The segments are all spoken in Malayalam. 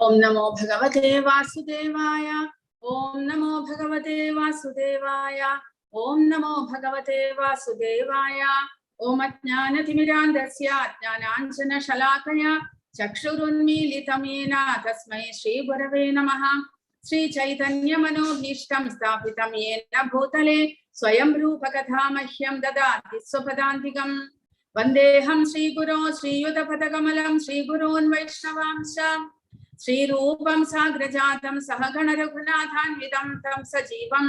ओम नमो भगवते वासुदेवाय। ओम नमो भगवते वासुदेवाय। ओम नमो भगवते वासुदेवाय। ओम अज्ञानतिमिरान्धस्य ज्ञानाञ्जनशलाकया चक्षुरुन्मीलितं येन तस्मै श्रीगुरवे नमः। श्रीचैतन्यमनोभीष्टं स्थापितं येन भूतले स्वयं रूपकथा मह्यं ददाति स्वपदान्तिकम्। वन्देऽहं श्रीगुरो श्रीयुतपदकमलं श्रीगुरोन् वैष्णवांश्च श्रीरूपं साग्रजातं सहगण रघुनाथान्वितं तं सजीवं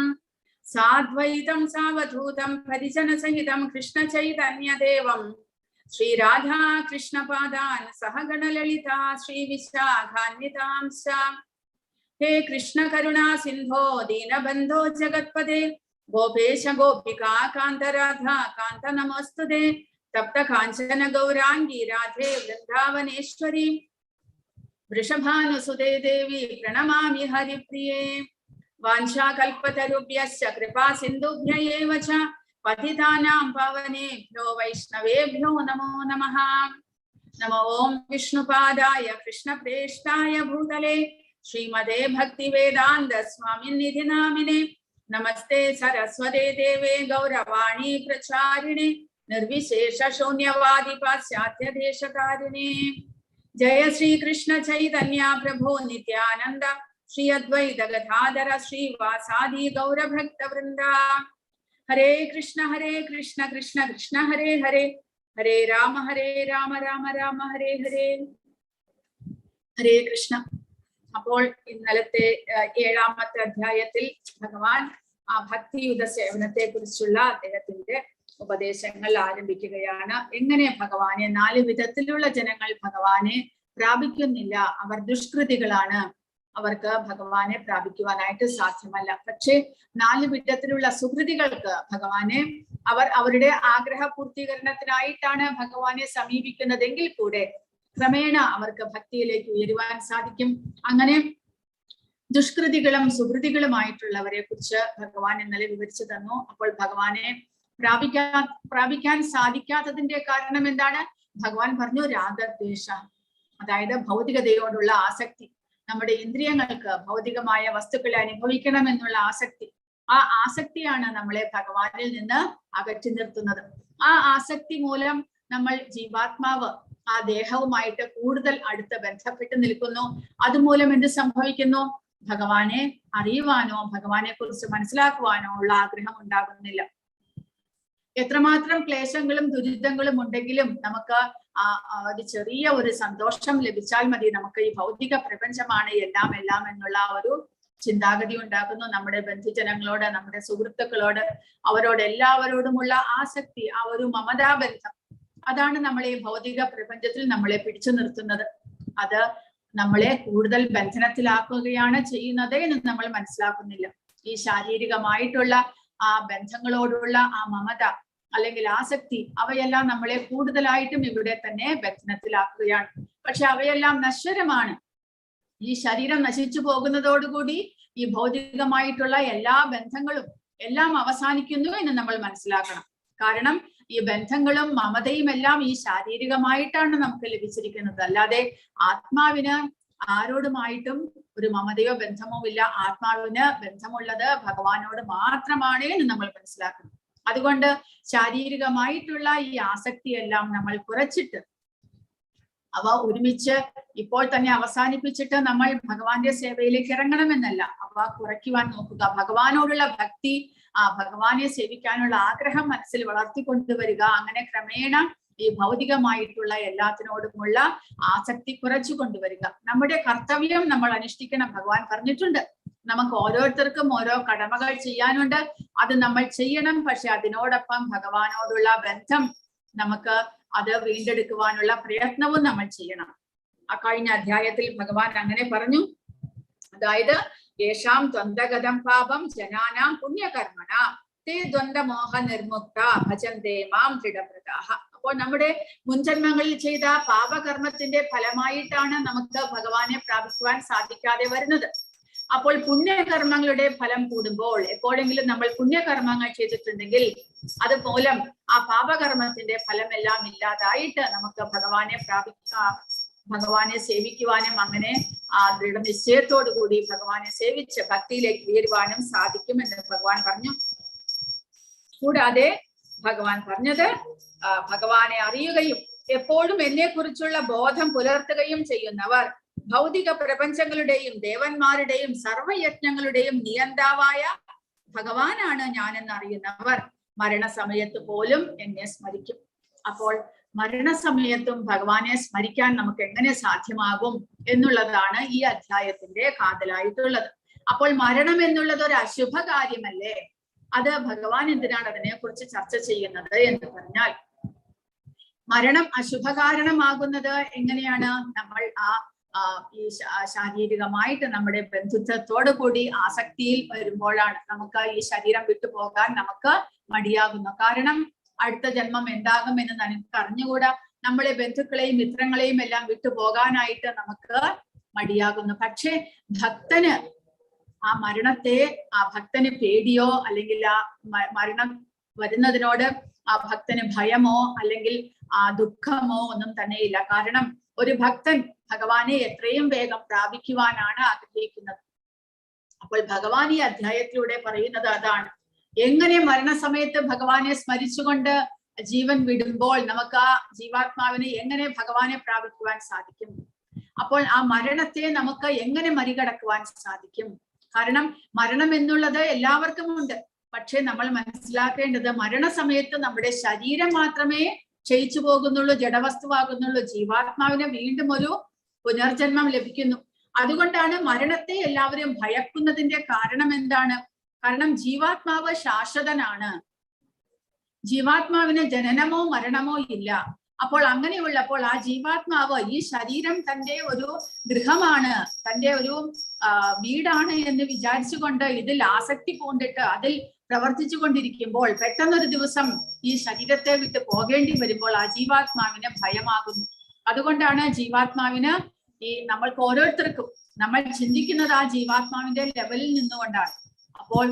साद्वैतं सावधूतं परिजनसहितं कृष्णचैतन्यदेवं श्रीराधा कृष्णपादान् सहगण ललिता श्रीविशाखान्वितांश्च। हे कृष्ण करुणा सिंधो दीनबंधो जगत्पदे गोपेश गोपिका कांत राधा कांत नमोस्तुते। तप्त कांचन गौरांगी राधे वृंदावनेश्वरी वृषभानुसुते देवी प्रणमामि हरिप्रिये। वाञ्छाकल्पतरुभ्यश्च कृपा सिन्धुभ्य एव च पतितानां पावनेभ्यो वैष्णवेभ्यो नमो नमः। नमो ओं विष्णुपादाय कृष्णप्रेष्ठाय भूतले श्रीमते भक्तिवेदान्त स्वामिन्निधि नामिने नमस्ते सरस्वते देवे गौरवाणी प्रचारिणे निर्विशेष शून्यवादी पाश्चात्य देशकारिणे। जय श्री कृष्ण चैतन्य प्रभु नित्यानंद श्री अद्वैत गदाधर श्रीवासादि गौर भक्त वृंदा। हरे कृष्ण कृष्ण कृष्ण हरे हरे हरे राम राम राम हरे हरे। हरे कृष्ण। അപ്പോൾ ഇന്നലത്തെ ഏഴാമത്തെ അധ്യായത്തിൽ ഭഗവാൻ ആ ഭക്തിയുത സേവനത്തെ കുറിച്ചുള്ള അദ്ദേഹത്തിന്റെ ഉപദേശങ്ങൾ ആരംഭിക്കുകയാണ്. എങ്ങനെ ഭഗവാനെ 4 വിധത്തിലുള്ള ജനങ്ങൾ ഭഗവാനെ പ്രാപിക്കുന്നില്ല. അവർ ദുഷ്കൃതികളാണ്, അവർക്ക് ഭഗവാനെ പ്രാപിക്കുവാനായിട്ട് സാധ്യമല്ല. പക്ഷേ 4 വിധത്തിലുള്ള സുകൃതികൾക്ക് ഭഗവാനെ അവർ അവരുടെ ആഗ്രഹ പൂർത്തീകരണത്തിനായിട്ടാണ് ഭഗവാനെ സമീപിക്കുന്നതെങ്കിൽ കൂടെ ക്രമേണ അവർക്ക് ഭക്തിയിലേക്ക് ഉയരുവാൻ സാധിക്കും. അങ്ങനെ ദുഷ്കൃതികളും സുകൃതികളുമായിട്ടുള്ളവരെ കുറിച്ച് ഭഗവാൻ ഇന്നലെ വിവരിച്ചു തന്നു. അപ്പോൾ ഭഗവാനെ പ്രാപിക്കാൻ സാധിക്കാത്തതിന്റെ കാരണം എന്താണ്? ഭഗവാൻ പറഞ്ഞു രാഗദ്വേഷ, അതായത് ഭൗതികതയോടുള്ള ആസക്തി. നമ്മുടെ ഇന്ദ്രിയങ്ങൾക്ക് ഭൗതികമായ വസ്തുക്കളെ അനുഭവിക്കണം എന്നുള്ള ആസക്തി, ആ ആസക്തിയാണ് നമ്മളെ ഭഗവാനിൽ നിന്ന് അകറ്റി നിർത്തുന്നത്. ആ ആസക്തി മൂലം നമ്മൾ ജീവാത്മാവ് ആ ദേഹവുമായിട്ട് കൂടുതൽ അടുത്ത് ബന്ധപ്പെട്ട് നിൽക്കുന്നു. അതുമൂലം എന്ത് സംഭവിക്കുന്നു? ഭഗവാനെ അറിയുവാനോ ഭഗവാനെ കുറിച്ച് മനസ്സിലാക്കുവാനോ ഉള്ള ആഗ്രഹം ഉണ്ടാകുന്നില്ല. എത്രമാത്രം ക്ലേശങ്ങളും ദുരിതങ്ങളും ഉണ്ടെങ്കിലും നമുക്ക് ഒരു ചെറിയ ഒരു സന്തോഷം ലഭിച്ചാൽ മതി. നമുക്ക് ഈ ഭൗതിക പ്രപഞ്ചമാണ് എല്ലാം എന്നുള്ള ഒരു ചിന്താഗതി ഉണ്ടാകുന്നു. നമ്മുടെ ബന്ധുജനങ്ങളോട്, നമ്മുടെ സുഹൃത്തുക്കളോട്, അവരോട് എല്ലാവരോടുമുള്ള ആസക്തി, ആ ഒരു മമതാബന്ധം, അതാണ് നമ്മളെ ഈ ഭൗതിക പ്രപഞ്ചത്തിൽ നമ്മളെ പിടിച്ചു നിർത്തുന്നത്. അത് നമ്മളെ കൂടുതൽ ബന്ധനത്തിലാക്കുകയാണ് ചെയ്യുന്നത് എന്ന് നമ്മൾ മനസ്സിലാക്കുന്നില്ല. ഈ ശാരീരികമായിട്ടുള്ള ആ ബന്ധങ്ങളോടുള്ള ആ മമത അല്ലെങ്കിൽ ആസക്തി, അവയെല്ലാം നമ്മളെ കൂടുതലായിട്ടും ഇവിടെ തന്നെ ബന്ധനത്തിലാക്കുകയാണ്. പക്ഷെ അവയെല്ലാം നശ്വരമാണ്. ഈ ശരീരം നശിച്ചു പോകുന്നതോടുകൂടി ഈ ഭൗതികമായിട്ടുള്ള എല്ലാ ബന്ധങ്ങളും എല്ലാം അവസാനിക്കുന്നു എന്ന് നമ്മൾ മനസ്സിലാക്കണം. കാരണം ഈ ബന്ധങ്ങളും മമതയും എല്ലാം ഈ ശാരീരികമായിട്ടാണ് നമുക്ക് ലഭിച്ചിരിക്കുന്നത്. അല്ലാതെ ആത്മാവിന് ആരോടുമായിട്ടും ഒരു മമതയോ ബന്ധമോ ഇല്ല. ആത്മാവിന് ബന്ധമുള്ളത് ഭഗവാനോട് മാത്രമാണ് എന്ന് നമ്മൾ മനസ്സിലാക്കണം. അതുകൊണ്ട് ശാരീരികമായിട്ടുള്ള ഈ ആസക്തിയെല്ലാം നമ്മൾ കുറച്ചിട്ട് അവ ഒരുമിച്ച് ഇപ്പോൾ തന്നെ അവസാനിപ്പിച്ചിട്ട് നമ്മൾ ഭഗവാന്റെ സേവയിലേക്ക് ഇറങ്ങണമെന്നല്ല, അവ കുറയ്ക്കുവാൻ നോക്കുക. ഭഗവാനോടുള്ള ഭക്തി, ആ ഭഗവാനെ സേവിക്കാനുള്ള ആഗ്രഹം മനസ്സിൽ വളർത്തിക്കൊണ്ടുവരിക. അങ്ങനെ ക്രമേണ ഈ ഭൗതികമായിട്ടുള്ള എല്ലാത്തിനോടുമുള്ള ആസക്തി കുറച്ചു കൊണ്ടുവരിക. നമ്മുടെ കർത്തവ്യം നമ്മൾ അനുഷ്ഠിക്കണം. ഭഗവാൻ പറഞ്ഞിട്ടുണ്ട്, നമുക്ക് ഓരോരുത്തർക്കും ഓരോ കടമകൾ ചെയ്യാനുണ്ട്, അത് നമ്മൾ ചെയ്യണം. പക്ഷെ അതിനോടൊപ്പം ഭഗവാനോടുള്ള ബന്ധം നമുക്ക് അത് വീണ്ടെടുക്കുവാനുള്ള പ്രയത്നവും നമ്മൾ ചെയ്യണം. ആ കഴിഞ്ഞ അധ്യായത്തിൽ ഭഗവാൻ അങ്ങനെ പറഞ്ഞു. അതായത് യേശാം ദ്വന്ദ്ഗതം പാപം ജനാനാം പുണ്യകർമ്മണ തേ ദ്വന്ദ്മോഹ നിർമുക്ത ഭജന്തേ മാം ദൃഢവ്രതാഃ. അപ്പോൾ നമ്മുടെ മുൻജന്മങ്ങളിൽ ചെയ്ത പാപകർമ്മത്തിന്റെ ഫലമായിട്ടാണ് നമുക്ക് ഭഗവാനെ പ്രാപിക്കുവാൻ സാധിക്കാതെ വരുന്നത്. അപ്പോൾ പുണ്യകർമ്മങ്ങളുടെ ഫലം കൂടുമ്പോൾ, എപ്പോഴെങ്കിലും നമ്മൾ പുണ്യകർമ്മങ്ങൾ ചെയ്തിട്ടുണ്ടെങ്കിൽ അതുമൂലം ആ പാപകർമ്മത്തിന്റെ ഫലമെല്ലാം ഇല്ലാതായിട്ട് നമുക്ക് ഭഗവാനെ ഭഗവാനെ സേവിക്കുവാനും അങ്ങനെ ആ ദൃഢനിശ്ചയത്തോടു കൂടി ഭഗവാനെ സേവിച്ച് ഭക്തിയിലേക്ക് ഉയരുവാനും സാധിക്കുമെന്ന് ഭഗവാൻ പറഞ്ഞു. കൂടാതെ ഭഗവാൻ പറഞ്ഞത് ഭഗവാനെ അറിയുകയും എപ്പോഴും എന്നെ കുറിച്ചുള്ള ബോധം പുലർത്തുകയും ചെയ്യുന്നവർ ഭൗതിക പ്രപഞ്ചങ്ങളുടെയും ദേവന്മാരുടെയും സർവയജ്ഞങ്ങളുടെയും നിയന്താവായ ഭഗവാനാണ് ഞാനെന്ന് അറിയുന്നവർ മരണസമയത്ത് പോലും എന്നെ സ്മരിക്കും. അപ്പോൾ മരണസമയത്തും ഭഗവാനെ സ്മരിക്കാൻ നമുക്ക് എങ്ങനെ സാധ്യമാകും എന്നുള്ളതാണ് ഈ അധ്യായത്തിന്റെ കാതലായിട്ടുള്ളത്. അപ്പോൾ മരണം എന്നുള്ളത് ഒരു അശുഭ കാര്യമല്ലേ? അത് ഭഗവാൻ എന്തിനാണ് അതിനെ കുറിച്ച് ചർച്ച ചെയ്യുന്നത് എന്ന് പറഞ്ഞാൽ, മരണം അശുഭകാരണമാകുന്നത് എങ്ങനെയാണ്? നമ്മൾ ഈ ശാരീരികമായിട്ട് നമ്മുടെ ബന്ധുത്വത്തോടു കൂടി ആസക്തിയിൽ വരുമ്പോഴാണ് നമുക്ക് ഈ ശരീരം വിട്ടുപോകാൻ നമുക്ക് മടിയാകുന്നു. കാരണം അടുത്ത ജന്മം എന്താകുമെന്ന് നമുക്ക് അറിഞ്ഞുകൂടാ. നമ്മളെ ബന്ധുക്കളെയും മിത്രങ്ങളെയും എല്ലാം വിട്ടുപോകാനായിട്ട് നമുക്ക് മടിയാകുന്നു. പക്ഷെ ഭക്തന് ആ മരണത്തെ, ആ ഭക്തന് പേടിയോ അല്ലെങ്കിൽ ആ മരണം വരുന്നതിനോട് ആ ഭക്തന് ഭയമോ അല്ലെങ്കിൽ ആ ദുഃഖമോ ഒന്നും തന്നെയില്ല. കാരണം ഒരു ഭക്തൻ ഭഗവാനെ എത്രയും വേഗം പ്രാപിക്കുവാനാണ് ആഗ്രഹിക്കുന്നത്. അപ്പോൾ ഭഗവാൻ ഈ അധ്യായത്തിലൂടെ പറയുന്നത് അതാണ്. എങ്ങനെ മരണസമയത്ത് ഭഗവാനെ സ്മരിച്ചുകൊണ്ട് ജീവൻ വിടുമ്പോൾ നമുക്ക് ആ ജീവാത്മാവിനെ എങ്ങനെ ഭഗവാനെ പ്രാപിക്കുവാൻ സാധിക്കും? അപ്പോൾ ആ മരണത്തെ നമുക്ക് എങ്ങനെ മറികടക്കുവാൻ സാധിക്കും? കാരണം മരണം എന്നുള്ളത് എല്ലാവർക്കും ഉണ്ട്. പക്ഷെ നമ്മൾ മനസ്സിലാക്കേണ്ടത് മരണസമയത്ത് നമ്മുടെ ശരീരം മാത്രമേ ക്ഷയിച്ചു പോകുന്നുള്ളൂ, ജഡവസ്തുവാകുന്നുള്ളൂ. ജീവാത്മാവിന് വീണ്ടും ഒരു പുനർജന്മം ലഭിക്കുന്നു. അതുകൊണ്ടാണ് മരണത്തെ എല്ലാവരും ഭയക്കുന്നതിന്റെ കാരണം എന്താണ്? കാരണം ജീവാത്മാവ് ശാശ്വതനാണ്. ജീവാത്മാവിന് ജനനമോ മരണമോ ഇല്ല. അപ്പോൾ അങ്ങനെയുള്ളപ്പോൾ ആ ജീവാത്മാവ് ഈ ശരീരം തന്റെ ഒരു ഗൃഹമാണ്, തന്റെ ഒരു വീടാണ് എന്ന് വിചാരിച്ചുകൊണ്ട് ഇതിൽ ആസക്തി പൂണ്ടിട്ട് അതിൽ പ്രവർത്തിച്ചു കൊണ്ടിരിക്കുമ്പോൾ പെട്ടെന്നൊരു ദിവസം ഈ ശരീരത്തെ വിട്ട് പോകേണ്ടി വരുമ്പോൾ ആ ജീവാത്മാവിന് ഭയമാകുന്നു. അതുകൊണ്ടാണ് ജീവാത്മാവിന് ഈ നമ്മൾക്ക് ഓരോരുത്തർക്കും നമ്മൾ ചിന്തിക്കുന്നത് ആ ജീവാത്മാവിന്റെ ലെവലിൽ നിന്നുകൊണ്ടാണ്. അപ്പോൾ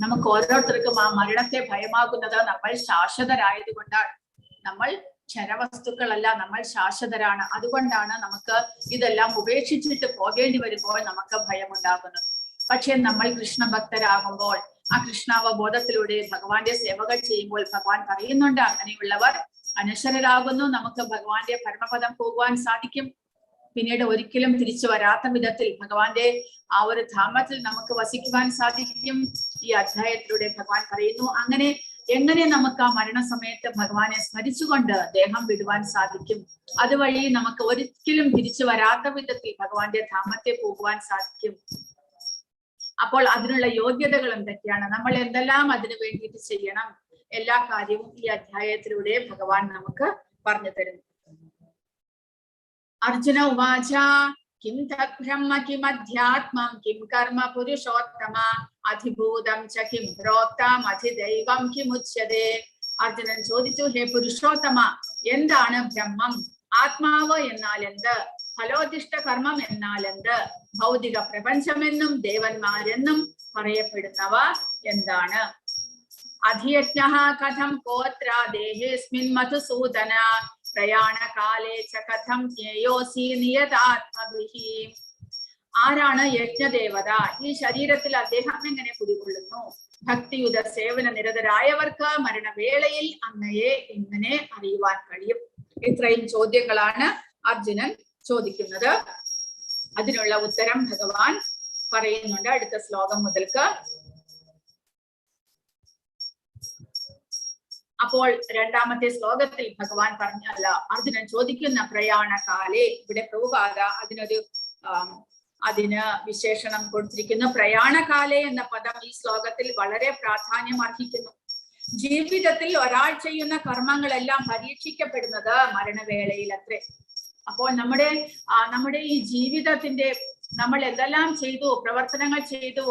നമുക്ക് ഓരോരുത്തർക്കും ആ മരണത്തെ ഭയമാകുന്നത് നമ്മൾ ശാശ്വതരായത് കൊണ്ടാണ്. നമ്മൾ ക്ഷരവസ്തുക്കളല്ല, നമ്മൾ ശാശ്വതരാണ്. അതുകൊണ്ടാണ് നമുക്ക് ഇതെല്ലാം ഉപേക്ഷിച്ചിട്ട് പോകേണ്ടി വരുമ്പോൾ നമുക്ക് ഭയമുണ്ടാകുന്നത്. പക്ഷെ നമ്മൾ കൃഷ്ണഭക്തരാകുമ്പോൾ ആ കൃഷ്ണാവബോധത്തിലൂടെ ഭഗവാന്റെ സേവകൾ ചെയ്യുമ്പോൾ ഭഗവാൻ പറയുന്നുണ്ട്, അങ്ങനെയുള്ളവർ അനശ്വരരാകുന്നു, നമുക്ക് ഭഗവാന്റെ പരമപദം പോകുവാൻ സാധിക്കും. പിന്നീട് ഒരിക്കലും തിരിച്ചു വരാത്ത വിധത്തിൽ ഭഗവാന്റെ ആ ഒരു ധാമത്തിൽ നമുക്ക് വസിക്കുവാൻ സാധിക്കും. ഈ അധ്യായത്തിലൂടെ ഭഗവാൻ പറയുന്നു അങ്ങനെ എങ്ങനെ നമുക്ക് ആ മരണസമയത്ത് ഭഗവാനെ സ്മരിച്ചുകൊണ്ട് ദേഹം വിടുവാൻ സാധിക്കും. അതുവഴി നമുക്ക് ഒരിക്കലും തിരിച്ചു വരാത്ത വിധത്തിൽ ഭഗവാന്റെ ധാമത്തെ പോകുവാൻ സാധിക്കും. അപ്പോൾ അതിനുള്ള യോഗ്യതകൾ എന്തൊക്കെയാണ്? നമ്മൾ എന്തെല്ലാം അതിനു വേണ്ടിയിട്ട് ചെയ്യണം? എല്ലാ കാര്യവും ഈ അധ്യായത്തിലൂടെ ഭഗവാൻ നമുക്ക് പറഞ്ഞു തരുന്നു. അർജുന ഉവാച കിം തത് ബ്രഹ്മ കിം അധ്യാത്മം കിം കർമ്മ പുരുഷോത്തമ അധിഭൂതം ച കിം പ്രോക്തം അധിദൈവം കിമുച്യതേ. അർജുനൻ ചോദിച്ചു, ഹേ പുരുഷോത്തമ, എന്താണ് ബ്രഹ്മം? ആത്മാവ് എന്നാൽ എന്ത്? ഫലോദിഷ്ട കർമ്മം എന്നാൽ എന്ത്? ഭൗതിക പ്രപഞ്ചമെന്നും ദേവന്മാരെന്നും പറയപ്പെടുന്നവ എന്താണ്? അധിയജ്ഞഃ കഥം കോത്ര ദേഹേസ്മിൻ മധുസൂദന പ്രയാണകാലേ ച കഥം ജ്ഞേയോസി നിയതാത്മഭിഃ. ആരാണ് യജ്ഞദേവത? ഈ ശരീരത്തിൽ അദ്ദേഹം എങ്ങനെ കുടികൊള്ളുന്നു? ഭക്തിയുത സേവന നിരതരായവർക്ക് മരണവേളയിൽ അങ്ങയെ എങ്ങനെ അറിയുവാൻ കഴിയും? ഇത്രയും ചോദ്യങ്ങളാണ് അർജുനൻ ചോദിക്കുന്നത്. അതിനുള്ള ഉത്തരം ഭഗവാൻ പറയുന്നുണ്ട് അടുത്ത ശ്ലോകം മുതൽക്ക്. അപ്പോൾ രണ്ടാമത്തെ ശ്ലോകത്തിൽ ഭഗവാൻ പറഞ്ഞല്ല, അർജുനൻ ചോദിക്കുന്ന പ്രയാണകാലേ, ഇവിടെ പ്രഭുപാദ അതിന് വിശേഷണം കൊടുത്തിരിക്കുന്നു. പ്രയാണകാലേ എന്ന പദം ഈ ശ്ലോകത്തിൽ വളരെ പ്രാധാന്യം അർഹിക്കുന്നു. ജീവിതത്തിൽ ഒരാൾ ചെയ്യുന്ന കർമ്മങ്ങളെല്ലാം പരീക്ഷിക്കപ്പെടുന്നത് മരണവേളയിൽ അത്രേ. അപ്പോൾ നമ്മുടെ ഈ ജീവിതത്തിന്റെ നമ്മൾ എന്തെല്ലാം ചെയ്തു, പ്രവർത്തനങ്ങൾ ചെയ്തു,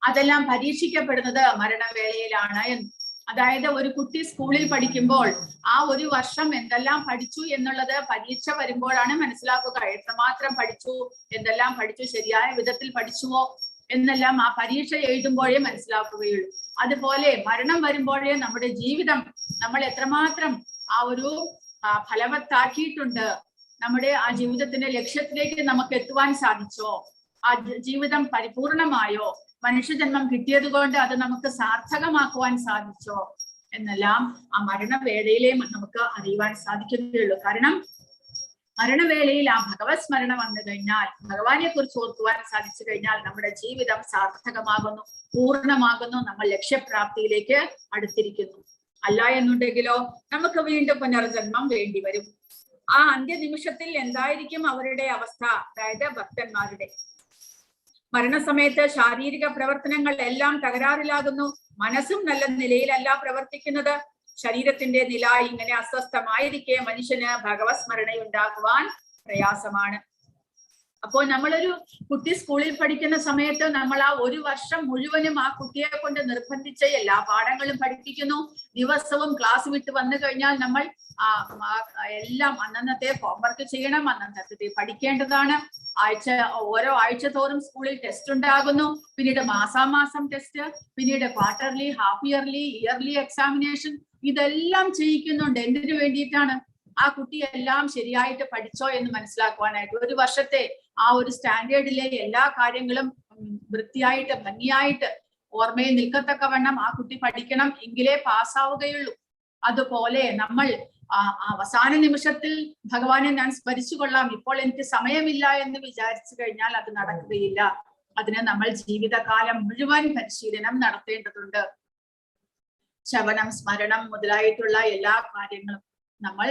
അതെല്ലാം പരീക്ഷിക്കപ്പെടുന്നത് മരണവേളയിലാണ് എന്ന്. അതായത് ഒരു കുട്ടി സ്കൂളിൽ പഠിക്കുമ്പോൾ ആ ഒരു വർഷം എന്തെല്ലാം പഠിച്ചു എന്നുള്ളത് പരീക്ഷ വരുമ്പോഴാണ് മനസ്സിലാക്കുക. എത്രമാത്രം പഠിച്ചു, എന്തെല്ലാം പഠിച്ചു, ശരിയായ വിധത്തിൽ പഠിച്ചുവോ എന്നെല്ലാം ആ പരീക്ഷ എഴുതുമ്പോഴേ മനസ്സിലാക്കുകയുള്ളൂ. അതുപോലെ മരണം വരുമ്പോഴേ നമ്മുടെ ജീവിതം നമ്മൾ എത്രമാത്രം ആ ഒരു ഫലവത്താക്കിയിട്ടുണ്ട്? നമ്മുടെ ആ ജീവിതത്തിന്റെ ലക്ഷ്യത്തിലേക്ക് നമുക്ക് എത്തുവാൻ സാധിച്ചോ? ആ ജീവിതം പരിപൂർണമായോ? മനുഷ്യജന്മം കിട്ടിയത് കൊണ്ട് അത് നമുക്ക് സാർത്ഥകമാക്കുവാൻ സാധിച്ചോ എന്നെല്ലാം ആ മരണവേളയിലേ നമുക്ക് അറിയുവാൻ സാധിക്കുന്നതേ. കാരണം മരണവേളയിൽ ആ ഭഗവത് സ്മരണ വന്നു കഴിഞ്ഞാൽ, ഭഗവാനെ കുറിച്ച് ഓർക്കുവാൻ സാധിച്ചു കഴിഞ്ഞാൽ നമ്മുടെ ജീവിതം സാർത്ഥകമാകുന്നു, പൂർണ്ണമാകുന്നു, നമ്മൾ ലക്ഷ്യപ്രാപ്തിയിലേക്ക് അടുത്തിരിക്കുന്നു. അല്ല എന്നുണ്ടെങ്കിലോ നമുക്ക് വീണ്ടും പുനർജന്മം വേണ്ടി വരും. ആ അന്ത്യനിമിഷത്തിൽ എന്തായിരിക്കും അവരുടെ അവസ്ഥ? അതായത് ഭക്തന്മാരുടെ മരണസമയത്ത് ശാരീരിക പ്രവർത്തനങ്ങൾ എല്ലാം തകരാറിലാകുന്നു. മനസ്സും നല്ല നിലയിലല്ല പ്രവർത്തിക്കുന്നത്. ശരീരത്തിന്റെ നില ഇങ്ങനെ അസ്വസ്ഥമായിരിക്കെ മനുഷ്യന് ഭഗവത് സ്മരണയുണ്ടാകുവാൻ പ്രയാസമാണ്. അപ്പോൾ നമ്മളൊരു കുട്ടി സ്കൂളിൽ പഠിക്കുന്ന സമയത്ത് നമ്മൾ ആ ഒരു വർഷം മുഴുവനും ആ കുട്ടിയെ കൊണ്ട് നിർബന്ധിച്ച് എല്ലാ പാഠങ്ങളും പഠിപ്പിക്കുന്നു. ദിവസവും ക്ലാസ് വിട്ട് വന്നു കഴിഞ്ഞാൽ നമ്മൾ എല്ലാം അന്നന്നത്തെ ഹോംവർക്ക് ചെയ്യണം, അന്നന്നത്തെ പഠിക്കേണ്ടതാണ്. ഓരോ ആഴ്ച തോറും സ്കൂളിൽ ടെസ്റ്റ് ഉണ്ടാകുന്നു. പിന്നീട് മാസാമാസം ടെസ്റ്റ്, പിന്നീട് quarterly, half yearly, yearly examination. ഇതെല്ലാം ചെയ്യിക്കുന്നുണ്ട്. എന്തിനു വേണ്ടിയിട്ടാണ്? ആ കുട്ടി എല്ലാം ശരിയായിട്ട് പഠിച്ചോ എന്ന് മനസ്സിലാക്കുവാനായിട്ട്. ഒരു വർഷത്തെ ആ ഒരു സ്റ്റാൻഡേർഡിലെ എല്ലാ കാര്യങ്ങളും വൃത്തിയായിട്ട് ഭംഗിയായിട്ട് ഓർമ്മയിൽ നിൽക്കത്തക്കവണ്ണം ആ കുട്ടി പഠിക്കണം, എങ്കിലേ പാസ്സാവുകയുള്ളൂ. അതുപോലെ നമ്മൾ അവസാന നിമിഷത്തിൽ ഭഗവാനെ ഞാൻ സ്മരിച്ചു കൊള്ളാം, ഇപ്പോൾ എനിക്ക് സമയമില്ല എന്ന് വിചാരിച്ചു കഴിഞ്ഞാൽ അത് നടക്കുകയില്ല. അതിന് നമ്മൾ ജീവിതകാലം മുഴുവൻ പരിശീലനം നടത്തേണ്ടതുണ്ട്. ശവനം, സ്മരണം മുതലായിട്ടുള്ള എല്ലാ കാര്യങ്ങളും നമ്മൾ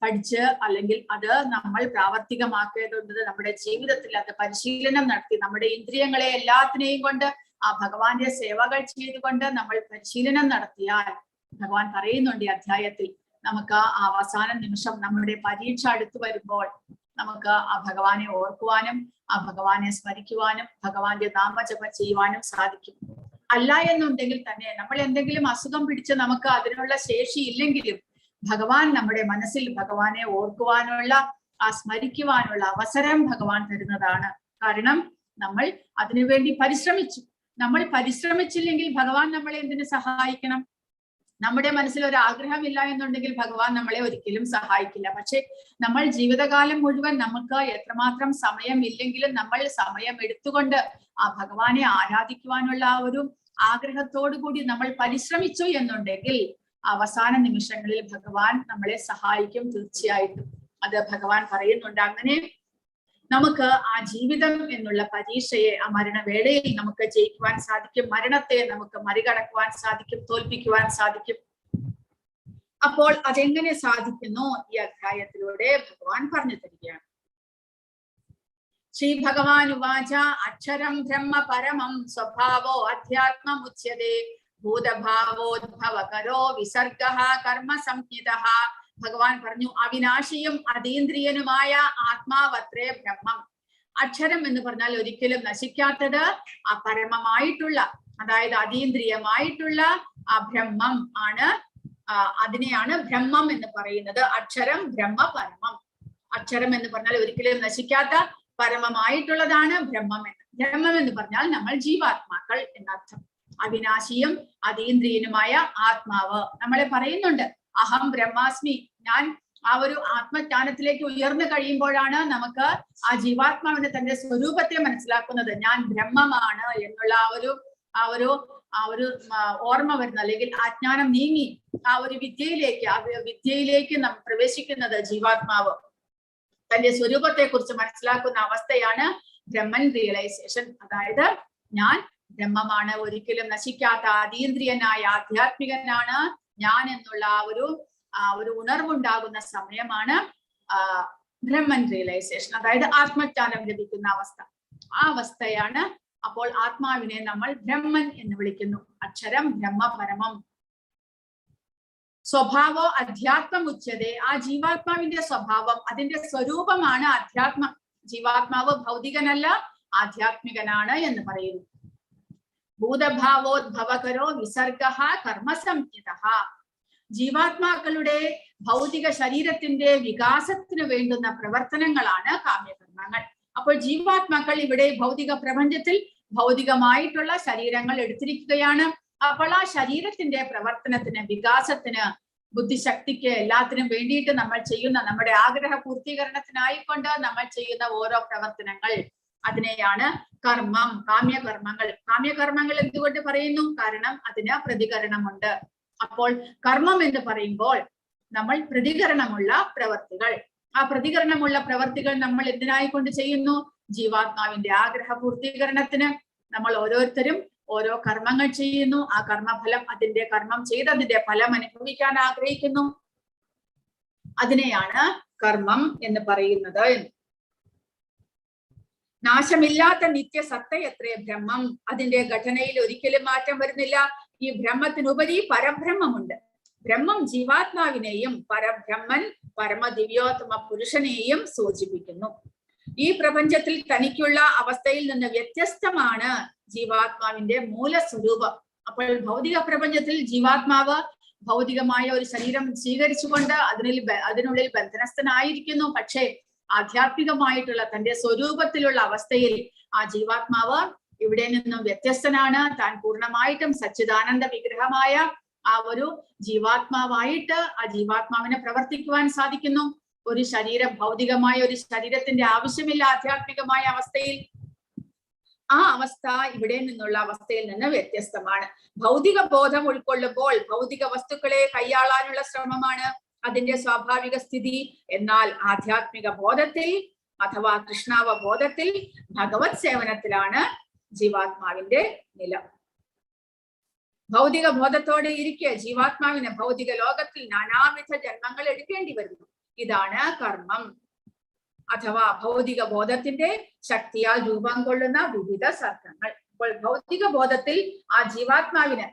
പഠിച്ച് അല്ലെങ്കിൽ അത് നമ്മൾ പ്രാവർത്തികമാക്കേണ്ടതുണ്ട്. നമ്മുടെ ജീവിതത്തിൽ അത് പരിശീലനം നടത്തി നമ്മുടെ ഇന്ദ്രിയങ്ങളെ എല്ലാത്തിനെയും കൊണ്ട് ആ ഭഗവാന്റെ സേവകൾ ചെയ്തുകൊണ്ട് നമ്മൾ പരിശീലനം നടത്തിയാൽ, ഭഗവാൻ പറയുന്നുണ്ട് ഈ അധ്യായത്തിൽ, നമുക്ക് ആ അവസാന നിമിഷം നമ്മുടെ പരീക്ഷ അടുത്തു വരുമ്പോൾ നമുക്ക് ആ ഭഗവാനെ ഓർക്കുവാനും ആ ഭഗവാനെ സ്മരിക്കുവാനും ഭഗവാന്റെ നാമജപം ചെയ്യുവാനും സാധിക്കും. അല്ല എന്നുണ്ടെങ്കിൽ തന്നെ നമ്മൾ എന്തെങ്കിലും അസുഖം പിടിച്ച് നമുക്ക് അതിനുള്ള ശേഷി ഇല്ലെങ്കിലും ഭഗവാൻ നമ്മുടെ മനസ്സിൽ ഭഗവാനെ ഓർക്കുവാനുള്ള ആ സ്മരിക്കുവാനുള്ള അവസരം ഭഗവാൻ തരുന്നതാണ്. കാരണം നമ്മൾ അതിനുവേണ്ടി പരിശ്രമിച്ചു. നമ്മൾ പരിശ്രമിച്ചില്ലെങ്കിൽ ഭഗവാൻ നമ്മളെ എന്തിനു സഹായിക്കണം? നമ്മുടെ മനസ്സിൽ ഒരു ആഗ്രഹമില്ല എന്നുണ്ടെങ്കിൽ ഭഗവാൻ നമ്മളെ ഒരിക്കലും സഹായിക്കില്ല. പക്ഷെ നമ്മൾ ജീവിതകാലം മുഴുവൻ നമുക്ക് എത്രമാത്രം സമയം ഇല്ലെങ്കിലും നമ്മൾ സമയം എടുത്തുകൊണ്ട് ആ ഭഗവാനെ ആരാധിക്കുവാനുള്ള ആ ഒരു ആഗ്രഹത്തോടു കൂടി നമ്മൾ പരിശ്രമിച്ചു എന്നുണ്ടെങ്കിൽ അവസാന നിമിഷങ്ങളിൽ ഭഗവാൻ നമ്മളെ സഹായിക്കും തീർച്ചയായിട്ടും. അത് ഭഗവാൻ പറയുന്നുണ്ട്. അങ്ങനെ നമുക്ക് ആ ജീവിതം എന്നുള്ള പരീക്ഷയെ ആ മരണവേളയിൽ നമുക്ക് ജയിക്കുവാൻ സാധിക്കും. മരണത്തെ നമുക്ക് മറികടക്കുവാൻ സാധിക്കും, തോൽപ്പിക്കുവാൻ സാധിക്കും. അപ്പോൾ അതെങ്ങനെ സാധിക്കുന്നു? ഈ അധ്യായത്തിലൂടെ ഭഗവാൻ പറഞ്ഞു തരികയാണ്. ശ്രീ ഭഗവാൻ ഉവാച അക്ഷരം ബ്രഹ്മ പരമം സ്വഭാവോ അധ്യാത്മമുച്യതേ ഭൂതഭാവോദ്ഭവകരോ വിസർഗഃ കർമ്മ സംഹിതഃ. ഭഗവാൻ പറഞ്ഞു, അവിനാശിയും അതീന്ദ്രിയനുമായ ആത്മാവത്രേ ബ്രഹ്മം. അക്ഷരം എന്ന് പറഞ്ഞാൽ ഒരിക്കലും നശിക്കാത്തത് ആ പരമമായിട്ടുള്ള, അതായത് അതീന്ദ്രിയമായിട്ടുള്ള ആ ബ്രഹ്മം ആണ്. അതിനെയാണ് ബ്രഹ്മം എന്ന് പറയുന്നത്. അക്ഷരം ബ്രഹ്മ പരമം. അക്ഷരം എന്ന് പറഞ്ഞാൽ ഒരിക്കലും നശിക്കാത്ത പരമമായിട്ടുള്ളതാണ് ബ്രഹ്മം എന്ന്. ബ്രഹ്മം എന്ന് പറഞ്ഞാൽ നമ്മൾ ജീവാത്മാക്കൾ എന്നർത്ഥം. അവിനാശിയും അതീന്ദ്രിയനുമായ ആത്മാവ് നമ്മളെ പറയുന്നുണ്ട്. അഹം ബ്രഹ്മാസ്മി, ഞാൻ ആ ഒരു ആത്മജ്ഞാനത്തിലേക്ക് ഉയർന്നു കഴിയുമ്പോഴാണ് നമുക്ക് ആ ജീവാത്മാവിന്റെ തന്റെ സ്വരൂപത്തെ മനസ്സിലാക്കുന്നത്. ഞാൻ ബ്രഹ്മമാണ് എന്നുള്ള ആ ഒരു ഓർമ്മ വരുന്ന, അല്ലെങ്കിൽ അജ്ഞാനം നീങ്ങി ആ ഒരു വിദ്യയിലേക്ക് നാം പ്രവേശിക്കുന്നത് ജീവാത്മാവ് തന്റെ സ്വരൂപത്തെ കുറിച്ച് മനസ്സിലാക്കുന്ന അവസ്ഥയാണ് ബ്രഹ്മൻ റിയലൈസേഷൻ. അതായത് ഞാൻ ബ്രഹ്മമാണ്, ഒരിക്കലും നശിക്കാത്ത അതീന്ദ്രിയനായ ആധ്യാത്മികനാണ് ഞാൻ എന്നുള്ള ആ ഒരു ഉണർവുണ്ടാകുന്ന സമയമാണ് ബ്രഹ്മൻ റിയലൈസേഷൻ, അതായത് ആത്മജ്ഞാനം ലഭിക്കുന്ന അവസ്ഥ. ആ അവസ്ഥയാണ്. അപ്പോൾ ആത്മാവിനെ നമ്മൾ ബ്രഹ്മൻ എന്ന് വിളിക്കുന്നു. അക്ഷരം ബ്രഹ്മ പരമം. സ്വഭാവോ അധ്യാത്മമുച്യതേ. ആ ജീവാത്മാവിന്റെ സ്വഭാവം, അതിന്റെ സ്വരൂപമാണ് അധ്യാത്മം. ജീവാത്മാവ് ഭൗതികനല്ല, ആധ്യാത്മികനാണ് എന്ന് പറയുന്നു. ഭൂതഭാവോദ്ഭവകരോ വിസർഗഃ കർമ്മസംഹിതഃ. ജീവാത്മാക്കളുടെ ഭൗതിക ശരീരത്തിന്റെ വികാസത്തിന് വേണ്ടുന്ന പ്രവർത്തനങ്ങളാണ് കാമ്യകർമ്മങ്ങൾ. അപ്പോൾ ജീവാത്മാക്കൾ ഇവിടെ ഭൗതിക പ്രപഞ്ചത്തിൽ ഭൗതികമായിട്ടുള്ള ശരീരങ്ങൾ എടുത്തിരിക്കുകയാണ്. അപ്പോൾ ആ ശരീരത്തിന്റെ പ്രവർത്തനത്തിന്, വികാസത്തിന് ബുദ്ധിശക്തിക്ക് എല്ലാത്തിനും വേണ്ടിയിട്ട് നമ്മൾ ചെയ്യുന്ന നമ്മുടെ ആഗ്രഹ പൂർത്തീകരണത്തിനായിക്കൊണ്ട് നമ്മൾ ചെയ്യുന്ന ഓരോ പ്രവർത്തനങ്ങൾ, അതിനെയാണ് കർമ്മം, കാമ്യകർമ്മങ്ങൾ. കാമ്യകർമ്മങ്ങൾ എന്തുകൊണ്ട് പറയുന്നു? കാരണം അതിന് പ്രതികരണമുണ്ട്. അപ്പോൾ കർമ്മം എന്ന് പറയുമ്പോൾ നമ്മൾ പ്രതികരണമുള്ള പ്രവർത്തികൾ, ആ പ്രതികരണമുള്ള പ്രവർത്തികൾ നമ്മൾ എന്തിനായിക്കൊണ്ട് ചെയ്യുന്നു? ജീവാത്മാവിന്റെ ആഗ്രഹ പൂർത്തീകരണത്തിന് നമ്മൾ ഓരോരുത്തരും ഓരോ കർമ്മങ്ങൾ ചെയ്യുന്നു. ആ കർമ്മഫലം, അതിന്റെ കർമ്മം ചെയ്തതിന്റെ ഫലം അനുഭവിക്കാൻ ആഗ്രഹിക്കുന്നു. അതിനെയാണ് കർമ്മം എന്ന് പറയുന്നത്. നാശമില്ലാത്ത നിത്യസത്തയത്രേ ബ്രഹ്മം. അതിന്റെ ഘടനയിൽ ഒരിക്കലും മാറ്റം വരുന്നില്ല. ഈ ബ്രഹ്മത്തിനുപരി പരബ്രഹ്മമുണ്ട്. ബ്രഹ്മം ജീവാത്മാവിനെയും പരബ്രഹ്മൻ പരമദിവ്യോത്തമ പുരുഷനെയും സൂചിപ്പിക്കുന്നു. ഈ പ്രപഞ്ചത്തിൽ തനിക്കുള്ള അവസ്ഥയിൽ നിന്ന് വ്യത്യസ്തമാണ് ജീവാത്മാവിന്റെ മൂലസ്വരൂപം. അപ്പോൾ ഭൗതിക പ്രപഞ്ചത്തിൽ ജീവാത്മാവ് ഭൗതികമായ ഒരു ശരീരം സ്വീകരിച്ചുകൊണ്ട് അതിനുള്ളിൽ ബന്ധനസ്ഥനായിരിക്കുന്നു. പക്ഷേ ആധ്യാത്മികമായിട്ടുള്ള തന്റെ സ്വരൂപത്തിലുള്ള അവസ്ഥയിൽ ആ ജീവാത്മാവ് ഇവിടെ നിന്നും വ്യത്യസ്തനാണ്. താൻ പൂർണ്ണമായിട്ടും സച്ചിദാനന്ദ വിഗ്രഹമായ ആ ഒരു ജീവാത്മാവായിട്ട് ആ ജീവാത്മാവിനെ പ്രവർത്തിക്കുവാൻ സാധിക്കുന്നു. ഒരു ശരീരം, ഭൗതികമായ ഒരു ശരീരത്തിന്റെ ആവശ്യമില്ല ആധ്യാത്മികമായ അവസ്ഥയിൽ. ആ അവസ്ഥ ഇവിടെ നിന്നുള്ള അവസ്ഥയിൽ നിന്ന് വ്യത്യസ്തമാണ്. ഭൗതിക ബോധം ഉൾക്കൊള്ളുമ്പോൾ ഭൗതിക വസ്തുക്കളെ കൈയാളാനുള്ള ശ്രമമാണ് അതിന്റെ സ്വാഭാവിക സ്ഥിതി. എന്നാൽ ആധ്യാത്മിക ബോധത്തിൽ അഥവാ കൃഷ്ണാവബോധത്തിൽ ഭഗവത് സേവനത്തിലാണ് ജീവാത്മാവിന്റെ നില. ഭൗതിക ബോധത്തോടെ ഇരിക്കെ ജീവാത്മാവിന് ഭൗതിക ലോകത്തിൽ നാനാവിധ ജന്മങ്ങൾ എടുക്കേണ്ടി വരുന്നു. ഇതാണ് കർമ്മം അഥവാ ഭൗതിക ബോധത്തിന്റെ ശക്തിയാൽ രൂപം കൊള്ളുന്ന വിവിധ സർഗങ്ങൾ. അപ്പോൾ ഭൗതിക ബോധത്തിൽ ആ ജീവാത്മാവിന്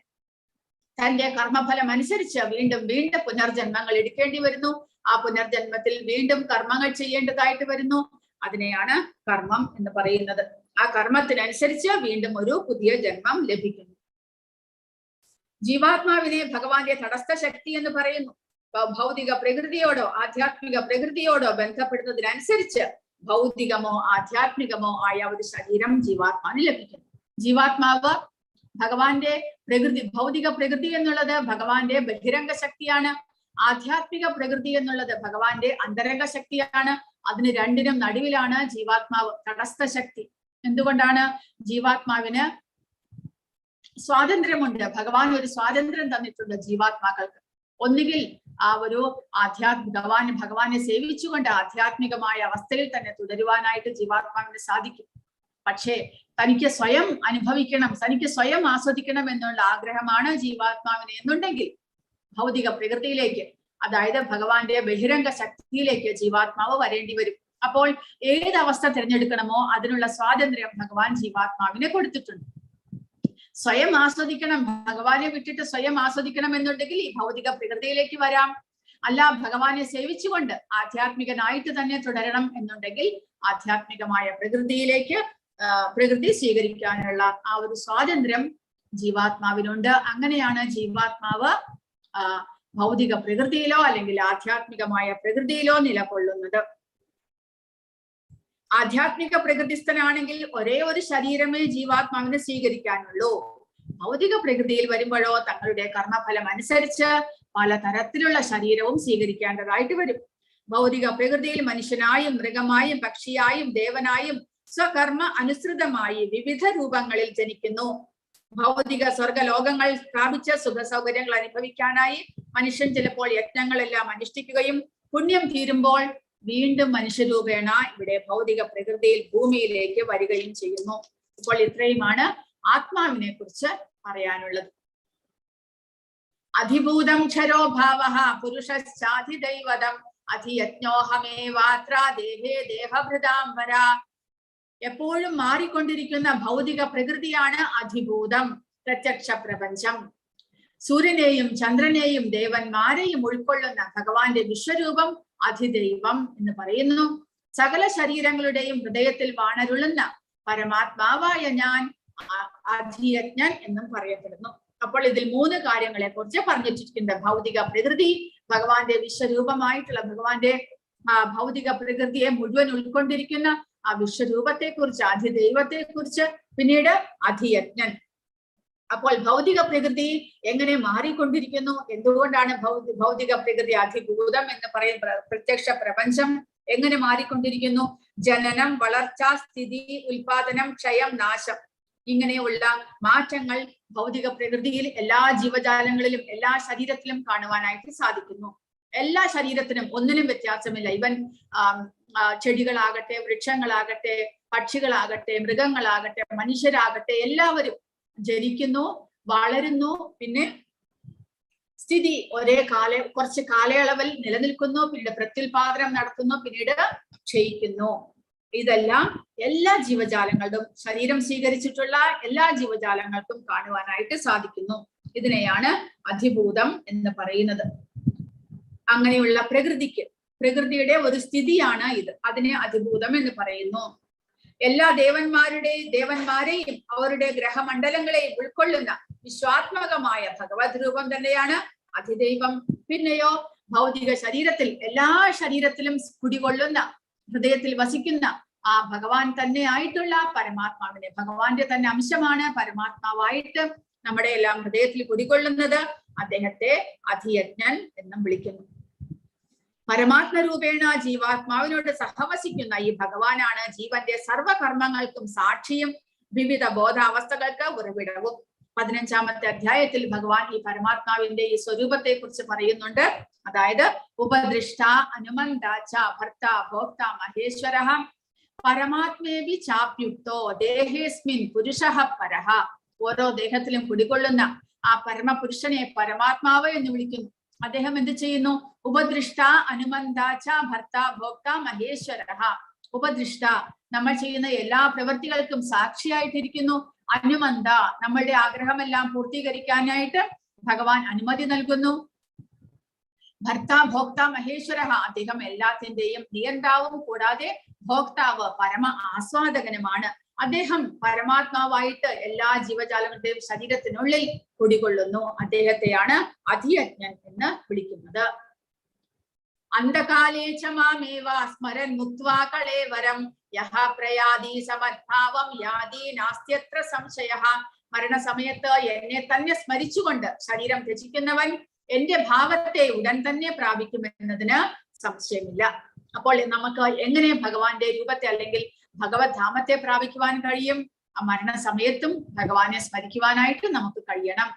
തന്റെ കർമ്മഫലം അനുസരിച്ച് വീണ്ടും വീണ്ടും പുനർജന്മങ്ങൾ എടുക്കേണ്ടി വരുന്നു. ആ പുനർജന്മത്തിൽ വീണ്ടും കർമ്മങ്ങൾ ചെയ്യേണ്ടതായിട്ട് വരുന്നു. അതിനെയാണ് കർമ്മം എന്ന് പറയുന്നത്. ആ കർമ്മത്തിനനുസരിച്ച് വീണ്ടും ഒരു പുതിയ ജന്മം ലഭിക്കുന്നു. ജീവാത്മാവിനെ ഭഗവാന്റെ തടസ്ഥ ശക്തി എന്ന് പറയുന്നു. ഭൗതിക പ്രകൃതിയോടോ ആധ്യാത്മിക പ്രകൃതിയോടോ ബന്ധപ്പെടുന്നതിനനുസരിച്ച് ഭൗതികമോ ആധ്യാത്മികമോ ആയ ഒരു ശരീരം ജീവാത്മാവിന് ലഭിക്കുന്നു. ജീവാത്മാവ് ഭഗവാന്റെ പ്രകൃതി, ഭൗതിക പ്രകൃതി എന്നുള്ളത് ഭഗവാന്റെ ബഹിരംഗ ശക്തിയാണ്. ആധ്യാത്മിക പ്രകൃതി എന്നുള്ളത് ഭഗവാന്റെ അന്തരംഗ ശക്തിയാണ്. അതിന് രണ്ടിനും നടുവിലാണ് ജീവാത്മാവ്, തടസ്ഥ ശക്തി. എന്തുകൊണ്ടാണ്? ജീവാത്മാവിന് സ്വാതന്ത്ര്യമുണ്ട്. ഭഗവാൻ ഒരു സ്വാതന്ത്ര്യം തന്നിട്ടുണ്ട് ജീവാത്മാക്കൾക്ക്. ഒന്നുകിൽ ആ ഒരു ഭഗവാനെ സേവിച്ചുകൊണ്ട് ആധ്യാത്മികമായ അവസ്ഥയിൽ തന്നെ തുടരുവാനായിട്ട് ജീവാത്മാവിന് സാധിക്കും. പക്ഷേ തനിക്ക് സ്വയം അനുഭവിക്കണം, തനിക്ക് സ്വയം ആസ്വദിക്കണം എന്നുള്ള ആഗ്രഹമാണ് ജീവാത്മാവിന് എന്നുണ്ടെങ്കിൽ ഭൗതിക പ്രകൃതിയിലേക്ക്, അതായത് ഭഗവാന്റെ ബഹിരംഗ ശക്തിയിലേക്ക് ജീവാത്മാവ് വരേണ്ടി വരും. അപ്പോൾ ഏത് അവസ്ഥ തിരഞ്ഞെടുക്കണമോ അതിനുള്ള സ്വാതന്ത്ര്യം ഭഗവാൻ ജീവാത്മാവിനെ കൊടുത്തിട്ടുണ്ട്. സ്വയം ആസ്വദിക്കണം, ഭഗവാനെ വിട്ടിട്ട് സ്വയം ആസ്വദിക്കണം എന്നുണ്ടെങ്കിൽ ഈ ഭൗതിക പ്രകൃതിയിലേക്ക് വരാം. അല്ല, ഭഗവാനെ സേവിച്ചുകൊണ്ട് ആധ്യാത്മികനായിട്ട് തന്നെ തുടരണം എന്നുണ്ടെങ്കിൽ ആധ്യാത്മികമായ പ്രകൃതി സ്വീകരിക്കാനുള്ള ആ ഒരു സ്വാതന്ത്ര്യം ജീവാത്മാവിനുണ്ട്. അങ്ങനെയാണ് ജീവാത്മാവ് ഭൗതിക പ്രകൃതിയിലോ അല്ലെങ്കിൽ ആധ്യാത്മികമായ പ്രകൃതിയിലോ നിലകൊള്ളുന്നത്. ആധ്യാത്മിക പ്രകൃതിസ്ഥനാണെങ്കിൽ ഒരേ ഒരു ശരീരമേ ജീവാത്മാവിന് സ്വീകരിക്കാനുള്ളൂ. ഭൗതിക പ്രകൃതിയിൽ വരുമ്പോഴോ തങ്ങളുടെ കർമ്മഫലം അനുസരിച്ച് പലതരത്തിലുള്ള ശരീരവും സ്വീകരിക്കേണ്ടതായിട്ട് വരും. ഭൗതിക പ്രകൃതിയിൽ മനുഷ്യനായും മൃഗമായും പക്ഷിയായും ദേവനായും സ്വകർമ്മ അനുസൃതമായി വിവിധ രൂപങ്ങളിൽ ജനിക്കുന്നു. ഭൗതിക സ്വർഗലോകങ്ങൾ സ്ഥാപിച്ച സുഖ സൗകര്യങ്ങൾ അനുഭവിക്കാനായി മനുഷ്യൻ ചിലപ്പോൾ യജ്ഞങ്ങളെല്ലാം അനുഷ്ഠിക്കുകയും പുണ്യം തീരുമ്പോൾ വീണ്ടും മനുഷ്യരൂപേണ ഇവിടെ ഭൗതിക പ്രകൃതിയിൽ ഭൂമിയിലേക്ക് വരികയും ചെയ്യുന്നു. ഇപ്പോൾ ഇത്രയുമാണ് ആത്മാവിനെ കുറിച്ച് പറയാനുള്ളത്. അധിഭൂതം ക്ഷരോ ഭാവഃ പുരുഷശ്ചാധിദൈവതം അധിയജ്ഞോഹമേവാത്ര ദേഹേ ദേഹഭൃതാംബര. എപ്പോഴും മാറിക്കൊണ്ടിരിക്കുന്ന ഭൗതിക പ്രകൃതിയാണ് അധിഭൂതം, പ്രത്യക്ഷ പ്രപഞ്ചം. സൂര്യനെയും ചന്ദ്രനെയും ദേവന്മാരെയും ഉൾക്കൊള്ളുന്ന ഭഗവാന്റെ വിശ്വരൂപം അധിദൈവം എന്ന് പറയുന്നു. സകല ശരീരങ്ങളുടെയും ഹൃദയത്തിൽ വാണരുളുന്ന പരമാത്മാവായ ഞാൻ അധിയജ്ഞൻ എന്നും പറയപ്പെടുന്നു. അപ്പോൾ ഇതിൽ 3 കാര്യങ്ങളെ കുറിച്ച് പറഞ്ഞിട്ടുണ്ട്. ഭൗതിക പ്രകൃതി, ഭഗവാന്റെ വിശ്വരൂപമായിട്ടുള്ള ഭഗവാന്റെ ഭൗതിക പ്രകൃതിയെ മുഴുവൻ ഉൾക്കൊണ്ടിരിക്കുന്ന ആ വിശ്വരൂപത്തെ കുറിച്ച്, അധിദൈവത്തെ കുറിച്ച്, പിന്നീട് അധിയജ്ഞൻ. അപ്പോൾ ഭൗതിക പ്രകൃതി എങ്ങനെ മാറിക്കൊണ്ടിരിക്കുന്നു? എന്തുകൊണ്ടാണ് ഭൗതിക പ്രകൃതി അധിഭൂതം എന്ന് പറയുന്ന പ്രത്യക്ഷ പ്രപഞ്ചം എങ്ങനെ മാറിക്കൊണ്ടിരിക്കുന്നു? ജനനം, വളർച്ച, സ്ഥിതി, ഉൽപാദനം, ക്ഷയം, നാശം, ഇങ്ങനെയുള്ള മാറ്റങ്ങൾ ഭൗതിക പ്രകൃതിയിൽ എല്ലാ ജീവജാലങ്ങളിലും എല്ലാ ശരീരത്തിലും കാണുവാനായിട്ട് സാധിക്കുന്നു. എല്ലാ ശരീരത്തിനും ഒന്നിനും വ്യത്യാസമില്ല. ഇവൻ ചെടികളാകട്ടെ, വൃക്ഷങ്ങളാകട്ടെ, പക്ഷികളാകട്ടെ, മൃഗങ്ങളാകട്ടെ, മനുഷ്യരാകട്ടെ, എല്ലാവരും ജനിക്കുന്നു, വളരുന്നു, പിന്നെ സ്ഥിതി കുറച്ച് കാലയളവിൽ നിലനിൽക്കുന്നു, പിന്നീട് പ്രത്യുൽപാദനം നടത്തുന്നു, പിന്നീട് ക്ഷയിക്കുന്നു. ഇതെല്ലാം എല്ലാ ജീവജാലങ്ങളുടെയും ശരീരം സ്വീകരിച്ചിട്ടുള്ള എല്ലാ ജീവജാലങ്ങൾക്കും കാണുവാനായിട്ട് സാധിക്കുന്നു. ഇതിനെയാണ് അധിഭൂതം എന്ന് പറയുന്നത്. അങ്ങനെയുള്ള പ്രകൃതിയുടെ ഒരു സ്ഥിതിയാണ് ഇത്. അതിനെ അധിഭൂതം എന്ന് പറയുന്നു. എല്ലാ ദേവന്മാരെയും അവരുടെ ഗ്രഹമണ്ഡലങ്ങളെയും ഉൾക്കൊള്ളുന്ന വിശ്വാത്മകമായ ഭഗവത് രൂപം തന്നെയാണ് അധിദൈവം. പിന്നെയോ ഭൗതിക ശരീരത്തിൽ എല്ലാ ശരീരത്തിലും കുടികൊള്ളുന്ന, ഹൃദയത്തിൽ വസിക്കുന്ന ആ ഭഗവാൻ തന്നെ ആയിട്ടുള്ള പരമാത്മാവിനെ, ഭഗവാന്റെ തന്നെ അംശമാണ് പരമാത്മാവായിട്ട് നമ്മുടെ എല്ലാം ഹൃദയത്തിൽ കുടികൊള്ളുന്നത്. അദ്ദേഹത്തെ അധിയജ്ഞൻ എന്നും വിളിക്കുന്നു. പരമാത്മരൂപേണ ജീവാത്മാവിനോട് സഹവസിക്കുന്ന ഈ ഭഗവാനാണ് ജീവന്റെ സർവകർമ്മങ്ങൾക്കും സാക്ഷിയും വിവിധ ബോധാവസ്ഥകൾക്ക് ഉറവിടവും. 15ാമത്തെ അധ്യായത്തിൽ ഭഗവാൻ ഈ പരമാത്മാവിന്റെ ഈ സ്വരൂപത്തെ കുറിച്ച് പറയുന്നുണ്ട്. അതായത് ഉപദൃഷ്ട, അനുമന്താച്ച, ഭർത്ത, ഭോക്ത, മഹേശ്വര, പരമാത്മേവി ചാപ്യുക്തോ ദേഹേസ്മിൻ പുരുഷഃ പരഃ. ഓരോ ദേഹത്തിലും കുടികൊള്ളുന്ന ആ പരമപുരുഷനെ പരമാത്മാവ് എന്ന് വിളിക്കുന്നു. അദ്ദേഹം എന്ത് ചെയ്യുന്നു? ഉപദൃഷ്ട, അനുമന്താച്ച, ഭർത്ത, ഭോക്ത, മഹേശ്വര. ഉപദൃഷ്ട, നമ്മൾ ചെയ്യുന്ന എല്ലാ പ്രവൃത്തികൾക്കും സാക്ഷിയായിട്ടിരിക്കുന്നു. അനുമന്ത, നമ്മളുടെ ആഗ്രഹമെല്ലാം പൂർത്തീകരിക്കാനായിട്ട് ഭഗവാൻ അനുമതി നൽകുന്നു. ഭർത്ത, ഭോക്ത, മഹേശ്വര, അദ്ദേഹം എല്ലാത്തിന്റെയും നിയന്താവും കൂടാതെ ഭോക്താവ്, പരമ ആസ്വാദകനുമാണ്. അദ്ദേഹം പരമാത്മാവായിട്ട് എല്ലാ ജീവജാലങ്ങളുടെയും ശരീരത്തിനുള്ളിൽ കുടികൊള്ളുന്നു. അദ്ദേഹത്തെയാണ് അധിയജ്ഞൻ എന്ന് വിളിക്കുന്നത്. അന്ധകാലേ ച മാമേവ സ്മരൻ മുക്ത്വാ കളേവരം യഹ പ്രയാതി സമദ്ഭാവം യാതി നാസ്ത്യത്ര സംശയഃ. മരണസമയത്ത് എന്നെ തന്നെ സ്മരിച്ചുകൊണ്ട് ശരീരം ത്യജിക്കുന്നവൻ എന്റെ ഭാവത്തെ ഉടൻ തന്നെ പ്രാപിക്കുമെന്നതിന് സംശയമില്ല. അപ്പോൾ നമുക്ക് എങ്ങനെ ഭഗവാന്റെ രൂപത്തെ അല്ലെങ്കിൽ ഭഗവത് ധാമത്തെ പ്രാപിക്കുവാൻ കഴിയും? മരണസമയത്തും ഭഗവാനെ സ്മരിക്കുവാനായിട്ട് നമുക്ക് കഴിയണം.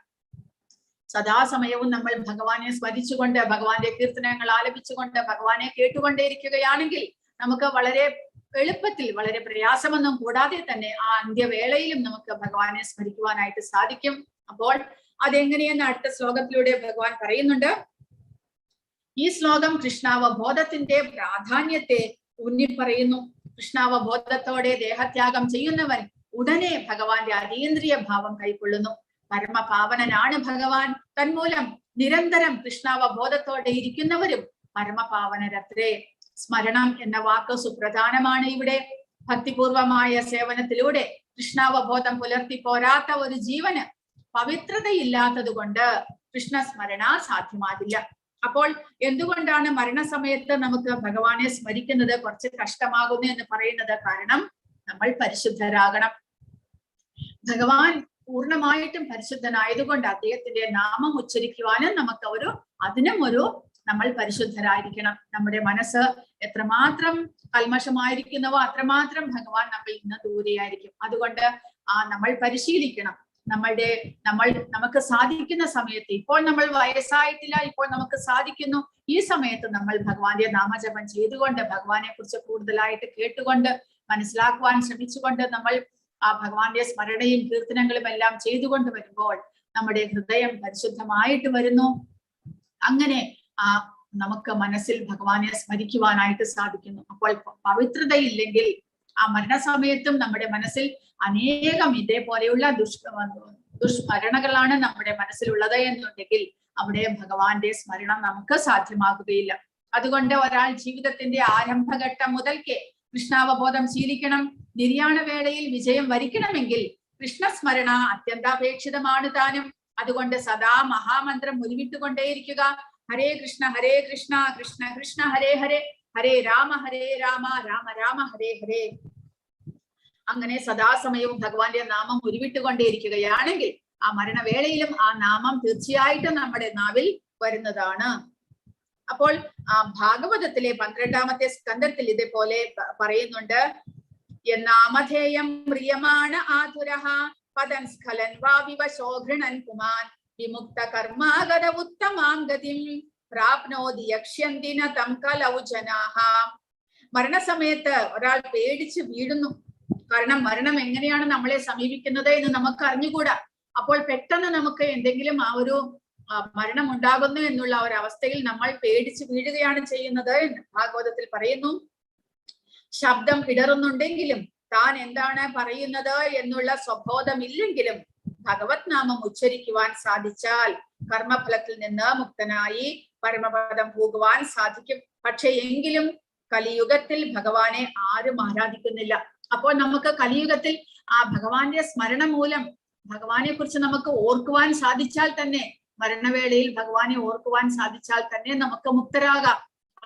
സദാസമയവും നമ്മൾ ഭഗവാനെ സ്മരിച്ചുകൊണ്ട്, ഭഗവാന്റെ കീർത്തനങ്ങൾ ആലപിച്ചുകൊണ്ട്, ഭഗവാനെ കേട്ടുകൊണ്ടേയിരിക്കുകയാണെങ്കിൽ നമുക്ക് വളരെ എളുപ്പത്തിൽ, വളരെ പ്രയാസമൊന്നും കൂടാതെ തന്നെ ആ അന്ത്യവേളയിലും നമുക്ക് ഭഗവാനെ സ്മരിക്കുവാനായിട്ട് സാധിക്കും. അപ്പോൾ അതെങ്ങനെയെന്ന് അടുത്ത ശ്ലോകത്തിലൂടെ ഭഗവാൻ പറയുന്നുണ്ട്. ഈ ശ്ലോകം കൃഷ്ണാവബോധത്തിന്റെ പ്രാധാന്യത്തെ ഊന്നിപ്പറയുന്നു. കൃഷ്ണാവബോധത്തോടെ ദേഹത്യാഗം ചെയ്യുന്നവൻ ഉടനെ ഭഗവാന്റെ അതീന്ദ്രിയ ഭാവം കൈക്കൊള്ളുന്നു. പരമപാവനനാണ് ഭഗവാൻ. തന്മൂലം നിരന്തരം കൃഷ്ണാവബോധത്തോടെ ഇരിക്കുന്നവരും പരമപാവനരത്രേ. സ്മരണം എന്ന വാക്ക് സുപ്രധാനമാണ് ഇവിടെ. ഭക്തിപൂർവമായ സേവനത്തിലൂടെ കൃഷ്ണാവബോധം പുലർത്തി പോരാത്ത ഒരു ജീവന് പവിത്രതയില്ലാത്തത് കൊണ്ട് കൃഷ്ണസ്മരണ സാധ്യമാകില്ല. അപ്പോൾ എന്തുകൊണ്ടാണ് മരണസമയത്ത് നമുക്ക് ഭഗവാനെ സ്മരിക്കുന്നത് കുറച്ച് കഷ്ടമാകുന്നു എന്ന് പറയുന്നത്? കാരണം നമ്മൾ പരിശുദ്ധരാകണം. ഭഗവാൻ പൂർണ്ണമായിട്ടും പരിശുദ്ധനായതുകൊണ്ട് അദ്ദേഹത്തിന്റെ നാമം ഉച്ചരിക്കുവാനും നമുക്ക് അതിനും നമ്മൾ പരിശുദ്ധരായിരിക്കണം. നമ്മുടെ മനസ്സ് എത്രമാത്രം കൽമഷമായിരിക്കുന്നവോ അത്രമാത്രം ഭഗവാൻ നമ്മിൽ നിന്ന് ദൂരെയായിരിക്കും. അതുകൊണ്ട് നമ്മൾ പരിശീലിക്കണം. നമുക്ക് സാധിക്കുന്ന സമയത്ത്, ഇപ്പോൾ നമ്മൾ വയസ്സായിട്ടില്ല, ഇപ്പോൾ നമുക്ക് സാധിക്കുന്നു, ഈ സമയത്ത് നമ്മൾ ഭഗവാന്റെ നാമജപം ചെയ്തുകൊണ്ട്, ഭഗവാനെ കുറിച്ച് കൂടുതലായിട്ട് കേട്ടുകൊണ്ട്, മനസ്സിലാക്കുവാൻ ശ്രമിച്ചുകൊണ്ട്, നമ്മൾ ആ ഭഗവാന്റെ സ്മരണയും കീർത്തനങ്ങളും എല്ലാം ചെയ്തുകൊണ്ട് വരുമ്പോൾ നമ്മുടെ ഹൃദയം പരിശുദ്ധമായിട്ട് വരുന്നു. അങ്ങനെ നമുക്ക് മനസ്സിൽ ഭഗവാനെ സ്മരിക്കുവാനായിട്ട് സാധിക്കുന്നു. അപ്പോൾ പവിത്രതയില്ലെങ്കിൽ ആ മരണസമയത്തും നമ്മുടെ മനസ്സിൽ അനേകം ഇതേപോലെയുള്ള ദുഷ്സ്മരണകളാണ് നമ്മുടെ മനസ്സിലുള്ളത് എന്നുണ്ടെങ്കിൽ അവിടെ ഭഗവാന്റെ സ്മരണം നമുക്ക് സാധ്യമാകുകയില്ല. അതുകൊണ്ട് ഒരാൾ ജീവിതത്തിന്റെ ആരംഭഘട്ടം മുതൽക്കേ കൃഷ്ണാവബോധം ശീലിക്കണം. നിര്യാണ വേളയിൽ വിജയം വരിക്കണമെങ്കിൽ കൃഷ്ണസ്മരണ അത്യന്താപേക്ഷിതമാണ് താനും. അതുകൊണ്ട് സദാ മഹാമന്ത്രം ഉരുവിട്ടുകൊണ്ടേയിരിക്കുക. ഹരേ കൃഷ്ണ കൃഷ്ണ കൃഷ്ണ ഹരേ ഹരേ, ഹരേ രാമ രാമ രാമ ഹരേ ഹരേ. അങ്ങനെ സദാസമയവും ഭഗവാന്റെ നാമം ഉരുവിട്ടുകൊണ്ടേയിരിക്കുകയാണെങ്കിൽ ആ മരണവേളയിലും ആ നാമം തീർച്ചയായിട്ടും നമ്മുടെ നാവിൽ വരുന്നതാണ്. അപ്പോൾ ആ ഭാഗവതത്തിലെ 12ാമത്തെ സ്കന്ധത്തിൽ ഇതേപോലെ പറയുന്നുണ്ട്, എന്നാമധേയം പ്രിയമാണ ആതുരഃ പദൻ സ്ഖലൻ വാ വിവശോഘൃണൻ പുമാൻ വിമുക്ത കർമാഗത ഉത്തമാം ഗതിം പ്രാപ്നോതി യക്ഷ്യന്തിന തം കലൗ ജനാഃ. മരണസമയത്ത് ഒരാൾ പേടിച്ച് വീഴുന്നു. കാരണം മരണം എങ്ങനെയാണ് നമ്മളെ സമീപിക്കുന്നത് എന്ന് നമുക്ക് അറിഞ്ഞുകൂടാ. അപ്പോൾ പെട്ടെന്ന് നമുക്ക് എന്തെങ്കിലും ആ ഒരു മരണം ഉണ്ടാകുന്നു എന്നുള്ള ഒരു അവസ്ഥയിൽ നമ്മൾ പേടിച്ച് വീഴുകയാണ് ചെയ്യുന്നത് എന്ന് ഭാഗവതത്തിൽ പറയുന്നു. ശബ്ദം ഇടറുന്നുണ്ടെങ്കിലും താൻ എന്താണ് പറയുന്നത് എന്നുള്ള സ്വബോധമില്ലെങ്കിലും ഭഗവത് നാമം ഉച്ചരിക്കുവാൻ സാധിച്ചാൽ കർമ്മഫലത്തിൽ നിന്ന് മുക്തനായി പരമപദം പോകുവാൻ സാധിക്കും. പക്ഷെ എങ്കിലും കലിയുഗത്തിൽ ഭഗവാനെ ആരും ആരാധിക്കുന്നില്ല. അപ്പോൾ നമുക്ക് കലിയുഗത്തിൽ ആ ഭഗവാന്റെ സ്മരണ മൂലം ഭഗവാനെ കുറിച്ച് നമുക്ക് ഓർക്കുവാൻ സാധിച്ചാൽ തന്നെ, മരണവേളയിൽ ഭഗവാനെ ഓർക്കുവാൻ സാധിച്ചാൽ തന്നെ നമുക്ക് മുക്തരാകാം.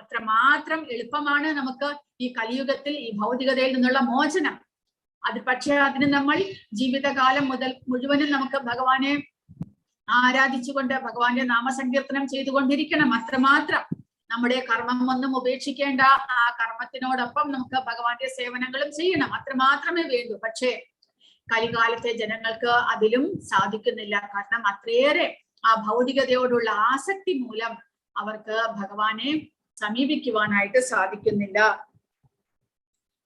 അത്രമാത്രം എളുപ്പമാണ് നമുക്ക് ഈ കലിയുഗത്തിൽ ഈ ഭൗതികതയിൽ നിന്നുള്ള മോചനം. അത് പക്ഷേ അതിന് നമ്മൾ ജീവിതകാലം മുഴുവനും നമുക്ക് ഭഗവാനെ ആരാധിച്ചുകൊണ്ട് ഭഗവാന്റെ നാമസങ്കീർത്തനം ചെയ്തുകൊണ്ടിരിക്കണം. അത്രമാത്രം നമ്മുടെ കർമ്മം ഒന്നും ഉപേക്ഷിക്കേണ്ട. ആ കർമ്മത്തിനോടൊപ്പം നമുക്ക് ഭഗവാന്റെ സേവനങ്ങളും ചെയ്യണം. അത്രമാത്രമേ വേണ്ടൂ. പക്ഷേ കലികാലത്തെ ജനങ്ങൾക്ക് അതിലും സാധിക്കുന്നില്ല. കാരണം അത്രയേറെ ആ ഭൗതികതയോടുള്ള ആസക്തി മൂലം അവർക്ക് ഭഗവാനെ സമീപിക്കുവാനായിട്ട് സാധിക്കുന്നില്ല.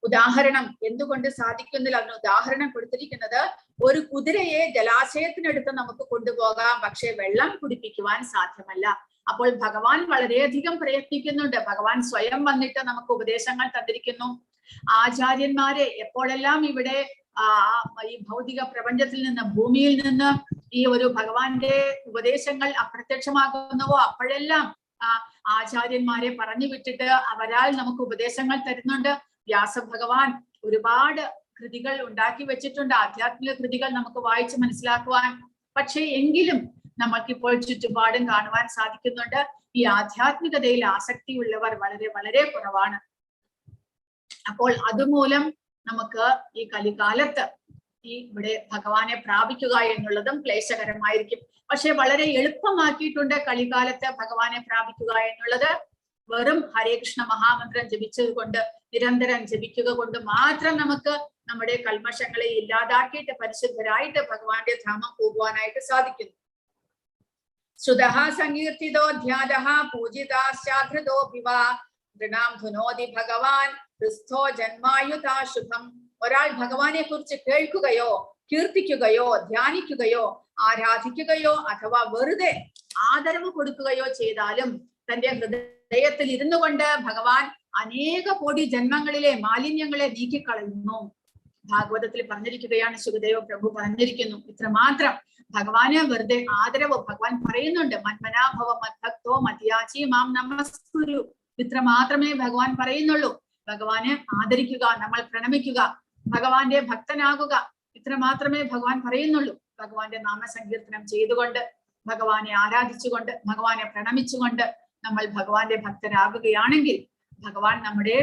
ഉദാഹരണം എന്തുകൊണ്ട് സാധിക്കുന്നില്ല? അതിന് ഉദാഹരണം കൊടുത്തിരിക്കുന്നത്, ഒരു കുതിരയെ ജലാശയത്തിനടുത്ത് നമുക്ക് കൊണ്ടുപോകാം, പക്ഷെ വെള്ളം കുടിപ്പിക്കുവാൻ സാധ്യമല്ല. അപ്പോൾ ഭഗവാൻ വളരെയധികം പ്രയത്നിക്കുന്നുണ്ട്. ഭഗവാൻ സ്വയം വന്നിട്ട് നമുക്ക് ഉപദേശങ്ങൾ തന്നിരിക്കുന്നു. ആചാര്യന്മാരെ എപ്പോഴെല്ലാം ഇവിടെ ഈ ഭൗതിക പ്രപഞ്ചത്തിൽ നിന്ന്, ഭൂമിയിൽ നിന്ന് ഈ ഒരു ഭഗവാന്റെ ഉപദേശങ്ങൾ അപ്രത്യക്ഷമാകുന്നുവോ അപ്പോഴെല്ലാം ആചാര്യന്മാരെ പറഞ്ഞു വിട്ടിട്ട് അവരാൽ നമുക്ക് ഉപദേശങ്ങൾ തരുന്നുണ്ട്. വ്യാസഭഗവാൻ ഒരുപാട് കൃതികൾ ഉണ്ടാക്കി വെച്ചിട്ടുണ്ട്, ആധ്യാത്മിക കൃതികൾ നമുക്ക് വായിച്ച് മനസ്സിലാക്കുവാൻ. പക്ഷെ എങ്കിലും നമുക്കിപ്പോൾ ചുറ്റുപാടും കാണുവാൻ സാധിക്കുന്നുണ്ട്, ഈ ആധ്യാത്മികതയിൽ ആസക്തിയുള്ളവർ വളരെ വളരെ കുറവാണ്. അപ്പോൾ അതുമൂലം നമുക്ക് ഈ കലികാലത്ത് ഇവിടെ ഭഗവാനെ പ്രാപിക്കുക എന്നുള്ളതും ക്ലേശകരമായിരിക്കും. പക്ഷെ വളരെ എളുപ്പമാക്കിയിട്ടുണ്ട് കലികാലത്ത് ഭഗവാനെ പ്രാപിക്കുക എന്നുള്ളത്. വെറും ഹരേ കൃഷ്ണ മഹാമന്ത്രം ജപിച്ചത് കൊണ്ട്, നിരന്തരം ജപിക്കുക കൊണ്ട് മാത്രം നമുക്ക് നമ്മുടെ കൽമഷങ്ങളെ ഇല്ലാതാക്കിയിട്ട് പരിശുദ്ധരായിട്ട് ഭഗവാന്റെ ധാമം പോകുവാനായിട്ട് സാധിക്കുന്നു. ശ്രുതഃ സങ്കീർത്തിതോ ധ്യാതഃ പൂജിതാശ്ചാധൃതോ വിവാ നൃണാം ധുനോതി ഭഗവാൻ ക്രിസ്തോ ജന്മായുതാ ശുഭം. ഒരാൾ ഭഗവാനെ കുറിച്ച് കേൾക്കുകയോ കീർത്തിക്കുകയോ ധ്യാനിക്കുകയോ ആരാധിക്കുകയോ അഥവാ വെറുതെ ആദരവ് കൊടുക്കുകയോ ചെയ്താലും തന്റെ ഹൃദയത്തിൽ ഇരുന്നു കൊണ്ട് ഭഗവാൻ അനേക കോടി ജന്മങ്ങളിലെ മാലിന്യങ്ങളെ നീക്കിക്കളയുന്നു. ഭാഗവതത്തിൽ പറഞ്ഞിരിക്കുകയാണ്, ശുകദേവ പ്രഭു പറഞ്ഞിരിക്കുന്നു. ഇത്രമാത്രം ഭഗവാന് വെറുതെ ആദരവ് ഭഗവാൻ പറയുന്നുണ്ട്. മന്മനാഭവ മദ്ഭക്തോ മതിയാചി മാം നമസ്കുരു. ഇത്ര മാത്രമേ ഭഗവാൻ പറയുന്നുള്ളൂ. ഭഗവാനെ ആദരിക്കുക, നമ്മൾ പ്രണമിക്കുക, ഭഗവാന്റെ ഭക്തനാകുക, ഇത്ര മാത്രമേ ഭഗവാൻ പറയുന്നുള്ളൂ. ഭഗവാന്റെ നാമസങ്കീർത്തനം ചെയ്തുകൊണ്ട്, ഭഗവാനെ ആരാധിച്ചുകൊണ്ട്, ഭഗവാനെ പ്രണമിച്ചുകൊണ്ട് നമ്മൾ ഭഗവാന്റെ ഭക്തരാകുകയാണെങ്കിൽ ഭഗവാൻ നമ്മുടെ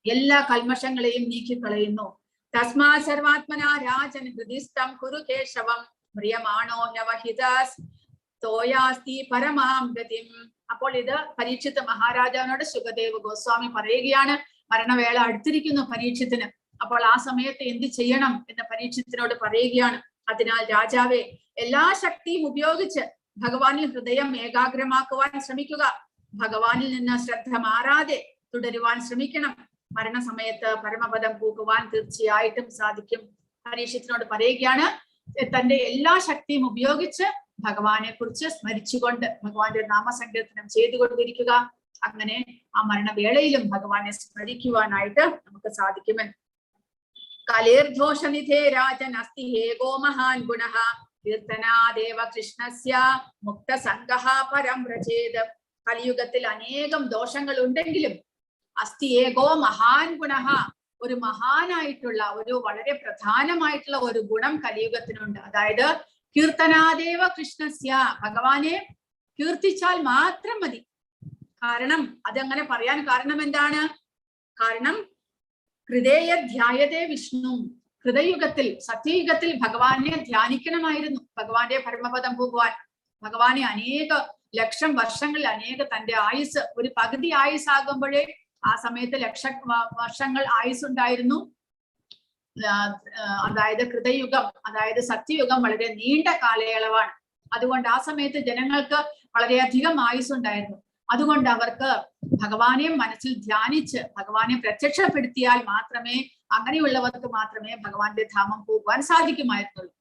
എല്ലാ കൽമഷങ്ങളെയും നീക്കിക്കളയുന്നു. തസ്മാ സർവാത്മനാ രാജൻ ഹൃദിസ്ഥം കുരു കേശവം പ്രിയമാണോ നവഹിതസ് തോയാസ്തി പരമാം ഗതിം. അപ്പോൾ ഇത് പരീക്ഷിത്ത് മഹാരാജാവിനോട് ശുകദേവ് ഗോസ്വാമി പറയുകയാണ്. മരണവേള അടുത്തിരിക്കുന്നു പരീക്ഷത്തിന്. അപ്പോൾ ആ സമയത്ത് എന്ത് ചെയ്യണം എന്ന് പരീക്ഷത്തിനോട് പറയുകയാണ്. അതിനാൽ രാജാവെ, എല്ലാ ശക്തിയും ഉപയോഗിച്ച് ഭഗവാനിൽ ഹൃദയം ഏകാഗ്രമാക്കുവാൻ ശ്രമിക്കുക. ഭഗവാനിൽ നിന്ന് ശ്രദ്ധ മാറാതെ തുടരുവാൻ ശ്രമിക്കണം. മരണസമയത്ത് പരമപദം പോകുവാൻ തീർച്ചയായിട്ടും സാധിക്കും. പരീക്ഷത്തിനോട് പറയുകയാണ്, തന്റെ എല്ലാ ശക്തിയും ഉപയോഗിച്ച് ഭഗവാനെ കുറിച്ച് സ്മരിച്ചുകൊണ്ട് ഭഗവാന്റെ നാമസങ്കീർത്തനം ചെയ്തുകൊണ്ടിരിക്കുക. അങ്ങനെ ആ മരണവേളയിലും ഭഗവാനെ സ്മരിക്കുവാനായിട്ട് നമുക്ക് സാധിക്കുമെന്ന്. കലേർദോഷനിധേ രാജൻ അസ്തി ഏകോ മഹാൻ ഗുണഃ കീർത്തനാദേവ കൃഷ്ണസ്യ മുക്ത സംഗഃ പരം വ്രജേത്. കലിയുഗത്തിൽ അനേകം ദോഷങ്ങൾ ഉണ്ടെങ്കിലും അസ്തി ഏകോ മഹാൻ ഗുണഃ, ഒരു മഹാനായിട്ടുള്ള, ഒരു വളരെ പ്രധാനമായിട്ടുള്ള ഒരു ഗുണം കലിയുഗത്തിനുണ്ട്. അതായത് കീർത്തനാദേവ കൃഷ്ണസ്യ, ഭഗവാനെ കീർത്തിച്ചാൽ മാത്രം മതി. കാരണം അതങ്ങനെ പറയാൻ കാരണം എന്താണ്? കാരണം ഹൃദയ ധ്യായതേ വിഷ്ണു, കൃതയുഗത്തിൽ സത്യയുഗത്തിൽ ഭഗവാനെ ധ്യാനിക്കണമായിരുന്നു. ഭഗവാന്റെ പരമപദം പോകുവാൻ ഭഗവാനെ അനേക ലക്ഷം വർഷങ്ങളിൽ തന്റെ ആയുസ് ഒരു പകുതി ആയുസ്സാകുമ്പോഴേ ആ സമയത്ത് വർഷങ്ങൾ ആയുസ് ഉണ്ടായിരുന്നു. അതായത് കൃതയുഗം, അതായത് സത്യയുഗം വളരെ നീണ്ട കാലയളവാണ്. അതുകൊണ്ട് ആ സമയത്ത് ജനങ്ങൾക്ക് വളരെയധികം ആയുസ് ഉണ്ടായിരുന്നു. അതുകൊണ്ട് അവർക്ക് ഭഗവാനെ മനസ്സിൽ ധ്യാനിച്ച് ഭഗവാനെ പ്രത്യക്ഷപ്പെടുത്തിയാൽ മാത്രമേ, അങ്ങനെയുള്ളവർക്ക് മാത്രമേ ഭഗവാന്റെ ധാമം പോകുവാൻ സാധിക്കുമായിരുന്നുള്ളൂ.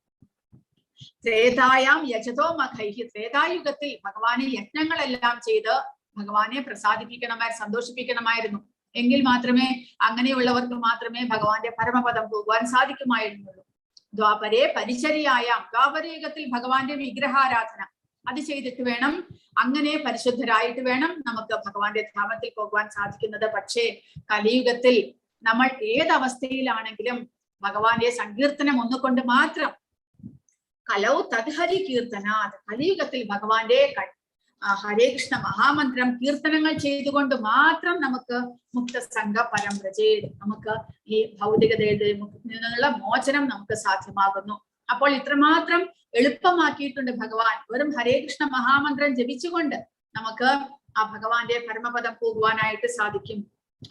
ത്രേതായാം യജതോ മഖൈഹി, ത്രേതായുഗത്തിൽ ഭഗവാനെ യജ്ഞങ്ങളെല്ലാം ചെയ്ത് ഭഗവാനെ സന്തോഷിപ്പിക്കണമായിരുന്നു. എങ്കിൽ മാത്രമേ, അങ്ങനെയുള്ളവർക്ക് മാത്രമേ ഭഗവാന്റെ പരമപദം പോകുവാൻ സാധിക്കുമായിരുന്നുള്ളൂ. ദ്വാപരേ പരിചര്യായാം, ദ്വാപരയുഗത്തിൽ ഭഗവാന്റെ വിഗ്രഹാരാധന അത് ചെയ്തിട്ട് വേണം, അങ്ങനെ പരിശുദ്ധരായിട്ട് വേണം നമുക്ക് ഭഗവാന്റെ ധാമത്തിൽ പോകുവാൻ സാധിക്കുന്നത്. പക്ഷേ കലിയുഗത്തിൽ നമ്മൾ ഏതവസ്ഥയിലാണെങ്കിലും ഭഗവാന്റെ സങ്കീർത്തനം ഒന്നുകൊണ്ട് മാത്രം, കലൗ തദ്ഹരി കീർത്തനാത്, കലിയുഗത്തിൽ ഭഗവാന്റെ ഹരേ കൃഷ്ണ മഹാമന്ത്രം കീർത്തനങ്ങൾ ചെയ്തുകൊണ്ട് മാത്രം നമുക്ക് മുക്തസംഘ പരമ്രജേ, നമുക്ക് ഈ ഭൗതികതയിൽ നിന്നുള്ള മോചനം നമുക്ക് സാധ്യമാകുന്നു. അപ്പോൾ ഇത്രമാത്രം എളുപ്പമാക്കിയിട്ടുണ്ട് ഭഗവാൻ. വെറും ഹരേ കൃഷ്ണ മഹാമന്ത്രം ജപിച്ചുകൊണ്ട് നമുക്ക് ആ ഭഗവാന്റെ പരമപദം പോകുവാനായിട്ട് സാധിക്കും.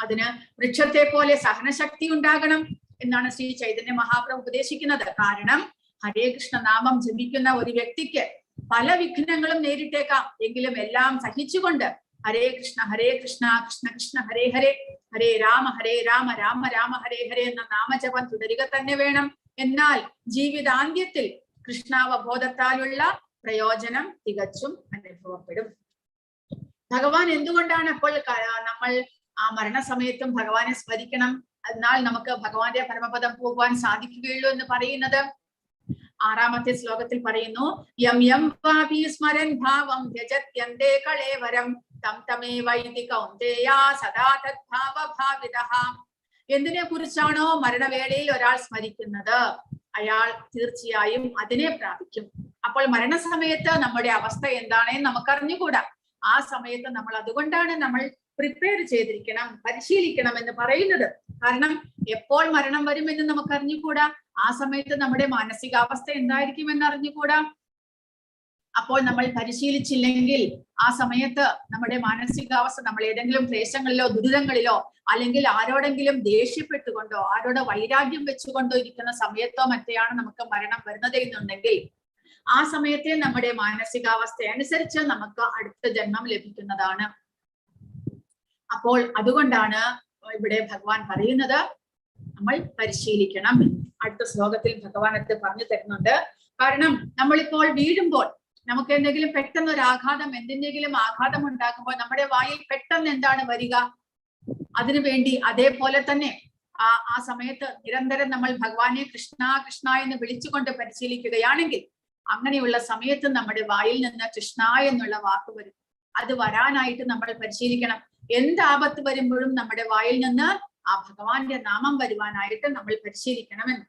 അതിന് വൃക്ഷത്തെ പോലെ സഹനശക്തി ഉണ്ടാകണം എന്നാണ് ശ്രീ ചൈതന്യ മഹാപ്രഭു ഉപദേശിക്കുന്നത്. കാരണം ഹരേ കൃഷ്ണ നാമം ജപിക്കുന്ന ഒരു വ്യക്തിക്ക് പല വിഘ്നങ്ങളും നേരിട്ടേക്കാം, എങ്കിലും എല്ലാം സഹിച്ചുകൊണ്ട് ഹരേ കൃഷ്ണ കൃഷ്ണ കൃഷ്ണ ഹരേ ഹരേ, ഹരേ രാമ രാമ രാമ ഹരേ ഹരേ എന്ന നാമജപം തുടരുക തന്നെ വേണം. എന്നാൽ ജീവിതാന്ത്യത്തിൽ കൃഷ്ണാവബോധത്താലുള്ള പ്രയോജനം തികച്ചും അനുഭവപ്പെടും. ഭഗവാൻ എന്തുകൊണ്ടാണ് അപ്പോൾ നമ്മൾ ആ മരണസമയത്തും ഭഗവാനെ സ്മരിക്കണം, എന്നാൽ നമുക്ക് ഭഗവാന്റെ പരമപദം പോകുവാൻ സാധിക്കുകയുള്ളൂ എന്ന് പറയുന്നത്? 6ാമത്തെ ശ്ലോകത്തിൽ പറയുന്നു, യം യം വാപി സ്മരൻ ഭാവം ത്യജത്യന്തേ കളേവരം തം തമേവൈതി കൗന്ദേയാ സദാ തദ്ഭാവഭാവിതഃ. എന്തിനെ കുറിച്ചാണോ മരണവേളയിൽ ഒരാൾ സ്മരിക്കുന്നത്, അയാൾ തീർച്ചയായും അതിനെ പ്രാപിക്കും. അപ്പോൾ മരണസമയത്ത് നമ്മുടെ അവസ്ഥ എന്താണെന്ന് നമുക്ക് അറിഞ്ഞുകൂടാ. ആ സമയത്ത് നമ്മൾ അതുകൊണ്ടാണ് നമ്മൾ പ്രിപ്പയർ ചെയ്തിരിക്കണം, പരിശീലിക്കണം എന്ന് പറയുന്നത്. കാരണം എപ്പോൾ മരണം വരുമെന്ന് നമുക്ക് അറിഞ്ഞുകൂടാ, ആ സമയത്ത് നമ്മുടെ മാനസികാവസ്ഥ എന്തായിരിക്കും എന്ന് അറിഞ്ഞുകൂടാ. അപ്പോൾ നമ്മൾ പരിശീലിച്ചില്ലെങ്കിൽ ആ സമയത്ത് നമ്മുടെ മാനസികാവസ്ഥ, നമ്മൾ ഏതെങ്കിലും ക്ലേശങ്ങളിലോ ദുരിതങ്ങളിലോ അല്ലെങ്കിൽ ആരോടെങ്കിലും ദേഷ്യപ്പെട്ടുകൊണ്ടോ ആരോട് വൈരാഗ്യം വെച്ചുകൊണ്ടോ ഇരിക്കുന്ന സമയത്തോ മറ്റെയാണ് നമുക്ക് മരണം വരുന്നത് എന്നുണ്ടെങ്കിൽ ആ സമയത്തെ നമ്മുടെ മാനസികാവസ്ഥ അനുസരിച്ച് നമുക്ക് അടുത്ത ജന്മം ലഭിക്കുന്നതാണ്. അപ്പോൾ അതുകൊണ്ടാണ് ഇവിടെ ഭഗവാൻ പറയുന്നത് നമ്മൾ പരിശീലിക്കണം. അടുത്ത ശ്ലോകത്തിൽ ഭഗവാൻ അത് പറഞ്ഞു തരുന്നുണ്ട്. കാരണം നമ്മളിപ്പോൾ വീഴുമ്പോൾ നമുക്ക് എന്തെങ്കിലും പെട്ടെന്ന് ഒരു ആഘാതം, എന്തിനെങ്കിലും ആഘാതം ഉണ്ടാക്കുമ്പോൾ നമ്മുടെ വായിൽ പെട്ടെന്ന് എന്താണ് വരിക? അതിനുവേണ്ടി അതേപോലെ തന്നെ ആ സമയത്ത് നിരന്തരം നമ്മൾ ഭഗവാനെ കൃഷ്ണ കൃഷ്ണ എന്ന് വിളിച്ചുകൊണ്ട് പരിശീലിക്കുകയാണെങ്കിൽ അങ്ങനെയുള്ള സമയത്ത് നമ്മുടെ വായിൽ നിന്ന് കൃഷ്ണ എന്നുള്ള വാക്ക് വരും. അത് വരാനായിട്ട് നമ്മൾ പരിശീലിക്കണം. എന്ത് ആപത്ത് വരുമ്പോഴും നമ്മുടെ വായിൽ നിന്ന് ആ ഭഗവാന്റെ നാമം വരുവാനായിട്ട് നമ്മൾ പരിശീലിക്കണമെന്ന്.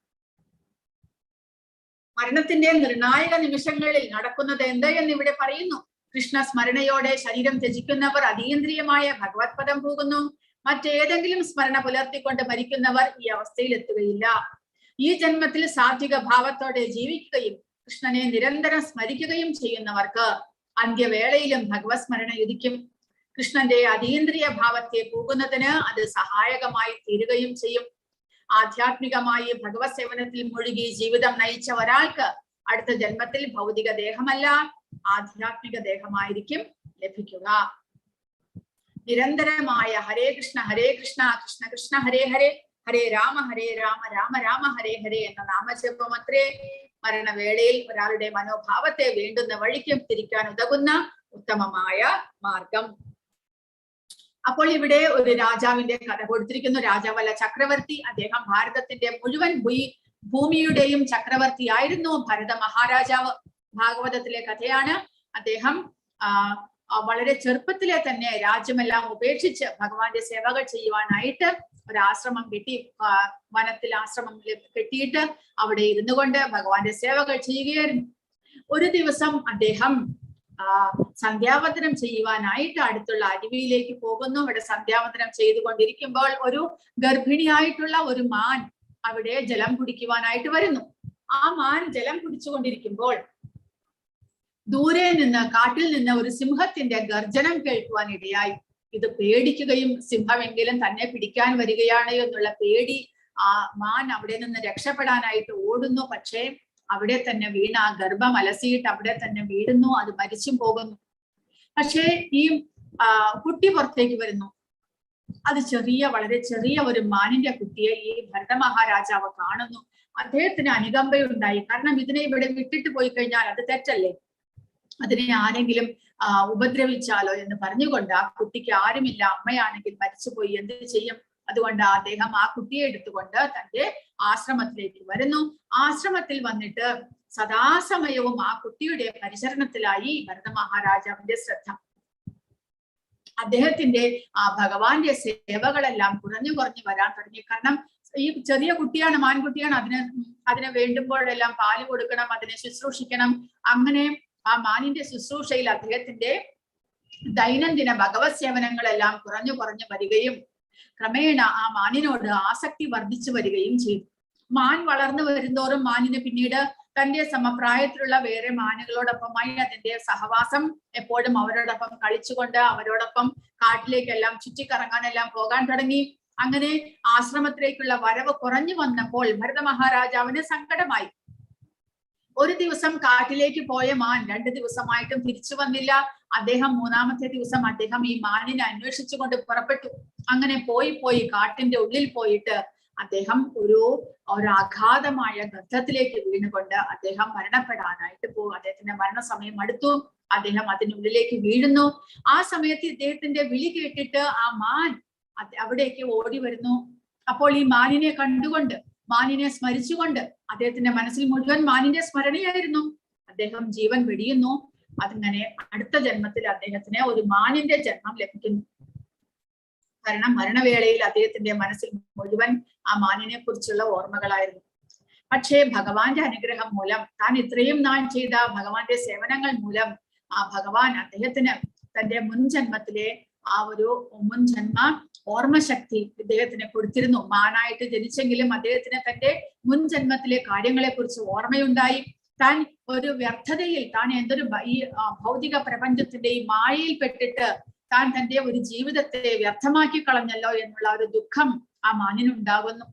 മരണത്തിന്റെ നിർണായക നിമിഷങ്ങളിൽ നടക്കുന്നത് എന്ത് എന്ന് ഇവിടെ പറയുന്നു. കൃഷ്ണ സ്മരണയോടെ ശരീരം ത്യജിക്കുന്നവർ അതീന്ദ്രിയമായ ഭഗവത് പദം പോകുന്നു. മറ്റേതെങ്കിലും സ്മരണ പുലർത്തിക്കൊണ്ട് മരിക്കുന്നവർ ഈ അവസ്ഥയിൽ എത്തുകയില്ല. ഈ ജന്മത്തിൽ സാത്വിക ഭാവത്തോടെ ജീവിക്കുകയും കൃഷ്ണനെ നിരന്തരം സ്മരിക്കുകയും ചെയ്യുന്നവർക്ക് അന്ത്യവേളയിലും ഭഗവത് സ്മരണ ഉദിക്കും. കൃഷ്ണന്റെ അതീന്ദ്രിയ ഭാവത്തെ പോകുന്നതിന് അത് സഹായകമായി തീരുകയും ചെയ്യും. ആധ്യാത്മികമായി ഭഗവത് സേവനത്തിൽ മുഴുകി ജീവിതം നയിച്ച ഒരാൾക്ക് അടുത്ത ജന്മത്തിൽ ഭൗതിക ദേഹമല്ല ആധ്യാത്മിക ദേഹമായിരിക്കും ലഭിക്കുക. നിരന്തരമായ ഹരേ കൃഷ്ണ കൃഷ്ണ കൃഷ്ണ ഹരേ ഹരേ, ഹരേ രാമ രാമ രാമ ഹരേ ഹരേ എന്ന നാമജപമത്രേ മരണവേളയിൽ ഒരാളുടെ മനോഭാവത്തെ വേണ്ടുന്ന വഴിക്കും തിരിക്കാൻ ഉതകുന്ന ഉത്തമമായ മാർഗം. അപ്പോൾ ഇവിടെ ഒരു രാജാവിന്റെ കഥ കൊടുത്തിരിക്കുന്നു. രാജാവല്ല, ചക്രവർത്തി. അദ്ദേഹം ഭാരതത്തിന്റെ മുഴുവൻ ഭൂമിയുടെയും ചക്രവർത്തി ആയിരുന്നു. ഭരത മഹാരാജാവ്. ഭാഗവതത്തിലെ കഥയാണ്. അദ്ദേഹം വളരെ ചെറുപ്പത്തിലെ തന്നെ രാജ്യമെല്ലാം ഉപേക്ഷിച്ച് ഭഗവാന്റെ സേവകൾ ചെയ്യുവാനായിട്ട് ഒരു ആശ്രമം കെട്ടി, വനത്തിൽ ആശ്രമം കെട്ടിയിട്ട് അവിടെ ഇരുന്നു കൊണ്ട് ഭഗവാന്റെ സേവകൾ ചെയ്യുകയായിരുന്നു. ഒരു ദിവസം അദ്ദേഹം സന്ധ്യാവന്തനം ചെയ്യുവാനായിട്ട് അടുത്തുള്ള അരുവിയിലേക്ക് പോകുന്നു. അവിടെ സന്ധ്യാവന്തനം ചെയ്തുകൊണ്ടിരിക്കുമ്പോൾ ഒരു ഗർഭിണിയായിട്ടുള്ള ഒരു മാൻ അവിടെ ജലം കുടിക്കുവാനായിട്ട് വരുന്നു. ആ മാൻ ജലം കുടിച്ചുകൊണ്ടിരിക്കുമ്പോൾ ദൂരെ നിന്ന്, കാട്ടിൽ നിന്ന് ഒരു സിംഹത്തിന്റെ ഗർജനം കേൾക്കുവാൻ ഇടയായി. ഇത് പേടിക്കുകയും സിംഹമെങ്കിലും തന്നെ പിടിക്കാൻ വരികയാണ് എന്നുള്ള പേടി ആ മാൻ അവിടെ നിന്ന് രക്ഷപ്പെടാനായിട്ട് ഓടുന്നു. പക്ഷേ അവിടെ തന്നെ വീണ, ആ ഗർഭം അലസിയിട്ട് അവിടെ തന്നെ വീഴുന്നു. അത് മരിച്ചും പോകുന്നു. പക്ഷേ ഈ കുട്ടി പുറത്തേക്ക് വരുന്നു. അത് വളരെ ചെറിയ ഒരു മാനിന്റെ കുട്ടിയെ ഈ ഭരത മഹാരാജാവ് കാണുന്നു. അദ്ദേഹത്തിന് അനുകമ്പയുണ്ടായി. കാരണം ഇതിനെ ഇവിടെ വിട്ടിട്ട് പോയി കഴിഞ്ഞാൽ അത് തെറ്റല്ലേ, അതിനെ ആരെങ്കിലും ഉപദ്രവിച്ചാലോ എന്ന് പറഞ്ഞുകൊണ്ട് ആ കുട്ടിക്ക് ആരുമില്ല, അമ്മയാണെങ്കിൽ മരിച്ചുപോയി, എന്ത് ചെയ്യും? അതുകൊണ്ട് അദ്ദേഹം ആ കുട്ടിയെ എടുത്തുകൊണ്ട് തന്റെ ആശ്രമത്തിലേക്ക് വരുന്നു. ആശ്രമത്തിൽ വന്നിട്ട് സദാസമയവും ആ കുട്ടിയുടെ പരിചരണത്തിലായി ഭരത മഹാരാജാവിന്റെ ശ്രദ്ധ. അദ്ദേഹത്തിന്റെ ആ ഭഗവാന്റെ സേവകളെല്ലാം കുറഞ്ഞു വരാൻ തുടങ്ങി. കാരണം ഈ ചെറിയ കുട്ടിയാണ്, മാൻകുട്ടിയാണ്, അതിന് വേണ്ടുമ്പോഴെല്ലാം പാല് കൊടുക്കണം, അതിനെ ശുശ്രൂഷിക്കണം. അങ്ങനെ ആ മാനിന്റെ ശുശ്രൂഷയിൽ അദ്ദേഹത്തിന്റെ ദൈനംദിന ഭഗവത് സേവനങ്ങളെല്ലാം കുറഞ്ഞു വരികയും ക്രമേണ ആ മാനിനോട് ആസക്തി വർദ്ധിച്ചു വരികയും ചെയ്തു. മാൻ വളർന്നു വരുന്തോറും മാനിന് പിന്നീട് തന്റെ സമപ്രായത്തിലുള്ള വേറെ മാനുകളോടൊപ്പമായി അതിന്റെ സഹവാസം, എപ്പോഴും അവരോടൊപ്പം കളിച്ചുകൊണ്ട് അവരോടൊപ്പം കാട്ടിലേക്കെല്ലാം ചുറ്റിക്കറങ്ങാനെല്ലാം പോകാൻ തുടങ്ങി. അങ്ങനെ ആശ്രമത്തിലേക്കുള്ള വരവ് കുറഞ്ഞു വന്നപ്പോൾ ഭരത മഹാരാജാവിന് സങ്കടമായി. ഒരു ദിവസം കാട്ടിലേക്ക് പോയ മാൻ 2 ദിവസമായിട്ടും തിരിച്ചു വന്നില്ല. അദ്ദേഹം 3-ാമത്തെ ദിവസം അദ്ദേഹം ഈ മാനിനെ അന്വേഷിച്ചുകൊണ്ട് പുറപ്പെട്ടു. അങ്ങനെ പോയി കാട്ടിന്റെ ഉള്ളിൽ പോയിട്ട് അദ്ദേഹം ഒരു അഗാധമായ ഗർത്തത്തിലേക്ക് വീണുകൊണ്ട് അദ്ദേഹം മരണപ്പെടാനായിട്ട് പോകും. അദ്ദേഹത്തിന്റെ മരണസമയം അടുത്തു. അദ്ദേഹം അതിനുള്ളിലേക്ക് വീഴുന്നു. ആ സമയത്ത് ഇദ്ദേഹത്തിന്റെ വിളി കേട്ടിട്ട് ആ മാൻ അവിടേക്ക് ഓടി വരുന്നു. അപ്പോൾ ഈ മാനിനെ കണ്ടുകൊണ്ട്, മാനിനെ സ്മരിച്ചുകൊണ്ട്, അദ്ദേഹത്തിന്റെ മനസ്സിൽ മുഴുവൻ മാനിന്റെ സ്മരണയായിരുന്നു. അദ്ദേഹം ജീവൻ വെടിയുന്നു. അതിങ്ങനെ അടുത്ത ജന്മത്തിൽ അദ്ദേഹത്തിന് ഒരു മാനിന്റെ ജന്മം ലഭിക്കുന്നു. കാരണം മരണവേളയിൽ അദ്ദേഹത്തിന്റെ മനസ്സിൽ മുഴുവൻ ആ മാനിനെ കുറിച്ചുള്ള ഓർമ്മകളായിരുന്നു. പക്ഷേ ഭഗവാന്റെ അനുഗ്രഹം മൂലം, താൻ ഇത്രയും നാൾ ചെയ്ത ഭഗവാന്റെ സേവനങ്ങൾ മൂലം ആ ഭഗവാൻ അദ്ദേഹത്തിന് തന്റെ മുൻജന്മത്തിലെ ആ ഒരു മുൻജന്മ ഓർമ്മശക്തി ഇദ്ദേഹത്തിന് കൊടുത്തിരുന്നു. മാനായിട്ട് ജനിച്ചെങ്കിലും അദ്ദേഹത്തിന് തന്റെ മുൻജന്മത്തിലെ കാര്യങ്ങളെ കുറിച്ച് ഓർമ്മയുണ്ടായി. താൻ ഒരു വ്യർത്ഥതയിൽ, താൻ എന്തൊരു ഈ ഭൗതിക പ്രപഞ്ചത്തിന്റെ ഈ മായയിൽ പെട്ടിട്ട് താൻ തന്റെ ഒരു ജീവിതത്തെ വ്യർത്ഥമാക്കി കളഞ്ഞല്ലോ എന്നുള്ള ഒരു ദുഃഖം ആ മാനിനുണ്ടാകുന്നു.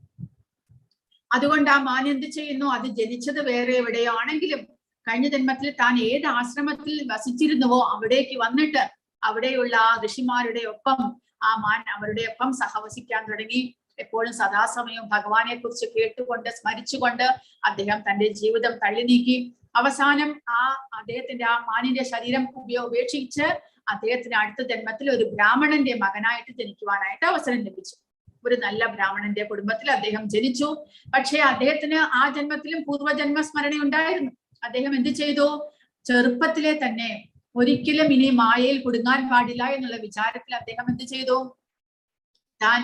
അതുകൊണ്ട് ആ മാൻ എന്ത് ചെയ്യുന്നു? അത് ജനിച്ചത് വേറെ എവിടെയോ ആണെങ്കിലും കഴിഞ്ഞ ജന്മത്തിൽ താൻ ഏത് ആശ്രമത്തിൽ വസിച്ചിരുന്നുവോ അവിടേക്ക് വന്നിട്ട് അവിടെയുള്ള ആ ഋഷിമാരുടെ ഒപ്പം ആ മാൻ അവരുടെ ഒപ്പം സഹവസിക്കാൻ തുടങ്ങി. എപ്പോഴും സദാസമയം ഭഗവാനെ കുറിച്ച് കേട്ടുകൊണ്ട് സ്മരിച്ചുകൊണ്ട് അദ്ദേഹം തന്റെ ജീവിതം തള്ളി നീക്കി. അവസാനം അദ്ദേഹത്തിന്റെ ആ മാനിന്റെ ശരീരം ഉപേക്ഷിച്ച് അദ്ദേഹത്തിന് അടുത്ത ജന്മത്തിൽ ഒരു ബ്രാഹ്മണന്റെ മകനായിട്ട് ജനിക്കുവാനായിട്ട് അവസരം ലഭിച്ചു. ഒരു നല്ല ബ്രാഹ്മണന്റെ കുടുംബത്തിൽ അദ്ദേഹം ജനിച്ചു. പക്ഷേ അദ്ദേഹത്തിന് ആ ജന്മത്തിലും പൂർവ്വജന്മ സ്മരണ ഉണ്ടായിരുന്നു. അദ്ദേഹം എന്ത് ചെയ്തു? ചെറുപ്പത്തിലെ തന്നെ ഒരിക്കലും ഇനി മായയിൽ കുടുങ്ങാൻ പാടില്ല എന്നുള്ള വിചാരത്തിൽ അദ്ദേഹം എന്ത് ചെയ്തു? താൻ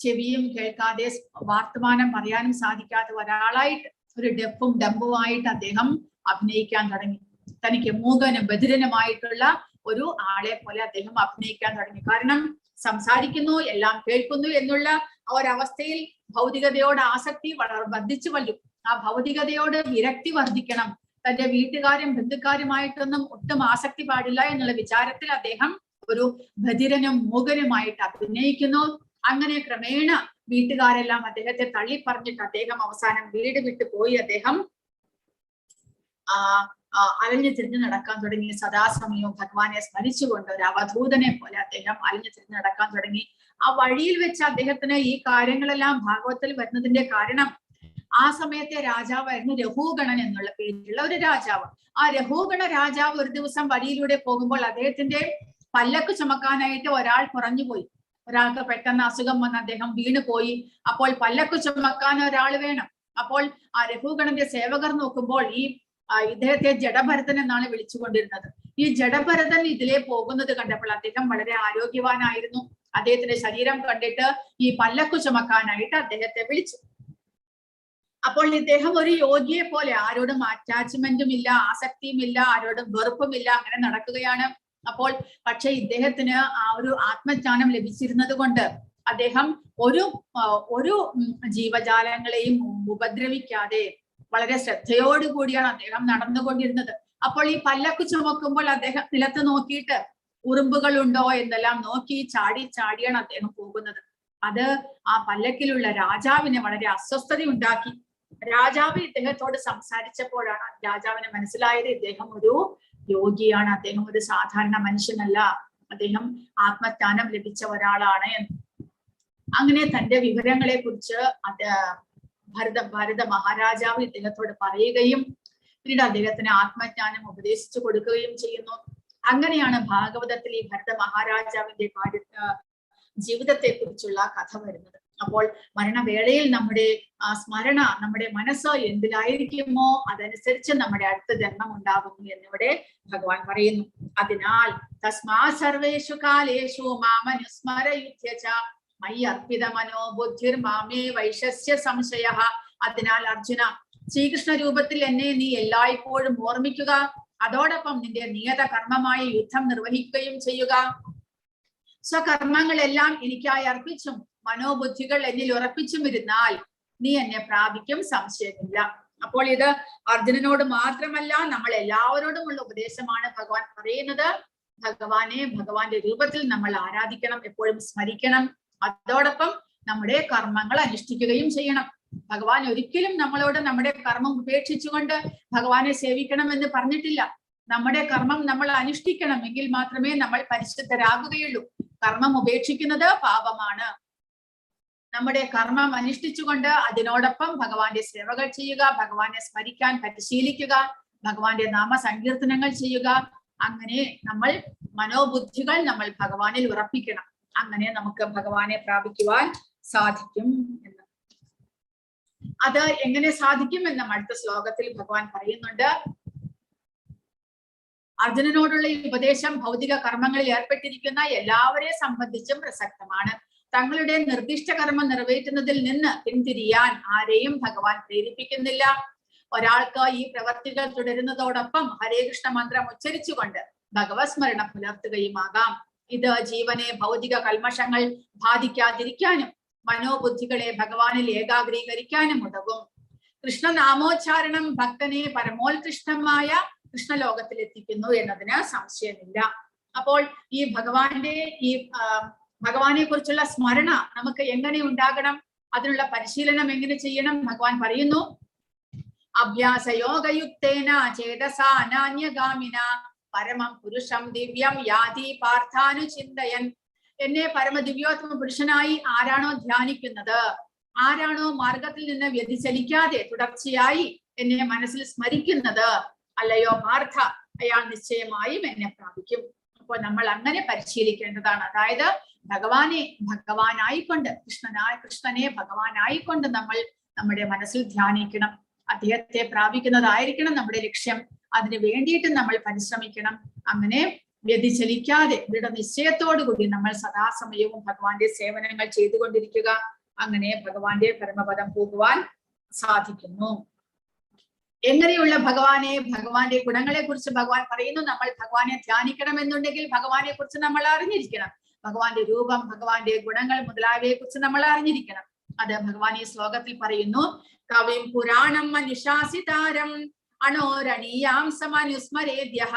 ചെവിയും കേൾക്കാതെ വർത്തമാനം പറയാനും സാധിക്കാത്ത ഒരാളായിട്ട്, ഒരു ഡെഫും ഡംബുമായിട്ട് അദ്ദേഹം അഭിനയിക്കാൻ തുടങ്ങി. തനിക്ക് മൂകനും ബധിരനുമായിട്ടുള്ള ഒരു ആളെ പോലെ അദ്ദേഹം അഭിനയിക്കാൻ തുടങ്ങി. കാരണം സംസാരിക്കുന്നു, എല്ലാം കേൾക്കുന്നു എന്നുള്ള ഒരവസ്ഥയിൽ ഭൗതികതയോട് ആസക്തി വർദ്ധിച്ചു വരും. ആ ഭൗതികതയോട് വിരക്തി വർദ്ധിക്കണം. തന്റെ വീട്ടുകാരും ബന്ധുക്കാരുമായിട്ടൊന്നും ഒട്ടും ആസക്തി പാടില്ല എന്നുള്ള വിചാരത്തിൽ അദ്ദേഹം ഒരു ബധിരനും മൂകനുമായിട്ട് അഭിനയിക്കുന്നു. അങ്ങനെ ക്രമേണ വീട്ടുകാരെല്ലാം അദ്ദേഹത്തെ തള്ളിപ്പറഞ്ഞിട്ട് അദ്ദേഹം അവസാനം വീട് വിട്ടു പോയി. അദ്ദേഹം അലഞ്ഞു തിരിഞ്ഞു നടക്കാൻ തുടങ്ങി. സദാസമയവും ഭഗവാനെ സ്മരിച്ചുകൊണ്ട് ഒരു അവധൂതനെ പോലെ അദ്ദേഹം അലഞ്ഞു തിരിഞ്ഞു നടക്കാൻ തുടങ്ങി. ആ വഴിയിൽ വെച്ച് അദ്ദേഹത്തിന് ഈ കാര്യങ്ങളെല്ലാം ഭാഗവത്തിൽ വരുന്നതിന്റെ കാരണം, ആ സമയത്തെ രാജാവായിരുന്നു രഘുഗണൻ എന്നുള്ള പേരിലുള്ള ഒരു രാജാവ്. ആ രഘുഗണ രാജാവ് ഒരു ദിവസം വഴിയിലൂടെ പോകുമ്പോൾ അദ്ദേഹത്തിന്റെ പല്ലക്ക് ചുമക്കാനായിട്ട് ഒരാൾ കുറഞ്ഞുപോയി. ഒരാൾക്ക് പെട്ടെന്ന് അസുഖം വന്ന് അദ്ദേഹം വീണു പോയി. അപ്പോൾ പല്ലക്ക് ചുമക്കാൻ ഒരാൾ വേണം. അപ്പോൾ ആ രഘുഗണന്റെ സേവകർ നോക്കുമ്പോൾ ഇദ്ദേഹത്തെ ജഡഭരതൻ എന്നാണ് വിളിച്ചുകൊണ്ടിരുന്നത്. ഈ ജഡഭരതൻ ഇതിലേ പോകുന്നത് കണ്ടപ്പോൾ അദ്ദേഹം വളരെ ആരോഗ്യവാനായിരുന്നു. അദ്ദേഹത്തിന്റെ ശരീരം കണ്ടിട്ട് ഈ പല്ലക്ക് ചുമക്കാനായിട്ട് അദ്ദേഹത്തെ വിളിച്ചു. അപ്പോൾ ഇദ്ദേഹം ഒരു യോഗിയെ പോലെ, ആരോടും അറ്റാച്ച്മെന്റും ഇല്ല, ആസക്തിയും ഇല്ല, ആരോടും വെറുപ്പുമില്ല, അങ്ങനെ നടക്കുകയാണ്. അപ്പോൾ പക്ഷെ ഇദ്ദേഹത്തിന് ആ ഒരു ആത്മജ്ഞാനം ലഭിച്ചിരുന്നത് കൊണ്ട് അദ്ദേഹം ഒരു ജീവജാലങ്ങളെയും ഉപദ്രവിക്കാതെ വളരെ ശ്രദ്ധയോടുകൂടിയാണ് അദ്ദേഹം നടന്നുകൊണ്ടിരുന്നത്. അപ്പോൾ ഈ പല്ലക്ക് ചുമക്കുമ്പോൾ അദ്ദേഹം നിലത്ത് നോക്കിയിട്ട് ഉറുമ്പുകൾ ഉണ്ടോ എന്നെല്ലാം നോക്കി ചാടിയാണ് അദ്ദേഹം പോകുന്നത്. അത് ആ പല്ലക്കിലുള്ള രാജാവിന് വളരെ അസ്വസ്ഥത ഉണ്ടാക്കി. രാജാവ് ഇദ്ദേഹത്തോട് സംസാരിച്ചപ്പോഴാണ് രാജാവിന് മനസ്സിലായത് ഇദ്ദേഹം ഒരു യോഗിയാണ്, അദ്ദേഹം ഒരു സാധാരണ മനുഷ്യനല്ല, അദ്ദേഹം ആത്മജ്ഞാനം ലഭിച്ച ഒരാളാണ് എന്ന്. അങ്ങനെ തന്റെ വിവരങ്ങളെ കുറിച്ച് ഭരത മഹാരാജാവ് ഇദ്ദേഹത്തോട് പറയുകയും പിന്നീട് അദ്ദേഹത്തിന് ആത്മജ്ഞാനം ഉപദേശിച്ചു കൊടുക്കുകയും ചെയ്യുന്നു. അങ്ങനെയാണ് ഭാഗവതത്തിൽ ഈ ഭരത മഹാരാജാവിന്റെ ജീവിതത്തെ കുറിച്ചുള്ള കഥ വരുന്നത്. അപ്പോൾ മരണവേളയിൽ നമ്മുടെ സ്മരണ, നമ്മുടെ മനസ്സ് എന്തിലായിരിക്കുമോ അതനുസരിച്ച് നമ്മുടെ അടുത്ത ജന്മം ഉണ്ടാകുന്നു എന്നിവിടെ ഭഗവാൻ പറയുന്നു. അതിനാൽ തസ്മാ സർവേഷു കാലേഷു മാമനുസ്മരയുധ്യച മയി അർപ്പിത മനോബുദ്ധിർ മാമേ വൈശസ്യ സംശയ. അതിനാൽ അർജുന, ശ്രീകൃഷ്ണ രൂപത്തിൽ എന്നെ നീ എല്ലായ്പ്പോഴും ഓർമ്മിക്കുക, അതോടൊപ്പം നിന്റെ നിയത കർമ്മമായ യുദ്ധം നിർവഹിക്കുകയും ചെയ്യുക. സ്വകർമ്മങ്ങളെല്ലാം എനിക്കായി അർപ്പിച്ചും മനോബുദ്ധികൾ എന്നിൽ ഉറപ്പിച്ചും ഇരുന്നാൽ നീ എന്നെ പ്രാപിക്കും, സംശയമില്ല. അപ്പോൾ ഇത് അർജുനനോട് മാത്രമല്ല നമ്മൾ എല്ലാവരോടുമുള്ള ഉപദേശമാണ് ഭഗവാൻ പറയുന്നത്. ഭഗവാന്റെ രൂപത്തിൽ നമ്മൾ ആരാധിക്കണം, എപ്പോഴും സ്മരിക്കണം, അതോടൊപ്പം നമ്മുടെ കർമ്മങ്ങൾ അനുഷ്ഠിക്കുകയും ചെയ്യണം. ഭഗവാൻ ഒരിക്കലും നമ്മളോട് നമ്മുടെ കർമ്മം ഉപേക്ഷിച്ചുകൊണ്ട് ഭഗവാനെ സേവിക്കണം എന്ന് പറഞ്ഞിട്ടില്ല. നമ്മുടെ കർമ്മം നമ്മൾ അനുഷ്ഠിക്കണം, എങ്കിൽ മാത്രമേ നമ്മൾ പരിശുദ്ധരാകുകയുള്ളൂ. കർമ്മം ഉപേക്ഷിക്കുന്നത് പാപമാണ്. നമ്മുടെ കർമ്മം അനുഷ്ഠിച്ചുകൊണ്ട് അതിനോടൊപ്പം ഭഗവാന്റെ സേവകൾ ചെയ്യുക, ഭഗവാനെ സ്മരിക്കാൻ പരിശീലിക്കുക, ഭഗവാന്റെ നാമസങ്കീർത്തനങ്ങൾ ചെയ്യുക. അങ്ങനെ നമ്മൾ മനോബുദ്ധികൾ നമ്മൾ ഭഗവാനിൽ ഉറപ്പിക്കണം. അങ്ങനെ നമുക്ക് ഭഗവാനെ പ്രാപിക്കുവാൻ സാധിക്കും എന്ന്. അത് എങ്ങനെ സാധിക്കും എന്ന് അടുത്ത ശ്ലോകത്തിൽ ഭഗവാൻ പറയുന്നുണ്ട്. അർജുനനോടുള്ള ഈ ഉപദേശം ഭൗതിക കർമ്മങ്ങളിൽ ഏർപ്പെട്ടിരിക്കുന്ന എല്ലാവരെ സംബന്ധിച്ചും പ്രസക്തമാണ്. തങ്ങളുടെ നിർദ്ദിഷ്ട കർമ്മം നിറവേറ്റുന്നതിൽ നിന്ന് പിന്തിരിയാൻ ആരെയും ഭഗവാൻ പ്രേരിപ്പിക്കുന്നില്ല. ഒരാൾക്ക് ഈ പ്രവർത്തികൾ തുടരുന്നതോടൊപ്പം ഹരേ കൃഷ്ണ മന്ത്രം ഉച്ചരിച്ചുകൊണ്ട് ഭഗവത് സ്മരണ പുലർത്തുകയുമാകാം. ഇത് ജീവനെ ഭൗതിക കൽമഷങ്ങൾ ബാധിക്കാതിരിക്കാനും മനോബുദ്ധികളെ ഭഗവാനിൽ ഏകാഗ്രീകരിക്കാനും ഉതകും. കൃഷ്ണനാമോച്ചാരണം ഭക്തനെ പരമോത്കൃഷ്ടമായ കൃഷ്ണലോകത്തിൽ എത്തിക്കുന്നു എന്നതിന് സംശയമില്ല. അപ്പോൾ ഈ ഭഗവാനെ കുറിച്ചുള്ള സ്മരണ നമുക്ക് എങ്ങനെ ഉണ്ടാകണം, അതിനുള്ള പരിശീലനം എങ്ങനെ ചെയ്യണം ഭഗവാൻ പറയുന്നു. അഭ്യാസയോഗയുക്തേന ചേതസാ അനാന്യഗാമിന പരമം പുരുഷം ദിവ്യം യാതി പാർത്ഥാനുചിന്തയൻ. എന്നെ പരമദിവ്യോത്തമ പുരുഷനായി ആരാണോ ധ്യാനിക്കുന്നത്, ആരാണോ മാർഗത്തിൽ നിന്ന് വ്യതിചലിക്കാതെ തുടർച്ചയായി എന്നെ മനസ്സിൽ സ്മരിക്കുന്നത്, അല്ലയോ പാർത്ഥ, അയാൾ നിശ്ചയമായും എന്നെ പ്രാപിക്കും. അപ്പോൾ നമ്മൾ അങ്ങനെ പരിശീലിക്കേണ്ടതാണ്. അതായത് ഭഗവാനായിക്കൊണ്ട് കൃഷ്ണനെ ഭഗവാനായിക്കൊണ്ട് നമ്മൾ നമ്മുടെ മനസ്സിൽ ധ്യാനിക്കണം. അദ്ദേഹത്തെ പ്രാപിക്കുന്നതായിരിക്കണം നമ്മുടെ ലക്ഷ്യം. അതിനു വേണ്ടിയിട്ട് നമ്മൾ പരിശ്രമിക്കണം. അങ്ങനെ വ്യതിചലിക്കാതെ ദൃഢനിശ്ചയത്തോടുകൂടി നമ്മൾ സദാസമയവും ഭഗവാന്റെ സേവനങ്ങൾ ചെയ്തുകൊണ്ടിരിക്കുക. അങ്ങനെ ഭഗവാന്റെ പരമപദം പോകുവാൻ സാധിക്കുന്നു. എങ്ങനെയുള്ള ഭഗവാന്റെ ഗുണങ്ങളെ കുറിച്ച് ഭഗവാൻ പറയുന്നു. നമ്മൾ ഭഗവാനെ ധ്യാനിക്കണമെന്നുണ്ടെങ്കിൽ ഭഗവാനെ കുറിച്ച് നമ്മൾ അറിഞ്ഞിരിക്കണം. ഭഗവാന്റെ രൂപം, ഭഗവാന്റെ ഗുണങ്ങൾ മുതലായവയെ കുറിച്ച് നമ്മൾ അറിഞ്ഞിരിക്കണം. അത് ഭഗവാൻ ഈ ശ്ലോകത്തിൽ പറയുന്നു. കവിം പുരാണം മനുശാസിതാരം അണോരണീയാം സമനുസ്മരേദ്യഃ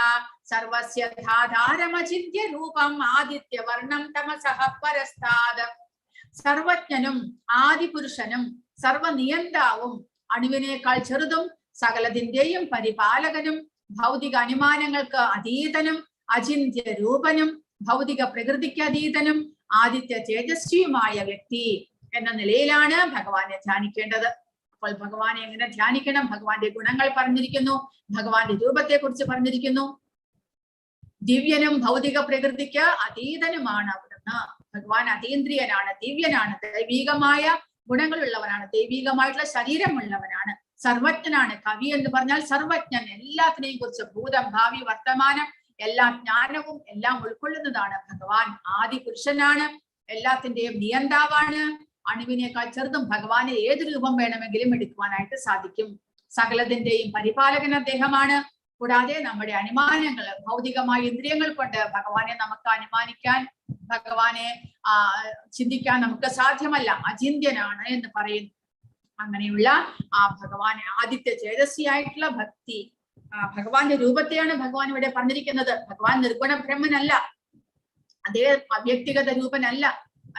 സർവസ്യ ധാധാരമചിന്യ രൂപം ആദിത്യവർണം തമസഃ പരസ്താദ്. സർവജ്ഞനും ആദിപുരുഷനും സർവനിയന്താവും അണുവിനേക്കാൾ ചെറുതും സകലതിന്റെയും പരിപാലകനും ഭൗതിക അനുമാനങ്ങൾക്ക് അതീതനും അചിന്യ രൂപനും ഭൗതിക പ്രകൃതിക്ക് അതീതനും ആദിത്യ തേജസ്വിയുമായ വ്യക്തി എന്ന നിലയിലാണ് ഭഗവാനെ ധ്യാനിക്കേണ്ടത്. അപ്പോൾ ഭഗവാനെ എങ്ങനെ ധ്യാനിക്കണം? ഭഗവാന്റെ ഗുണങ്ങൾ പറഞ്ഞിരിക്കുന്നു, ഭഗവാന്റെ രൂപത്തെ കുറിച്ച് പറഞ്ഞിരിക്കുന്നു. ദിവ്യനും ഭൗതിക പ്രകൃതിക്ക് അതീതനുമാണ് അവിടുന്ന്. ഭഗവാൻ അതീന്ദ്രിയനാണ്, ദിവ്യനാണ്, ദൈവികമായ ഗുണങ്ങളുള്ളവനാണ്, ദൈവികമായിട്ടുള്ള ശരീരമുള്ളവനാണ്, സർവജ്ഞനാണ്. കവി എന്ന് പറഞ്ഞാൽ സർവജ്ഞൻ, എല്ലാത്തിനെയും കുറിച്ച് ഭൂതം ഭാവി വർത്തമാനം എല്ലാ ജ്ഞാനവും എല്ലാം ഉൾക്കൊള്ളുന്നതാണ് ഭഗവാൻ. ആദി പുരുഷനാണ്, എല്ലാത്തിന്റെയും നിയന്താവാണ്. അണുവിനേക്കാൾ ചെറുതും ഭഗവാനെ ഏത് രൂപം വേണമെങ്കിലും എടുക്കുവാനായിട്ട് സാധിക്കും. സകലതിന്റെയും പരിപാലകൻ അദ്ദേഹമാണ്. കൂടാതെ നമ്മുടെ അനുമാനങ്ങൾ, ഭൗതികമായ ഇന്ദ്രിയങ്ങൾ കൊണ്ട് ഭഗവാനെ നമുക്ക് അനുമാനിക്കാൻ, ഭഗവാനെ ചിന്തിക്കാൻ നമുക്ക് സാധ്യമല്ല, അചിന്ത്യനാണ് എന്ന് പറയുന്നു. അങ്ങനെയുള്ള ആ ഭഗവാൻ ആദിത്യ ചേതസ്സിയായിട്ടുള്ള ഭക്തി, ഭഗവാന്റെ രൂപത്തെയാണ് ഭഗവാൻ ഇവിടെ പറഞ്ഞിരിക്കുന്നത്. ഭഗവാൻ നിർഗുണ ബ്രഹ്മനല്ല, അദ്ദേഹം അവ്യക്തിഗത രൂപനല്ല,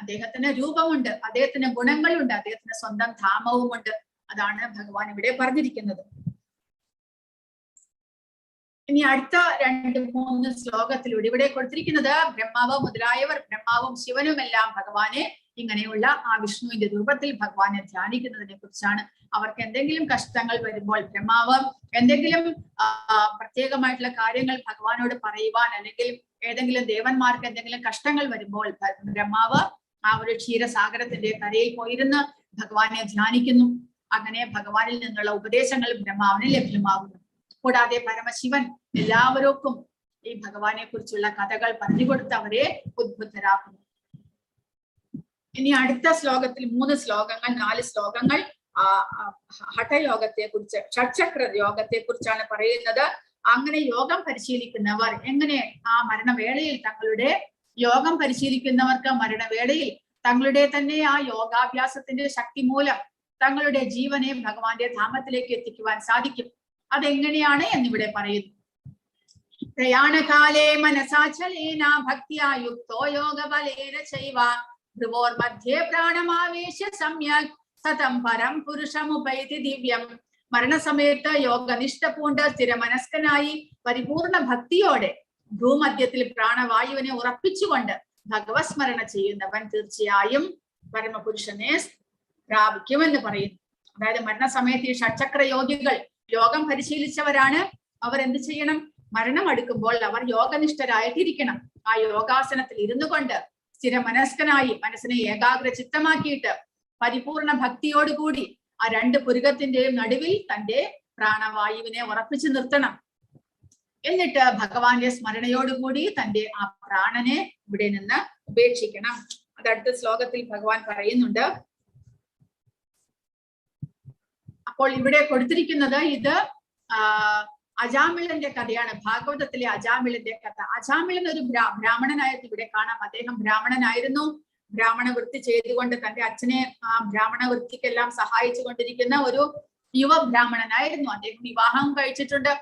അദ്ദേഹത്തിന് രൂപമുണ്ട്, അദ്ദേഹത്തിന് ഗുണങ്ങളുണ്ട്, അദ്ദേഹത്തിന് സ്വന്തം ധാമവുമുണ്ട്. അതാണ് ഭഗവാൻ ഇവിടെ പറഞ്ഞിരിക്കുന്നത്. ഇനി അടുത്ത 2-3 ശ്ലോകത്തിലൂടെ ഇവിടെ കൊടുത്തിരിക്കുന്നത് ബ്രഹ്മാവ് മുതലായവർ, ബ്രഹ്മാവും ശിവനുമെല്ലാം ഭഗവാനെ ഇങ്ങനെയുള്ള ആ വിഷ്ണുവിന്റെ രൂപത്തിൽ ഭഗവാനെ ധ്യാനിക്കുന്നതിനെ കുറിച്ചാണ്. അവർക്ക് എന്തെങ്കിലും കഷ്ടങ്ങൾ വരുമ്പോൾ, ബ്രഹ്മാവ് എന്തെങ്കിലും പ്രത്യേകമായിട്ടുള്ള കാര്യങ്ങൾ ഭഗവാനോട് പറയുവാൻ, അല്ലെങ്കിൽ ഏതെങ്കിലും ദേവന്മാർക്ക് എന്തെങ്കിലും കഷ്ടങ്ങൾ വരുമ്പോൾ ബ്രഹ്മാവ് ആ ഒരു ക്ഷീരസാഗരത്തിന്റെ കരയിൽ പോയിരുന്ന് ഭഗവാനെ ധ്യാനിക്കുന്നു. അങ്ങനെ ഭഗവാനിൽ നിന്നുള്ള ഉപദേശങ്ങൾ ബ്രഹ്മാവിന് ലഭ്യമാകുന്നു. കൂടാതെ പരമശിവൻ എല്ലാവർക്കും ഈ ഭഗവാനെ കുറിച്ചുള്ള കഥകൾ പറഞ്ഞുകൊടുത്ത് അവരെ ഉദ്ബുദ്ധരാക്കുന്നു. ഇനി അടുത്ത ശ്ലോകത്തിൽ 3 ശ്ലോകങ്ങൾ 4 ശ്ലോകങ്ങൾ ഹഠയോഗത്തെ കുറിച്ച്, ഷഡ്ചക്ര യോഗത്തെ കുറിച്ചാണ് പറയുന്നത്. അങ്ങനെ യോഗം പരിശീലിക്കുന്നവർ എങ്ങനെ ആ മരണവേളയിൽ തങ്ങളുടെ യോഗം പരിശീലിക്കുന്നവർക്ക് മരണവേളയിൽ തങ്ങളുടെ തന്നെ ആ യോഗാഭ്യാസത്തിന്റെ ശക്തി മൂലം തങ്ങളുടെ ജീവനെ ഭഗവാന്റെ ധാമത്തിലേക്ക് എത്തിക്കുവാൻ സാധിക്കും. അതെങ്ങനെയാണ് എന്നിവിടെ പറയുന്നു. പ്രയാണകാലേ മനസാചലേന ഭക്തിയാ യുക്തോ യോഗബലേന ചൈവ ധ്രുവോർ മധ്യേ പ്രാണമാവേശ്യ സമ്യക് സതം പരം പുരുഷമുപൈതി ദിവ്യം. മരണസമയത്ത് യോഗനിഷ്ഠ പൂണ്ട് സ്ഥിരമനസ്കനായി പരിപൂർണ ഭക്തിയോടെ ഭൂമധ്യത്തിൽ പ്രാണവായുവിനെ ഉറപ്പിച്ചുകൊണ്ട് ഭഗവത് സ്മരണ ചെയ്യുന്നവൻ തീർച്ചയായും പരമപുരുഷനെ പ്രാപിക്കുമെന്ന് പറയുന്നു. അതായത് മരണസമയത്ത് ഈ ഷഡ്ചക്ര യോഗികൾ യോഗം പരിശീലിച്ചവരാണ്. അവർ എന്ത് ചെയ്യണം? മരണം അടുക്കുമ്പോൾ അവർ യോഗനിഷ്ഠരായിട്ടിരിക്കണം. ആ യോഗാസനത്തിൽ ഇരുന്നു കൊണ്ട് സ്ഥിരമനസ്കനായി മനസ്സിനെ ഏകാഗ്ര ചിത്തമാക്കിയിട്ട് പരിപൂർണ ഭക്തിയോടുകൂടി ആ 2 പുരുകത്തിന്റെയും നടുവിൽ തന്റെ പ്രാണവായുവിനെ ഉറപ്പിച്ചു നിർത്തണം. എന്നിട്ട് ഭഗവാന്റെ സ്മരണയോടുകൂടി തന്റെ ആ പ്രാണനെ ഇവിടെ നിന്ന് ഉപേക്ഷിക്കണം. അത് അടുത്ത ശ്ലോകത്തിൽ ഭഗവാൻ പറയുന്നുണ്ട്. അപ്പോൾ ഇവിടെ കൊടുത്തിരിക്കുന്നത് ഇത് അജാമിളന്റെ കഥയാണ്. ഭാഗവതത്തിലെ അജാമിളന്റെ കഥ. അജാമിളൻ ഒരു ബ്രാഹ്മണനായിരുന്നു. ഇവിടെ കാണാം, അദ്ദേഹം ബ്രാഹ്മണനായിരുന്നു. ബ്രാഹ്മണ വൃത്തി ചെയ്തുകൊണ്ട് തന്റെ അച്ഛനെ ആ ബ്രാഹ്മണ വൃത്തിക്കെല്ലാം സഹായിച്ചു കൊണ്ടിരിക്കുന്ന ഒരു യുവ ബ്രാഹ്മണനായിരുന്നു. അദ്ദേഹം വിവാഹം കഴിച്ചിട്ടുണ്ട്.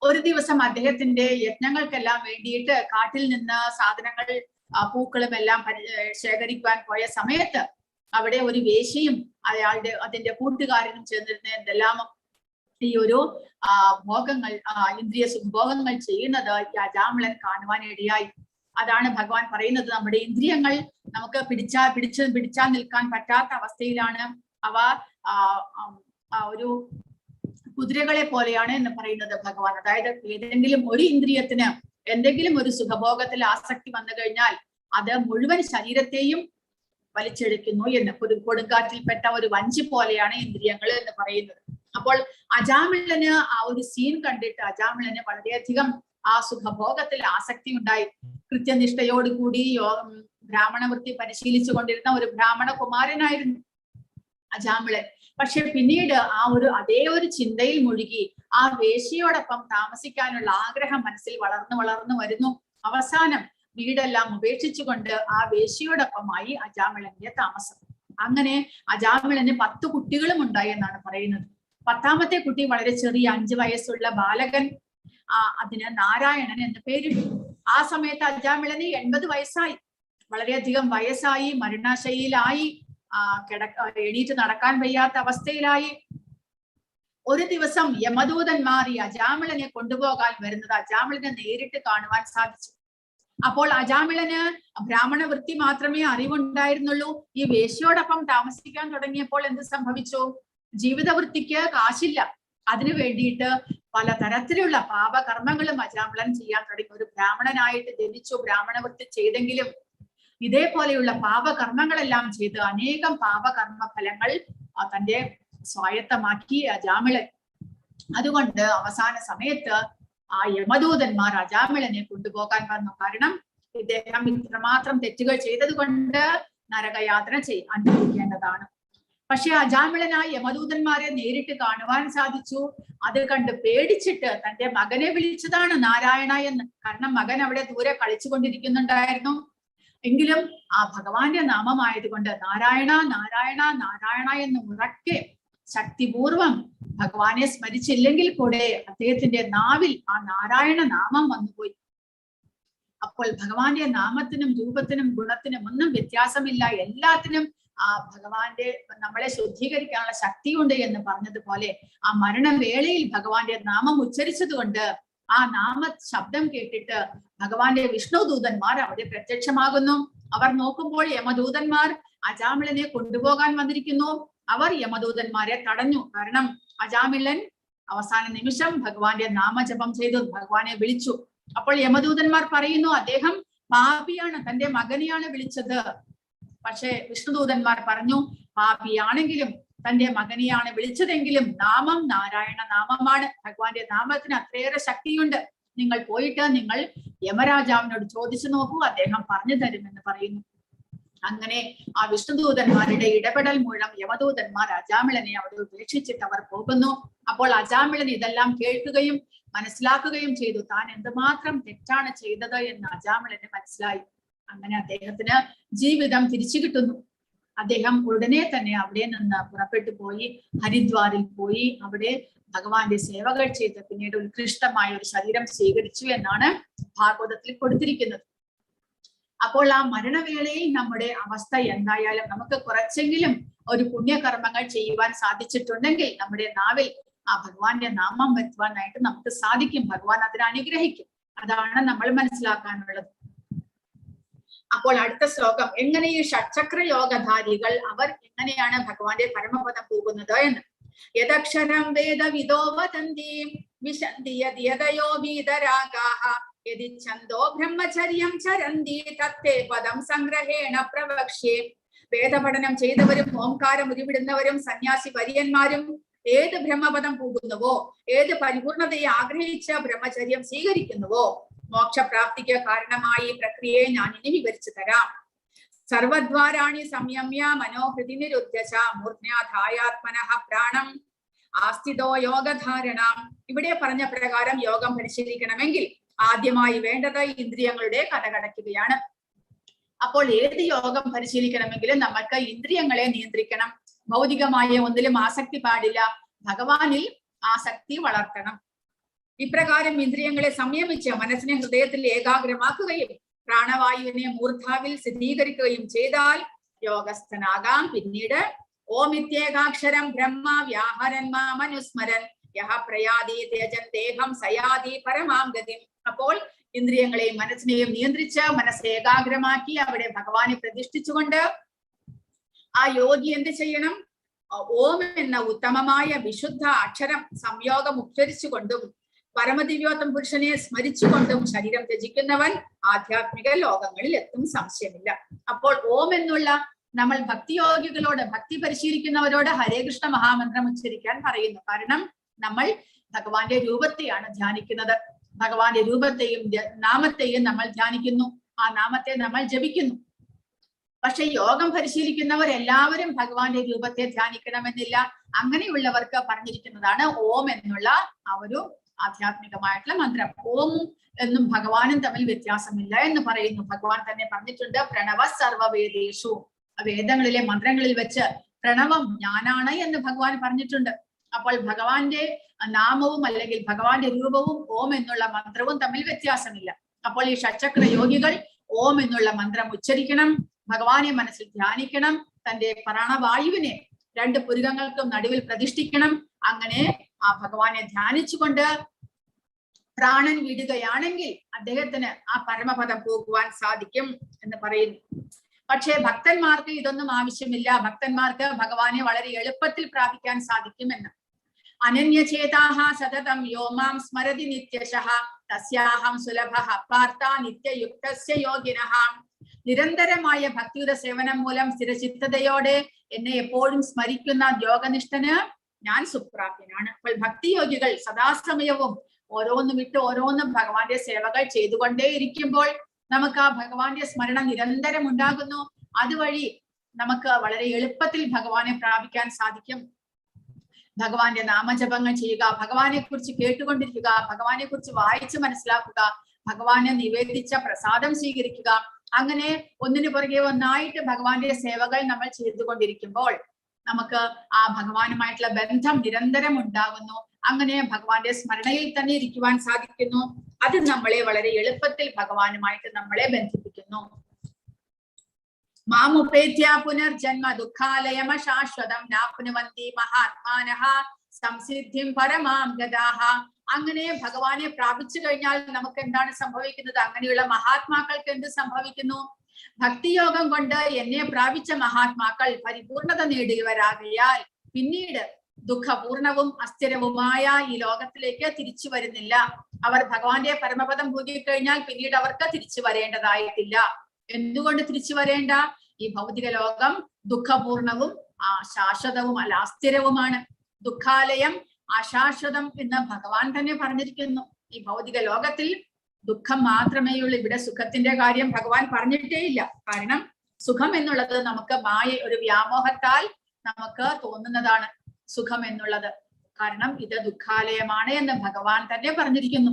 ഒരു ദിവസം അദ്ദേഹത്തിന്റെ യജ്ഞങ്ങൾക്കെല്ലാം വേണ്ടിയിട്ട് കാട്ടിൽ നിന്ന് സാധനങ്ങൾ, പൂക്കളും എല്ലാം ശേഖരിക്കാൻ പോയ സമയത്ത് അവിടെ ഒരു വേശ്യയും അതിന്റെ കൂട്ടുകാരനും ചേർന്നിരുന്ന എന്തെല്ലാം ഈ ഒരു ഭോഗങ്ങൾ, ഇന്ദ്രിയ സുഖഭോഗങ്ങൾ ചെയ്യുന്നത് അജാമിളൻ കാണുവാൻ ഇടയായി. അതാണ് ഭഗവാൻ പറയുന്നത്, നമ്മുടെ ഇന്ദ്രിയങ്ങൾ നമുക്ക് പിടിച്ചാൽ നിൽക്കാൻ പറ്റാത്ത അവസ്ഥയിലാണ്. അവ ഒരു കുതിരകളെ പോലെയാണ് എന്ന് പറയുന്നത് ഭഗവാൻ. അതായത് ഏതെങ്കിലും ഒരു ഇന്ദ്രിയത്തിന് എന്തെങ്കിലും ഒരു സുഖഭോഗത്തിൽ ആസക്തി വന്നു കഴിഞ്ഞാൽ അത് മുഴുവൻ ശരീരത്തെയും വലിച്ചെടുക്കുന്നു എന്ന്. കൊടുങ്കാറ്റിൽപ്പെട്ട ഒരു വഞ്ചി പോലെയാണ് ഇന്ദ്രിയങ്ങൾ എന്ന് പറയുന്നത്. അപ്പോൾ അജാമിളന് ആ ഒരു സീൻ കണ്ടിട്ട് അജാമിളന് വളരെയധികം ആ സുഖഭോഗത്തിൽ ആസക്തി ഉണ്ടായി. കൃത്യനിഷ്ഠയോടുകൂടി ബ്രാഹ്മണ വൃത്തി പരിശീലിച്ചു കൊണ്ടിരുന്ന ഒരു ബ്രാഹ്മണ കുമാരനായിരുന്നു അജാമിളൻ. പക്ഷെ പിന്നീട് അതേ ഒരു ചിന്തയിൽ മുഴുകി ആ വേശ്യയോടൊപ്പം താമസിക്കാനുള്ള ആഗ്രഹം മനസ്സിൽ വളർന്നു വരുന്നു. അവസാനം വീടെല്ലാം ഉപേക്ഷിച്ചുകൊണ്ട് ആ വേശ്യയോടൊപ്പമായി അജാമിളന്റെ താമസം. അങ്ങനെ അജാമിളന് 10 കുട്ടികളും ഉണ്ടായി എന്നാണ് പറയുന്നത്. 10ാമത്തെ കുട്ടി വളരെ ചെറിയ 5 വയസ്സുള്ള ബാലകൻ. അതിന് നാരായണൻ എന്ന് പേരിട്ടു. ആ സമയത്ത് അജാമിളന് 80 വയസ്സായി. വളരെയധികം വയസ്സായി, മരണശൈലിയിലായി, എണീറ്റ് നടക്കാൻ വയ്യാത്ത അവസ്ഥയിലായി. ഒരു ദിവസം യമദൂതന്മാർ ഈ അജാമിളനെ കൊണ്ടുപോകാൻ വരുന്നത് അജാമിളനെ നേരിട്ട് കാണുവാൻ സാധിച്ചു. അപ്പോൾ അജാമിളന് ബ്രാഹ്മണ വൃത്തി മാത്രമേ അറിവുണ്ടായിരുന്നുള്ളൂ. ഈ വേശ്യയോടൊപ്പം താമസിക്കാൻ തുടങ്ങിയപ്പോൾ എന്ത് സംഭവിച്ചു? ജീവിതവൃത്തിക്ക് കാശില്ല. അതിനു വേണ്ടിയിട്ട് പലതരത്തിലുള്ള പാപകർമ്മങ്ങളും അജാമിളൻ ചെയ്യാൻ തുടങ്ങി. ഒരു ബ്രാഹ്മണനായിട്ട് ജനിച്ചു, ബ്രാഹ്മണ വൃത്തി ചെയ്തെങ്കിലും ഇതേപോലെയുള്ള പാപകർമ്മങ്ങളെല്ലാം ചെയ്ത് അനേകം പാപകർമ്മ ഫലങ്ങൾ തന്റെ സ്വായത്തമാക്കി അജാമിളൻ. അതുകൊണ്ട് അവസാന സമയത്ത് ആ യമദൂതന്മാർ അജാമിളനെ കൊണ്ടുപോകാൻ വന്നു. കാരണം ഇദ്ദേഹം ഇത്രമാത്രം തെറ്റുകൾ ചെയ്തത് കൊണ്ട് നരകയാത്ര അനുഭവിക്കേണ്ടതാണ്. പക്ഷെ അജാമിളനായ യമദൂതന്മാരെ നേരിട്ട് കാണുവാൻ സാധിച്ചു. അത് കണ്ട് പേടിച്ചിട്ട് തന്റെ മകനെ വിളിച്ചതാണ് നാരായണ എന്ന്. കാരണം മകൻ അവിടെ ദൂരെ കളിച്ചുകൊണ്ടിരിക്കുന്നുണ്ടായിരുന്നു. എങ്കിലും ആ ഭഗവാന്റെ നാമമായതുകൊണ്ട് നാരായണ നാരായണ നാരായണ എന്ന് ഉറക്കെ ശക്തിപൂർവം ഭഗവാനെ സ്മരിച്ചില്ലെങ്കിൽ കൂടെ അദ്ദേഹത്തിന്റെ നാവിൽ ആ നാരായണ നാമം വന്നുപോയി. അപ്പോൾ ഭഗവാന്റെ നാമത്തിനും രൂപത്തിനും ഗുണത്തിനും ഒന്നും വ്യത്യാസമില്ല. എല്ലാത്തിനും ആ ഭഗവാന്റെ നമ്മളെ ശുദ്ധീകരിക്കാനുള്ള ശക്തിയുണ്ട് എന്ന് പറഞ്ഞതുപോലെ ആ മരണവേളയിൽ ഭഗവാന്റെ നാമം ഉച്ചരിച്ചത് കൊണ്ട് ആ നാമ ശബ്ദം കേട്ടിട്ട് ഭഗവാന്റെ വിഷ്ണു ദൂതന്മാർ അവിടെ പ്രത്യക്ഷമാകുന്നു. അവർ നോക്കുമ്പോൾ യമദൂതന്മാർ അജാമിളനെ കൊണ്ടുപോകാൻ വന്നിരിക്കുന്നു. അവർ യമദൂതന്മാരെ തടഞ്ഞു. കാരണം അജാമിളൻ അവസാന നിമിഷം ഭഗവാന്റെ നാമജപം ചെയ്തു, ഭഗവാനെ വിളിച്ചു. അപ്പോൾ യമദൂതന്മാർ പറയുന്നു അദ്ദേഹം പാപിയാണ്, തന്റെ മകനെയാണ് വിളിച്ചത്. പക്ഷെ വിഷ്ണുദൂതന്മാർ പറഞ്ഞു പാപിയാണെങ്കിലും തന്റെ മകനെയാണ് വിളിച്ചതെങ്കിലും നാമം നാരായണ നാമമാണ്. ഭഗവാന്റെ നാമത്തിന് അത്രയേറെ ശക്തിയുണ്ട്. നിങ്ങൾ പോയിട്ട് നിങ്ങൾ യമരാജാവിനോട് ചോദിച്ചു നോക്കൂ, അദ്ദേഹം പറഞ്ഞു തരുമെന്ന് പറയുന്നു. അങ്ങനെ ആ വിഷ്ണുദൂതന്മാരുടെ ഇടപെടൽ മൂലം യമദൂതന്മാർ അജാമിളനെ അവിടെ ഉപേക്ഷിച്ചിട്ട് അവർ പോകുന്നു. അപ്പോൾ അജാമിളൻ ഇതെല്ലാം കേൾക്കുകയും മനസ്സിലാക്കുകയും ചെയ്തു. താൻ എന്തുമാത്രം തെറ്റാണ് ചെയ്തത് എന്ന് അജാമിളന് മനസ്സിലായി. അങ്ങനെ അദ്ദേഹത്തിന് ജീവിതം തിരിച്ചു കിട്ടുന്നു. അദ്ദേഹം ഉടനെ തന്നെ അവിടെ നിന്ന് പുറപ്പെട്ടു പോയി ഹരിദ്വാറിൽ പോയി അവിടെ ഭഗവാന്റെ സേവകൾ ചെയ്ത് പിന്നീട് ഉത്കൃഷ്ടമായ ഒരു ശരീരം സ്വീകരിച്ചു എന്നാണ് ഭാഗവതത്തിൽ കൊടുത്തിരിക്കുന്നത്. അപ്പോൾ ആ മരണവേളയിൽ നമ്മുടെ അവസ്ഥ എന്തായാലും നമുക്ക് കുറച്ചെങ്കിലും ഒരു പുണ്യകർമ്മങ്ങൾ ചെയ്യുവാൻ സാധിച്ചിട്ടുണ്ടെങ്കിൽ നമ്മുടെ നാവിൽ ആ ഭഗവാന്റെ നാമം വരുത്തുവാനായിട്ട് നമുക്ക് സാധിക്കും. ഭഗവാൻ അതിനെ അനുഗ്രഹിക്കും. അതാണ് നമ്മൾ മനസ്സിലാക്കാനുള്ളത്. അപ്പോൾ അടുത്ത ശ്ലോകം, എങ്ങനെ ഈ ഷഡ്ചക്ര യോഗധാരികൾ അവർ എങ്ങനെയാണ് ഭഗവാന്റെ പരമപദം പോകുന്നത് എന്ന്. യദക്ഷരം വേദവിദോ വദന്തി വിശന്തി യദയോ വീതരാഗാഃ യദി ഛന്ദോ ബ്രഹ്മചര്യം ചരന്തി തത്തേ പദം സംഗ്രഹേണ പ്രവക്ഷ്യേ. വേദപഠനം ചെയ്തവരും ഓംകാരം ഉരുവിടുന്നവരും സന്യാസി വര്യന്മാരും ഏത് ബ്രഹ്മപദം പോകുന്നുവോ, ഏത് പരിപൂർണതയെ ആഗ്രഹിച്ച ബ്രഹ്മചര്യം സ്വീകരിക്കുന്നുവോ, മോക്ഷപ്രാപ്തിക്ക് കാരണമായ ഈ പ്രക്രിയയെ ഞാൻ ഇനി വിവരിച്ചു തരാം. സർവദ്വാരാണി സംയമ്യ മനോഹൃതി നിരുദ്ധ്യശ മൂർധ്യാധായാത്മനഃ പ്രാണം ആസ്ഥിതോ യോഗധാരണ. ഇവിടെ പറഞ്ഞ പ്രകാരം യോഗം പരിശീലിക്കണമെങ്കിൽ ആദ്യമായി വേണ്ടത് ഇന്ദ്രിയങ്ങളുടെ കഥകടയ്ക്കുകയാണ്. അപ്പോൾ ഏത് യോഗം പരിശീലിക്കണമെങ്കിലും നമ്മൾക്ക് ഇന്ദ്രിയങ്ങളെ നിയന്ത്രിക്കണം. ഭൗതികമായ ഒന്നിലും ആസക്തി പാടില്ല. ഭഗവാനിൽ ആസക്തി വളർത്തണം. ഇപ്രകാരം ഇന്ദ്രിയങ്ങളെ സംയമിച്ച് മനസ്സിനെ ഹൃദയത്തിൽ ഏകാഗ്രമാക്കുകയും പ്രാണവായുവിനെ മൂർധാവിൽ സ്ഥിരീകരിക്കുകയും ചെയ്താൽ യോഗസ്ഥനാകാം. പിന്നീട് ഓം ഇത്യേകാക്ഷരം ബ്രഹ്മ വ്യാഹരൻ മാമനുസ്മരൻ യഹ പ്രയാതി തേജൻ ദേഹം സയാതി പരമാം ഗതിം. അപ്പോൾ ഇന്ദ്രിയങ്ങളെയും മനസ്സിനെയും നിയന്ത്രിച്ച് മനസ്സ് ഏകാഗ്രമാക്കി അവിടെ ഭഗവാനെ പ്രതിഷ്ഠിച്ചുകൊണ്ട് ആ യോഗി എന്ത് ചെയ്യണം? ഓം എന്ന ഉത്തമമായ വിശുദ്ധ അക്ഷരം സംയോഗം ഉച്ചരിച്ചുകൊണ്ടും പരമദിവ്യോത്തം പുരുഷനെ സ്മരിച്ചുകൊണ്ടും ശരീരം ത്യജിക്കുന്നവൻ ആധ്യാത്മിക ലോകങ്ങളിൽ എത്തും, സംശയമില്ല. അപ്പോൾ ഓം എന്നുള്ള നമ്മൾ ഭക്തിയോഗികളോട്, ഭക്തി പരിശീലിക്കുന്നവരോട് ഹരേ കൃഷ്ണ മഹാമന്ത്രം ഉച്ചരിക്കാൻ പറയുന്നു. കാരണം നമ്മൾ ഭഗവാന്റെ രൂപത്തെയാണ് ധ്യാനിക്കുന്നത്. ഭഗവാന്റെ രൂപത്തെയും നാമത്തെയും നമ്മൾ ധ്യാനിക്കുന്നു. ആ നാമത്തെ നമ്മൾ ജപിക്കുന്നു. പക്ഷെ യോഗം പരിശീലിക്കുന്നവർ എല്ലാവരും ഭഗവാന്റെ രൂപത്തെ ധ്യാനിക്കണമെന്നില്ല. അങ്ങനെയുള്ളവർക്ക് പറഞ്ഞിരിക്കുന്നതാണ് ഓം എന്നുള്ള ആ ഒരു ആധ്യാത്മികമായിട്ടുള്ള മന്ത്രം. ഓമും എന്നും ഭഗവാനും തമ്മിൽ വ്യത്യാസമില്ല എന്ന് പറയുന്നു. ഭഗവാൻ തന്നെ പറഞ്ഞിട്ടുണ്ട്, പ്രണവ സർവവേദേഷു. വേദങ്ങളിലെ മന്ത്രങ്ങളിൽ വെച്ച് പ്രണവം ഞാനാണ് എന്ന് ഭഗവാൻ പറഞ്ഞിട്ടുണ്ട്. അപ്പോൾ ഭഗവാന്റെ നാമവും അല്ലെങ്കിൽ ഭഗവാന്റെ രൂപവും ഓം എന്നുള്ള മന്ത്രവും തമ്മിൽ വ്യത്യാസമില്ല. അപ്പോൾ ഈ ഷഡ്ചക്ര യോഗികൾ ഓം എന്നുള്ള മന്ത്രം ഉച്ചരിക്കണം, ഭഗവാനെ മനസ്സിൽ ധ്യാനിക്കണം, തന്റെ പ്രാണവായുവിനെ രണ്ട് പുരുകങ്ങൾക്കും നടുവിൽ പ്രതിഷ്ഠിക്കണം. അങ്ങനെ ആ ഭഗവാനെ ധ്യാനിച്ചുകൊണ്ട് പ്രാണൻ വിടുകയാണെങ്കിൽ അദ്ദേഹത്തിന് ആ പരമപദം പോകുവാൻ സാധിക്കും എന്ന് പറയുന്നു. പക്ഷേ ഭക്തന്മാർക്ക് ഇതൊന്നും ആവശ്യമില്ല. ഭക്തന്മാർക്ക് ഭഗവാനെ വളരെ എളുപ്പത്തിൽ പ്രാപിക്കാൻ സാധിക്കുമെന്ന്. അനന്യചേതാഹ സതതം യോമാം സ്മരതി നിത്യശഃ തസ്യാഹം സുലഭഃ പാർത്ഥ നിത്യയുക്തസ്യ യോഗിനഃ. നിരന്തരമായ ഭക്തിയുടെ സേവനം മൂലം സ്ഥിരചിത്തതയോടെ എന്നെ എപ്പോഴും സ്മരിക്കുന്ന യോഗനിഷ്ഠന് ഞാൻ സുപ്രാപ്യനാണ്. അപ്പോൾ ഭക്തിയോഗികൾ സദാസമയവും ഓരോന്നും വിട്ട് ഓരോന്നും ഭഗവാന്റെ സേവകൾ ചെയ്തുകൊണ്ടേ ഇരിക്കുമ്പോൾ നമുക്ക് ആ ഭഗവാന്റെ സ്മരണ നിരന്തരം ഉണ്ടാകുന്നു. അതുവഴി നമുക്ക് വളരെ എളുപ്പത്തിൽ ഭഗവാനെ പ്രാപിക്കാൻ സാധിക്കും. ഭഗവാന്റെ നാമജപങ്ങൾ ചെയ്യുക, ഭഗവാനെ കുറിച്ച് കേട്ടുകൊണ്ടിരിക്കുക, ഭഗവാനെ കുറിച്ച് വായിച്ച് മനസ്സിലാക്കുക, ഭഗവാന് നിവേദിച്ച പ്രസാദം സ്വീകരിക്കുക. അങ്ങനെ ഒന്നിനു പുറകെ ഒന്നായിട്ട് ഭഗവാന്റെ സേവകൾ നമ്മൾ ചെയ്തുകൊണ്ടിരിക്കുമ്പോൾ നമുക്ക് ആ ഭഗവാനുമായിട്ടുള്ള ബന്ധം നിരന്തരം ഉണ്ടാകുന്നു. അങ്ങനെ ഭഗവാന്റെ സ്മരണയിൽ തന്നെ ഇരിക്കുവാൻ സാധിക്കുന്നു. അത് നമ്മളെ വളരെ എളുപ്പത്തിൽ ഭഗവാനുമായിട്ട് നമ്മളെ ബന്ധിപ്പിക്കുന്നു. മാമുപേത്യ പുനർജന്മ ദുഃഖാലയമ ശാശ്വതം നാപ്നുവന്തി മഹാത്മാനഃ സംസിദ്ധിം പരമാം ഗതാഃ. അങ്ങനെ ഭഗവാനെ പ്രാപിച്ചു കഴിഞ്ഞാൽ നമുക്ക് എന്താണ് സംഭവിക്കുന്നത്? അങ്ങനെയുള്ള മഹാത്മാക്കൾക്ക് എന്ത് സംഭവിക്കുന്നു? ഭക്തിയോഗം കൊണ്ട് എന്നെ പ്രാപിച്ച മഹാത്മാക്കൾ പരിപൂർണത നേടിയവരാകയാൽ പിന്നീട് ദുഃഖപൂർണവും അസ്ഥിരവുമായ ഈ ലോകത്തിലേക്ക് തിരിച്ചു വരുന്നില്ല. അവർ ഭഗവാന്റെ പരമപദം ഭൂകിക്കഴിഞ്ഞാൽ പിന്നീട് അവർക്ക് തിരിച്ചു വരേണ്ടതായിട്ടില്ല. എന്തുകൊണ്ട് തിരിച്ചു വരേണ്ട? ഈ ഭൗതിക ലോകം ദുഃഖപൂർണവും ശാശ്വതവും അല്ല, അസ്ഥിരവുമാണ്. ദുഃഖാലയം അശാശ്വതം എന്ന് ഭഗവാൻ തന്നെ പറഞ്ഞിരിക്കുന്നു. ഈ ഭൗതിക ലോകത്തിൽ ദുഃഖം മാത്രമേ ഉള്ളൂ. ഇവിടെ സുഖത്തിന്റെ കാര്യം ഭഗവാൻ പറഞ്ഞിട്ടേ ഇല്ല. കാരണം സുഖം എന്നുള്ളത് നമുക്ക് ഒരു വ്യാമോഹത്താൽ നമുക്ക് തോന്നുന്നതാണ് സുഖം എന്നുള്ളത്. കാരണം ഇത് ദുഃഖാലയമാണ് എന്ന് ഭഗവാൻ തന്നെ പറഞ്ഞിരിക്കുന്നു.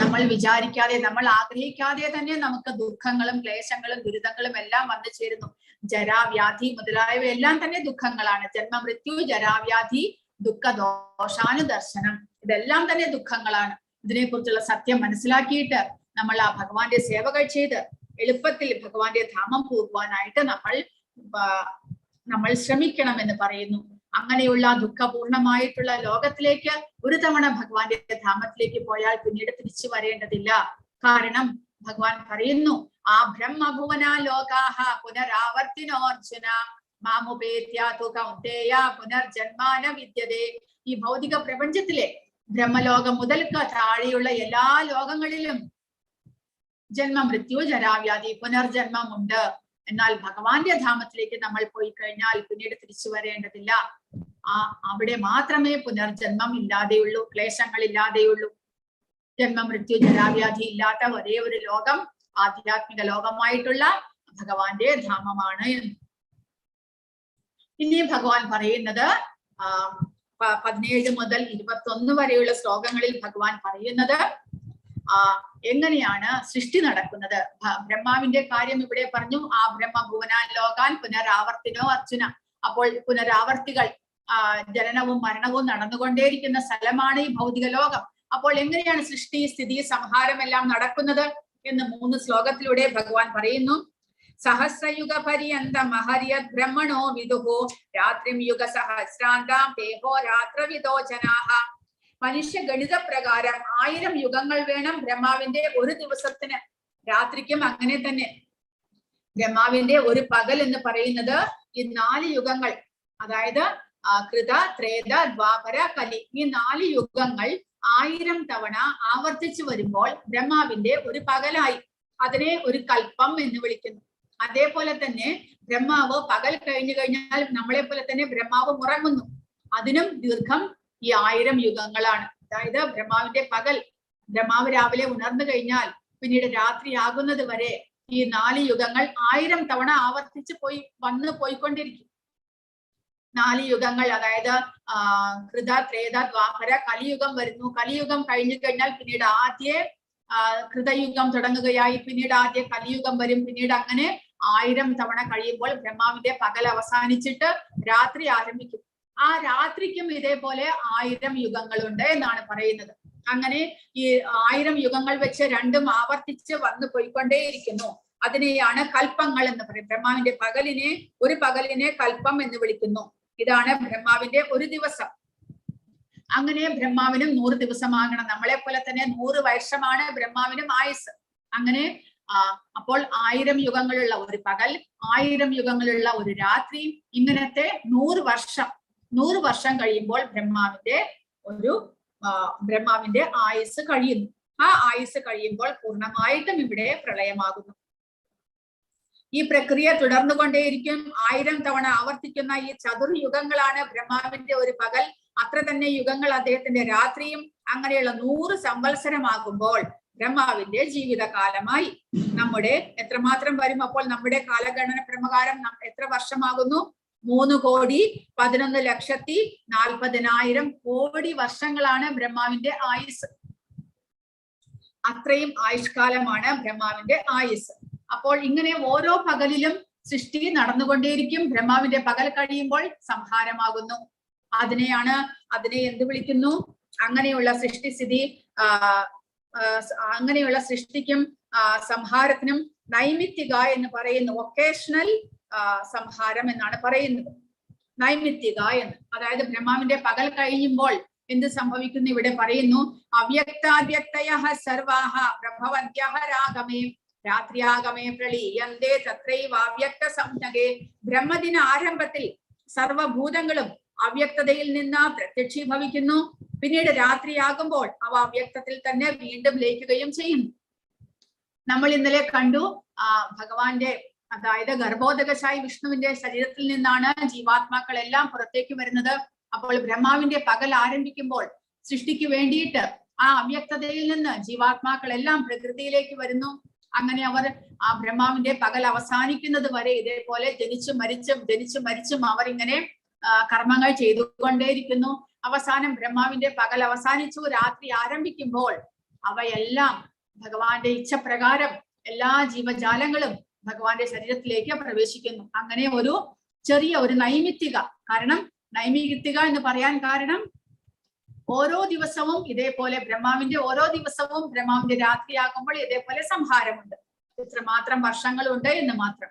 നമ്മൾ വിചാരിക്കാതെ, നമ്മൾ ആഗ്രഹിക്കാതെ തന്നെ നമുക്ക് ദുഃഖങ്ങളും ക്ലേശങ്ങളും ദുരിതങ്ങളും എല്ലാം വന്നു ചേരുന്നു. ജരാവ്യാധി മുതലായവയെല്ലാം തന്നെ ദുഃഖങ്ങളാണ്. ജന്മമൃത്യു, ജരാവ്യാധി, ദുഃഖ ദോഷാനുദർശനം, ഇതെല്ലാം തന്നെ ദുഃഖങ്ങളാണ്. ഇതിനെക്കുറിച്ചുള്ള സത്യം മനസ്സിലാക്കിയിട്ട് നമ്മൾ ആ ഭഗവാന്റെ സേവകൾ ചെയ്ത് എളുപ്പത്തിൽ ഭഗവാന്റെ ധാമം പോകുവാനായിട്ട് നമ്മൾ ശ്രമിക്കണം എന്ന് പറയുന്നു. അങ്ങനെയുള്ള ദുഃഖപൂർണമായിട്ടുള്ള ലോകത്തിലേക്ക് ഒരു തവണ ഭഗവാന്റെ ധാമത്തിലേക്ക് പോയാൽ പിന്നീട് തിരിച്ചു വരേണ്ടതില്ല. കാരണം ഭഗവാൻ പറയുന്നു, ആ ബ്രഹ്മഭുവന ലോകാഹ പുനരാവർത്തിനോർജുന മാമുപേത്യാതു കൗന്ദേയ പുനർജന്മാന വിദ്യതേ. ഈ ഭൗതിക പ്രപഞ്ചത്തിലെ ബ്രഹ്മലോകം മുതൽക്ക് താഴെയുള്ള എല്ലാ ലോകങ്ങളിലും ജന്മമൃത്യു, ജരാവ്യാധി, പുനർജന്മമുണ്ട്. എന്നാൽ ഭഗവാന്റെ ധാമത്തിലേക്ക് നമ്മൾ പോയി കഴിഞ്ഞാൽ പിന്നീട് തിരിച്ചു വരേണ്ടതില്ല. അവിടെ മാത്രമേ പുനർജന്മം ഇല്ലാതെയുള്ളൂ, ക്ലേശങ്ങൾ ഇല്ലാതെയുള്ളൂ. ജന്മമൃത്യു, ജരാവ്യാധി ഇല്ലാത്ത ഒരേ ഒരു ലോകം ആധ്യാത്മിക ലോകമായിട്ടുള്ള ഭഗവാന്റെ ധാമമാണ്. ഇനി ഭഗവാൻ പറയുന്നത് 17 മുതൽ 21 വരെയുള്ള ശ്ലോകങ്ങളിൽ ഭഗവാൻ പറയുന്നത് എങ്ങനെയാണ് സൃഷ്ടി നടക്കുന്നത്. ബ്രഹ്മാവിന്റെ കാര്യം ഇവിടെ പറഞ്ഞു. ആ ബ്രഹ്മഭുവനാൻ ലോകാൻ പുനരാവർത്തിനോ അർജുന. അപ്പോൾ പുനരാവർത്തികൾ, ജനനവും മരണവും നടന്നുകൊണ്ടേയിരിക്കുന്ന സ്ഥലമാണ് ഈ ഭൗതിക ലോകം. അപ്പോൾ എങ്ങനെയാണ് സൃഷ്ടി, സ്ഥിതി, സംഹാരം എല്ലാം നടക്കുന്നത് എന്ന് 3 ശ്ലോകത്തിലൂടെ ഭഗവാൻ പറയുന്നു. സഹസ്രയുഗ പര്യന്ത മഹര്യത് ബ്രഹ്മണോ വിദുഹോ രാത്രിം യുഗ സഹസ്രാന്താം ദേഹോ രാത്രവിദോ ജനാഹ. മനുഷ്യ ഗണിത പ്രകാരം 1000 യുഗങ്ങൾ വേണം ബ്രഹ്മാവിന്റെ ഒരു ദിവസത്തിന്. രാത്രിക്കും അങ്ങനെ തന്നെ. ബ്രഹ്മാവിന്റെ ഒരു പകൽ എന്ന് പറയുന്നത് ഈ 4 യുഗങ്ങൾ, അതായത് കൃത, ത്രേത, ദ്വാപര, കലി, ഈ 4 യുഗങ്ങൾ 1000 തവണ ആവർത്തിച്ചു വരുമ്പോൾ ബ്രഹ്മാവിന്റെ ഒരു പകലായി. അതിനെ ഒരു കൽപ്പം എന്ന് വിളിക്കുന്നു. അതേപോലെ തന്നെ ബ്രഹ്മാവ് പകൽ കഴിഞ്ഞു കഴിഞ്ഞാൽ നമ്മളെ പോലെ തന്നെ ബ്രഹ്മാവ് ഉറങ്ങുന്നു. അതിനും ദീർഘം ഈ 1000 യുഗങ്ങളാണ്. അതായത് ബ്രഹ്മാവിന്റെ പകൽ, ബ്രഹ്മാവ് രാവിലെ ഉണർന്നു കഴിഞ്ഞാൽ പിന്നീട് രാത്രിയാകുന്നത് വരെ ഈ 4 യുഗങ്ങൾ 1000 തവണ ആവർത്തിച്ച് പോയിക്കൊണ്ടിരിക്കും. 4 യുഗങ്ങൾ, അതായത് കൃത, ത്രേത, ദ്വാപര, കലിയുഗം വരുന്നു. കലിയുഗം കഴിഞ്ഞു കഴിഞ്ഞാൽ പിന്നീട് ആദ്യ കൃതയുഗം തുടങ്ങുകയായി, പിന്നീട് ആദ്യ കലിയുഗം വരും. പിന്നീട് അങ്ങനെ 1000 തവണ കഴിയുമ്പോൾ ബ്രഹ്മാവിന്റെ പകൽ അവസാനിച്ചിട്ട് രാത്രി ആരംഭിക്കും. ആ രാത്രിക്കും ഇതേപോലെ 1000 യുഗങ്ങളുണ്ട് എന്നാണ് പറയുന്നത്. അങ്ങനെ ഈ 1000 യുഗങ്ങൾ വെച്ച് രണ്ടും ആവർത്തിച്ച് വന്നു പോയിക്കൊണ്ടേയിരിക്കുന്നു. അതിനെയാണ് കൽപ്പങ്ങൾ എന്ന് പറയും. ബ്രഹ്മാവിന്റെ ഒരു പകലിനെ കൽപ്പം എന്ന് വിളിക്കുന്നു. ഇതാണ് ബ്രഹ്മാവിന്റെ ഒരു ദിവസം. അങ്ങനെ ബ്രഹ്മാവിനും 100 ദിവസമാകണം. നമ്മളെ പോലെ തന്നെ 100 വർഷമാണ് ബ്രഹ്മാവിനും ആയുസ്. അങ്ങനെ അപ്പോൾ 1000 യുഗങ്ങളുള്ള ഒരു പകൽ, 1000 യുഗങ്ങളുള്ള ഒരു രാത്രി, ഇങ്ങനത്തെ 100 വർഷം കഴിയുമ്പോൾ ബ്രഹ്മാവിന്റെ ആയുസ് കഴിയുന്നു. ആ ആയുസ് കഴിയുമ്പോൾ പൂർണ്ണമായിട്ടും ഇവിടെ പ്രളയമാകുന്നു. ഈ പ്രക്രിയ തുടർന്നുകൊണ്ടേയിരിക്കും. 1000 തവണ ആവർത്തിക്കുന്ന ഈ ചതുർയുഗങ്ങളാണ് ബ്രഹ്മാവിന്റെ ഒരു പകൽ. അത്ര തന്നെ യുഗങ്ങൾ അദ്ദേഹത്തിന്റെ രാത്രിയും. അങ്ങനെയുള്ള 100 സംവത്സരമാകുമ്പോൾ ബ്രഹ്മാവിന്റെ ജീവിതകാലമായി. നമ്മുടെ എത്രമാത്രം വരും? അപ്പോൾ നമ്മുടെ കാലഗണന പ്രകാരം എത്ര വർഷമാകുന്നു? 3,11,40,000 കോടി വർഷങ്ങളാണ് ബ്രഹ്മാവിന്റെ ആയുസ്. അത്രയും ആയുഷ്കാലമാണ് ബ്രഹ്മാവിന്റെ ആയുസ്. അപ്പോൾ ഇങ്ങനെ ഓരോ പകലിലും സൃഷ്ടി നടന്നുകൊണ്ടേയിരിക്കും. ബ്രഹ്മാവിന്റെ പകൽ കഴിയുമ്പോൾ സംഹാരമാകുന്നു. അതിനെ എന്ത് വിളിക്കുന്നു? അങ്ങനെയുള്ള സൃഷ്ടിസ്ഥിതി അങ്ങനെയുള്ള സൃഷ്ടിക്കും സംഹാരത്തിനും നൈമിത്തിക എന്ന് പറയുന്നു. ഒക്കേഷണൽ സംഹാരം എന്നാണ് പറയുന്നത്, നൈമിത്തിക എന്ന്. അതായത് ബ്രഹ്മാവിന്റെ പകൽ കഴിയുമ്പോൾ എന്ത് സംഭവിക്കുന്നു? ഇവിടെ പറയുന്നു, അവ്യക്താവ്യക്തയഃ സർവാഹ പ്രഭവന്ത്യഃ രാഗമേ രാത്രിയാഗമേ പ്രളീയന്തേ തത്രൈവ അവ്യക്ത സംജ്ഞകേ. ബ്രഹ്മദിന ആരംഭത്തിൽ സർവഭൂതങ്ങളും അവ്യക്തതയിൽ നിന്ന് പ്രത്യക്ഷീഭവിക്കുന്നു. പിന്നീട് രാത്രിയാകുമ്പോൾ അവ അവ്യക്തത്തിൽ തന്നെ വീണ്ടും ലയിക്കുകയും ചെയ്യുന്നു. നമ്മൾ ഇന്നലെ കണ്ടു ഭഗവാന്റെ, അതായത് ഗർഭോദകശായി വിഷ്ണുവിന്റെ ശരീരത്തിൽ നിന്നാണ് ജീവാത്മാക്കളെല്ലാം പുറത്തേക്ക് വരുന്നത്. അപ്പോൾ ബ്രഹ്മാവിന്റെ പകൽ ആരംഭിക്കുമ്പോൾ സൃഷ്ടിക്ക് വേണ്ടിയിട്ട് ആ അവ്യക്തതയിൽ നിന്ന് ജീവാത്മാക്കളെല്ലാം പ്രകൃതിയിലേക്ക് വരുന്നു. അങ്ങനെ അവർ ആ ബ്രഹ്മാവിന്റെ പകൽ അവസാനിക്കുന്നത് വരെ ഇതേപോലെ ജനിച്ചും മരിച്ചും അവർ ഇങ്ങനെ കർമ്മങ്ങൾ ചെയ്തുകൊണ്ടേയിരിക്കുന്നു. അവസാനം ബ്രഹ്മാവിന്റെ പകൽ അവസാനിച്ചു, രാത്രി ആരംഭിക്കുമ്പോൾ അവയെല്ലാം ഭഗവാന്റെ ഇച്ഛപ്രകാരം എല്ലാ ജീവജാലങ്ങളും ഭഗവാന്റെ ശരീരത്തിലേക്ക് പ്രവേശിക്കുന്നു. അങ്ങനെ ഒരു ചെറിയ ഒരു നൈമിത്തിക, കാരണം നൈമിത്തിക എന്ന് പറയാൻ കാരണം ഓരോ ദിവസവും ഇതേപോലെ ഓരോ ദിവസവും ബ്രഹ്മാവിന്റെ രാത്രിയാകുമ്പോൾ ഇതേപോലെ സംഹാരമുണ്ട്. ഇത്രമാത്രം വർഷങ്ങളുണ്ട് എന്ന് മാത്രം.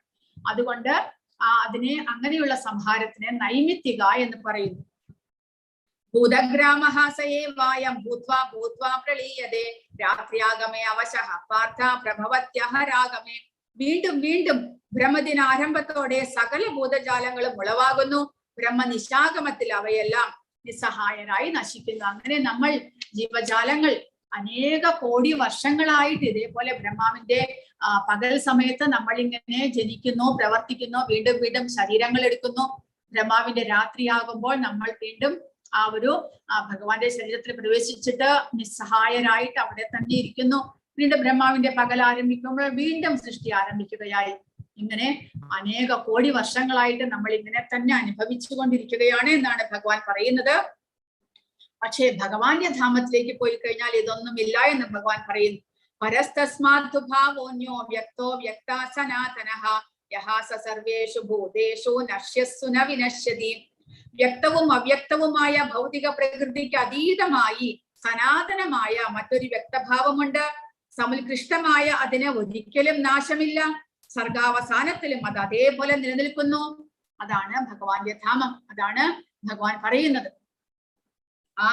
അതുകൊണ്ട് അങ്ങനെയുള്ള സംഹാരത്തിനെ നൈമിത്തിക എന്ന് പറയുന്നു. ഭൂതഗ്രാമഃ സയേവായം ഭൂത്വാ ഭൂത്വാ പ്രളീയതേ രാത്രിയാഗമേ അവശഃ പാർത്ഥ പ്രഭവത്യഃ രാഗമേ. വീണ്ടും ബ്രഹ്മദിന ആരംഭത്തോടെ സകല ഭൂതജാലങ്ങളും ഉളവാകുന്നു. ബ്രഹ്മനിശാഗമത്തിൽ അവയെല്ലാം നിസ്സഹായരായി നശിക്കുന്നു. അങ്ങനെ നമ്മൾ ജീവജാലങ്ങൾ അനേക കോടി വർഷങ്ങളായിട്ട് ഇതേപോലെ ബ്രഹ്മാവിന്റെ പകൽ സമയത്ത് നമ്മൾ ഇങ്ങനെ ജനിക്കുന്നു, പ്രവർത്തിക്കുന്നു, വീണ്ടും ശരീരങ്ങൾ എടുക്കുന്നു. ബ്രഹ്മാവിന്റെ രാത്രിയാകുമ്പോൾ നമ്മൾ വീണ്ടും ഭഗവാന്റെ ശരീരത്തിൽ പ്രവേശിച്ചിട്ട് നിസ്സഹായരായിട്ട് അവിടെ തന്നെ ഇരിക്കുന്നു. വീണ്ടും ബ്രഹ്മാവിന്റെ പകൽ ആരംഭിക്കുമ്പോൾ വീണ്ടും സൃഷ്ടി ആരംഭിക്കുകയായി. ഇങ്ങനെ അനേക കോടി വർഷങ്ങളായിട്ട് നമ്മൾ ഇങ്ങനെ തന്നെ അനുഭവിച്ചു കൊണ്ടിരിക്കുകയാണ് എന്നാണ് ഭഗവാൻ പറയുന്നത്. പക്ഷേ ഭഗവാന്റെ ധാമത്തിലേക്ക് പോയി കഴിഞ്ഞാൽ ഇതൊന്നുമില്ല എന്ന് ഭഗവാൻ പറയുന്നു. പരസ്തസ്മാത് ഭാവോന്യോ വ്യക്തോ വ്യക്ത സനാതനഃ യഃ സ സർവേഷു ഭൂതേഷു നശ്യസ്സു ന വിനശ്യതി. വ്യക്തവും അവ്യക്തവുമായ ഭൗതിക പ്രകൃതിക്ക് അതീതമായി സനാതനമായ മറ്റൊരു വ്യക്തഭാവമുണ്ട്. സമുത്കൃഷ്ടമായ അതിന് ഒരിക്കലും നാശമില്ല. സർഗാവസാനത്തിലും അത് അതേപോലെ നിലനിൽക്കുന്നു. അതാണ് ഭഗവാന്റെ ധാമം. അതാണ് ഭഗവാൻ പറയുന്നത്. ആ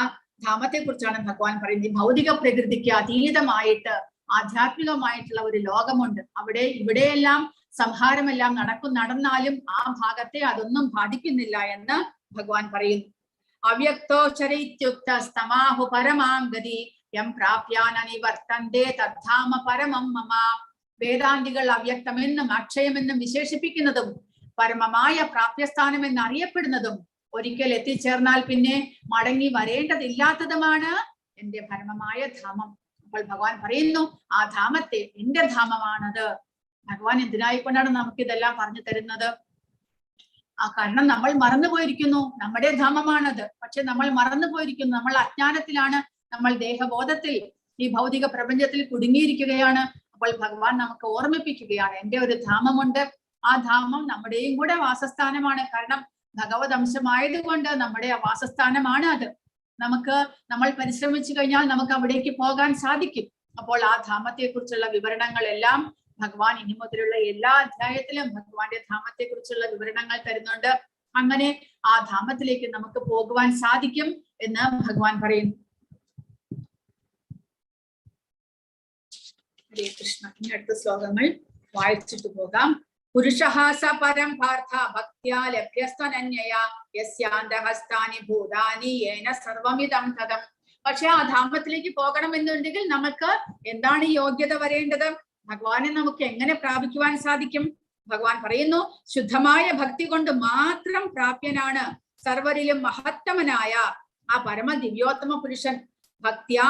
ധാമത്തെ കുറിച്ചാണ് ഭഗവാൻ പറയുന്നത്. ഭൗതിക പ്രകൃതിക്ക് അതീതമായിട്ട് ആധ്യാത്മികമായിട്ടുള്ള ഒരു ലോകമുണ്ട്. ഇവിടെയെല്ലാം സംഹാരമെല്ലാം നടന്നാലും ആ ഭാഗത്തെ അതൊന്നും ബാധിക്കുന്നില്ല എന്ന് ഭഗവാൻ പറയുന്നു. അവ്യക്തോക്ഷരൈത്യുക്ത സ്തമാഹു പരമാം ഗതി യം പ്രാപ്യാനനിവർത്തന്തേ തദ്ധാമ പരമം മമ. വേദാന്തികൾ അവ്യക്തമെന്നും അക്ഷയമെന്നും വിശേഷിപ്പിക്കുന്നതും പരമമായ പ്രാപ്യസ്ഥാനം എന്ന് അറിയപ്പെടുന്നതും ഒരിക്കൽ എത്തിച്ചേർന്നാൽ പിന്നെ മടങ്ങി വരേണ്ടതില്ലാത്തതുമാണ് എന്റെ പരമമായ ധാമം. അപ്പോൾ ഭഗവാൻ പറയുന്നു, ആ ധാമത്തെ എന്റെ ധാമമാണത്. ഭഗവാൻ എന്തിനായിക്കൊണ്ടാണ് നമുക്ക് ഇതെല്ലാം പറഞ്ഞു തരുന്നത്? കാരണം നമ്മൾ മറന്നുപോയിരിക്കുന്നു, നമ്മുടെ ധാമമാണത്. പക്ഷെ നമ്മൾ മറന്നുപോയിരിക്കുന്നു, നമ്മൾ അജ്ഞാനത്തിലാണ്, നമ്മൾ ദേഹബോധത്തിൽ ഈ ഭൗതിക പ്രപഞ്ചത്തിൽ കുടുങ്ങിയിരിക്കുകയാണ്. അപ്പോൾ ഭഗവാൻ നമുക്ക് ഓർമ്മിപ്പിക്കുകയാണ്, എന്റെ ഒരു ധാമമുണ്ട്. ആ ധാമം നമ്മുടെയും കൂടെ വാസസ്ഥാനമാണ്. കാരണം ഭഗവത് അംശമായതുകൊണ്ട് നമ്മുടെ വാസസ്ഥാനമാണ് അത്. നമ്മൾ പരിശ്രമിച്ചു കഴിഞ്ഞാൽ നമുക്ക് അവിടേക്ക് പോകാൻ സാധിക്കും. അപ്പോൾ ആ ധാമത്തെ കുറിച്ചുള്ള വിവരണങ്ങളെല്ലാം ഭഗവാൻ ഇനി മുതലുള്ള എല്ലാ അധ്യായത്തിലും ഭഗവാന്റെ ധാമത്തെ കുറിച്ചുള്ള വിവരണങ്ങൾ തരുന്നുണ്ട്. അങ്ങനെ ആ ധാമത്തിലേക്ക് നമുക്ക് പോകുവാൻ സാധിക്കും എന്ന് ഭഗവാൻ പറയുന്നു. ഹരേ കൃഷ്ണ. ഇനി അടുത്ത ശ്ലോകങ്ങൾ വായിച്ചിട്ട് പോകാം. പുരുഷഃ സ പരം പാർത്ഥ ഭക്ത്യാ ലഭ്യസ്ത്വനന്യയാ യസ്യാന്തഹസ്താനി ഭൂതാനി യേന സർവമിദം തദം. പക്ഷെ ആ ധാമത്തിലേക്ക് പോകണം എന്നുണ്ടെങ്കിൽ നമുക്ക് എന്താണ് യോഗ്യത വരേണ്ടത്? ഭഗവാനെ നമുക്ക് എങ്ങനെ പ്രാപിക്കുവാൻ സാധിക്കും? ഭഗവാൻ പറയുന്നു, ശുദ്ധമായ ഭക്തി കൊണ്ട് മാത്രം പ്രാപ്യനാണ് സർവരിലും മഹത്തമനായ ആ പരമ ദിവ്യോത്തമ പുരുഷൻ. ഭക്ത്യാ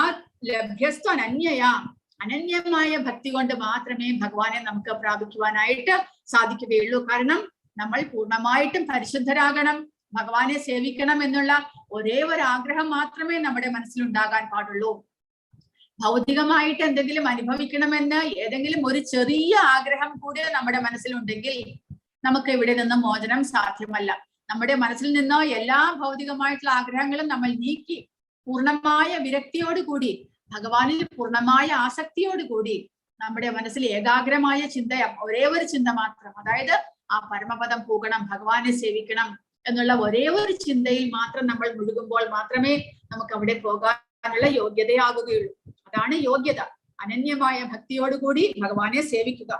ലഭ്യസ്ത്വനന്യയാ. അനന്യമായ ഭക്തി കൊണ്ട് മാത്രമേ ഭഗവാനെ നമുക്ക് പ്രാപിക്കുവാനായിട്ട് സാധിക്കുകയുള്ളൂ. കാരണം നമ്മൾ പൂർണ്ണമായിട്ടും പരിശുദ്ധരാകണം, ഭഗവാനെ സേവിക്കണം എന്നുള്ള ഒരേ ഒരു ആഗ്രഹം മാത്രമേ നമ്മുടെ മനസ്സിലുണ്ടാകാൻ പാടുള്ളൂ. ഭൗതികമായിട്ട് എന്തെങ്കിലും അനുഭവിക്കണമെന്ന് ഏതെങ്കിലും ഒരു ചെറിയ ആഗ്രഹം കൂടി നമ്മുടെ മനസ്സിലുണ്ടെങ്കിൽ നമുക്ക് ഇവിടെ നിന്ന് മോചനം സാധ്യമല്ല. നമ്മുടെ മനസ്സിൽ നിന്ന് എല്ലാ ഭൗതികമായിട്ടുള്ള ആഗ്രഹങ്ങളും നമ്മൾ നീക്കി പൂർണ്ണമായ വിരക്തിയോടുകൂടി, ഭഗവാനിൽ പൂർണ്ണമായ ആസക്തിയോടുകൂടി നമ്മുടെ മനസ്സിൽ ഏകാഗ്രമായ ചിന്ത, ഒരേ ഒരു ചിന്ത മാത്രം, അതായത് ആ പരമപദം പോകണം, ഭഗവാനെ സേവിക്കണം എന്നുള്ള ഒരേ ഒരു ചിന്തയിൽ മാത്രം നമ്മൾ മുഴുകുമ്പോൾ മാത്രമേ നമുക്ക് അവിടെ പോകാനുള്ള യോഗ്യതയാകുകയുള്ളൂ. അതാണ് യോഗ്യത. അനന്യമായ ഭക്തിയോടുകൂടി ഭഗവാനെ സേവിക്കുക.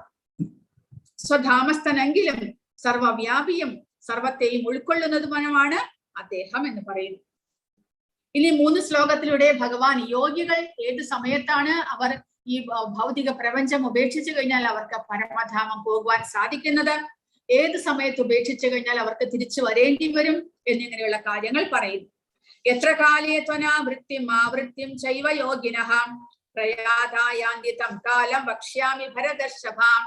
സ്വധാമസ്ഥനെങ്കിലും സർവവ്യാപിയും സർവത്തെയും ഉൾക്കൊള്ളുന്നതുമാണ് അദ്ദേഹം എന്ന് പറയുന്നു. ഇനി 3 ശ്ലോകത്തിലൂടെ ഭഗവാൻ യോഗികൾ ഏത് സമയത്താണ് അവർ ഈ ഭൗതിക പ്രപഞ്ചം ഉപേക്ഷിച്ചു കഴിഞ്ഞാൽ അവർക്ക് പരമധാമം പോകുവാൻ സാധിക്കുന്നത്, ഏത് സമയത്ത് ഉപേക്ഷിച്ചു കഴിഞ്ഞാൽ അവർക്ക് തിരിച്ചു വരേണ്ടി വരും എന്നിങ്ങനെയുള്ള കാര്യങ്ങൾ പറയുന്നു. എത്ര കാലേ ത്വനാവൃത്തിം ആവൃത്തിം ചൈവ യോഗിനഃ പ്രയാതായാന്തിതം കാലം വക്ഷ്യാമി ഭരതർഷഭാം.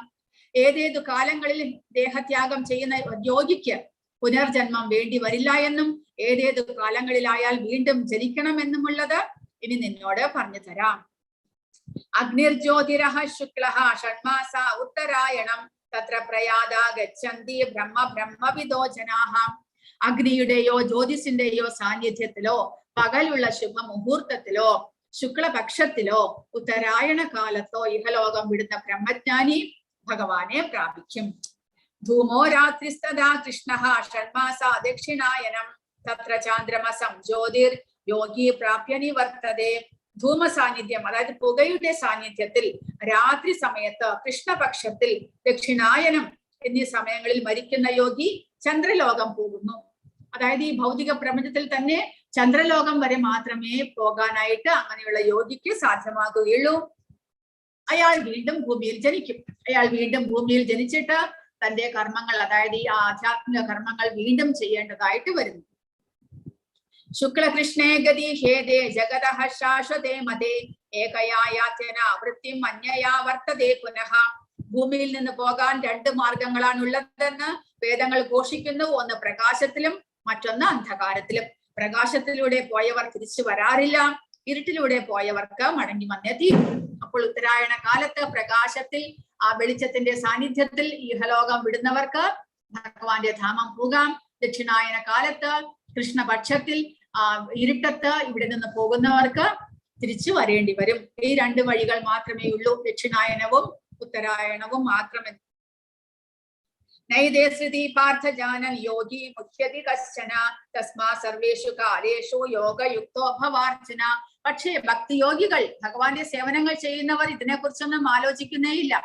ഏതേതു കാലങ്ങളിൽ ദേഹത്യാഗം ചെയ്യുന്ന യോഗിക്ക് പുനർജന്മം വേണ്ടി വരില്ല എന്നും ഏതേതു കാലങ്ങളിലായാൽ വീണ്ടും ജനിക്കണമെന്നുമുള്ളത് ഇനി നിന്നോട് പറഞ്ഞു തരാം. അഗ്നിർജ്യോതിരഃ ശുക്ലഃ ഷണ്മാസ ഉത്തരായണം തത്ര പ്രയാതാ ഗച്ഛന്തി ബ്രഹ്മവിദോ ജനാഃ. അഗ്നിയുടെയോ ജ്യോതിസിന്റെയോ സാന്നിധ്യത്തിലോ പകലുള്ള ശുഭമുഹൂർത്തത്തിലോ ശുക്ലപക്ഷത്തിലോ ഉത്തരായണ കാലത്തോ ഇഹലോകം വിടുന്ന ബ്രഹ്മജ്ഞാനി ഭഗവാനെ പ്രാപിക്കും. ധൂമോ രാത്രിസ്തദാ കൃഷ്ണഃ ഷണ്മാസ ദക്ഷിണായനം തത്ര ചാന്ദ്രമസം ജ്യോതിർ യോഗി പ്രാപ്യ നിവർത്തതേ. ധൂമ സാന്നിധ്യം, അതായത് പുകയുടെ സാന്നിധ്യത്തിൽ രാത്രി സമയത്ത് കൃഷ്ണപക്ഷത്തിൽ ദക്ഷിണായനം എന്നീ സമയങ്ങളിൽ മരിക്കുന്ന യോഗി ചന്ദ്രലോകം പോകുന്നു. അതായത് ഈ ഭൗതിക പ്രപഞ്ചത്തിൽ തന്നെ ചന്ദ്രലോകം വരെ മാത്രമേ പോകാനായിട്ട് അങ്ങനെയുള്ള യോഗിക്ക് സാധ്യമാകുകയുള്ളൂ. അയാൾ വീണ്ടും ഭൂമിയിൽ ജനിക്കും. അയാൾ വീണ്ടും ഭൂമിയിൽ ജനിച്ചിട്ട് തന്റെ കർമ്മങ്ങൾ, അതായത് ഈ ആധ്യാത്മിക കർമ്മങ്ങൾ വീണ്ടും ചെയ്യേണ്ടതായിട്ട് വരുന്നു. ശുക്ലകൃഷ്ണേ ഗതി ഹേദേ ജഗതഃ ശാശ്വതേ മതേ ഏകയായാത്യന വൃത്തിം അന്യയാ വർത്തതേ പുനഃ. ഭൂമിയിൽ നിന്ന് പോകാൻ 2 മാർഗങ്ങളാണ് ഉള്ളതെന്ന് വേദങ്ങൾ ഘോഷിക്കുന്നു. ഒന്ന് പ്രകാശത്തിലും മറ്റൊന്ന് അന്ധകാരത്തിലും. പ്രകാശത്തിലൂടെ പോയവർ തിരിച്ചു വരാറില്ല, ഇരുട്ടിലൂടെ പോയവർക്ക് മടങ്ങി വന്നേ തീരും. അപ്പോൾ ഉത്തരായണ കാലത്ത് പ്രകാശത്തിൽ ആ വെളിച്ചത്തിന്റെ സാന്നിധ്യത്തിൽ ഇഹലോകം വിടുന്നവർക്ക് ഭഗവാന്റെ ധാമം പോകാം. ദക്ഷിണായന കാലത്ത് കൃഷ്ണപക്ഷത്തിൽ ഇരുട്ടത്ത് ഇവിടെ നിന്ന് പോകുന്നവർക്ക് തിരിച്ചു വരേണ്ടി വരും. ഈ 2 വഴികൾ മാത്രമേ ഉള്ളൂ, ദക്ഷിണായനവും ഉത്തരായണവും മാത്രമേ. നൈതേ ശ്രുതി പാർത്ഥജാനൻ യോഗി മുഖ്യതി കശ്ചന തസ്മാ സർവേഷു കാലേഷു യോഗയുക്തോ ഭവാർച്ചന. പക്ഷേ ഭക്തിയോഗികൾ, ഭഗവാന്റെ സേവനങ്ങൾ ചെയ്യുന്നവർ ഇതിനെക്കുറിച്ചൊന്നും ആലോചിക്കുന്നേയില്ല.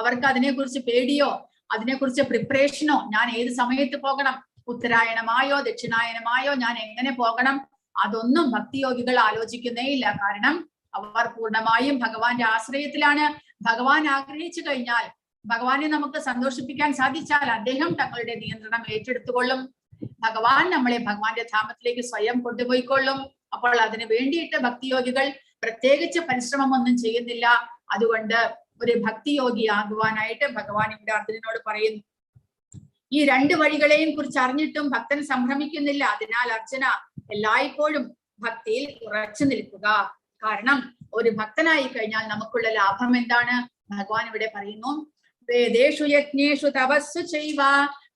അവർക്ക് അതിനെക്കുറിച്ച് പേടിയോ അതിനെക്കുറിച്ച് പ്രിപ്പറേഷനോ, ഞാൻ ഏത് സമയത്ത് പോകണം, ഉത്തരായണമായോ ദക്ഷിണായനമായോ ഞാൻ എങ്ങനെ പോകണം, അതൊന്നും ഭക്തിയോഗികൾ ആലോചിക്കുന്നേയില്ല. കാരണം അവർ പൂർണ്ണമായും ഭഗവാന്റെ ആശ്രയത്തിലാണ്. ഭഗവാൻ ആഗ്രഹിച്ചു കഴിഞ്ഞാൽ, ഭഗവാനെ നമുക്ക് സന്തോഷിപ്പിക്കാൻ സാധിച്ചാൽ അദ്ദേഹം തങ്ങളുടെ നിയന്ത്രണം ഏറ്റെടുത്തുകൊള്ളും. ഭഗവാൻ നമ്മളെ ഭഗവാന്റെ ധാമത്തിലേക്ക് സ്വയം കൊണ്ടുപോയിക്കൊള്ളും. അപ്പോൾ അതിന് വേണ്ടിയിട്ട് ഭക്തിയോഗികൾ പ്രത്യേകിച്ച് പരിശ്രമമൊന്നും ചെയ്യുന്നില്ല. അതുകൊണ്ട് ഒരു ഭക്തിയോഗി ആകുവാനായിട്ട് ഭഗവാൻ ഇവിടെ അർജുനനോട് പറയുന്നു. ഈ 2 വഴികളെയും കുറിച്ച് അറിഞ്ഞിട്ടും ഭക്തൻ സംഭ്രമിക്കുന്നില്ല. അതിനാൽ അർജുന, എല്ലായ്പ്പോഴും ഭക്തിയിൽ ഉറച്ചു നിൽക്കുക. കാരണം ഒരു ഭക്തനായി കഴിഞ്ഞാൽ നമുക്കുള്ള ലാഭം എന്താണ്? ഭഗവാൻ ഇവിടെ പറയുന്നു, വേദേഷു യജ്ഞേഷു തപസ്സു ചൈവ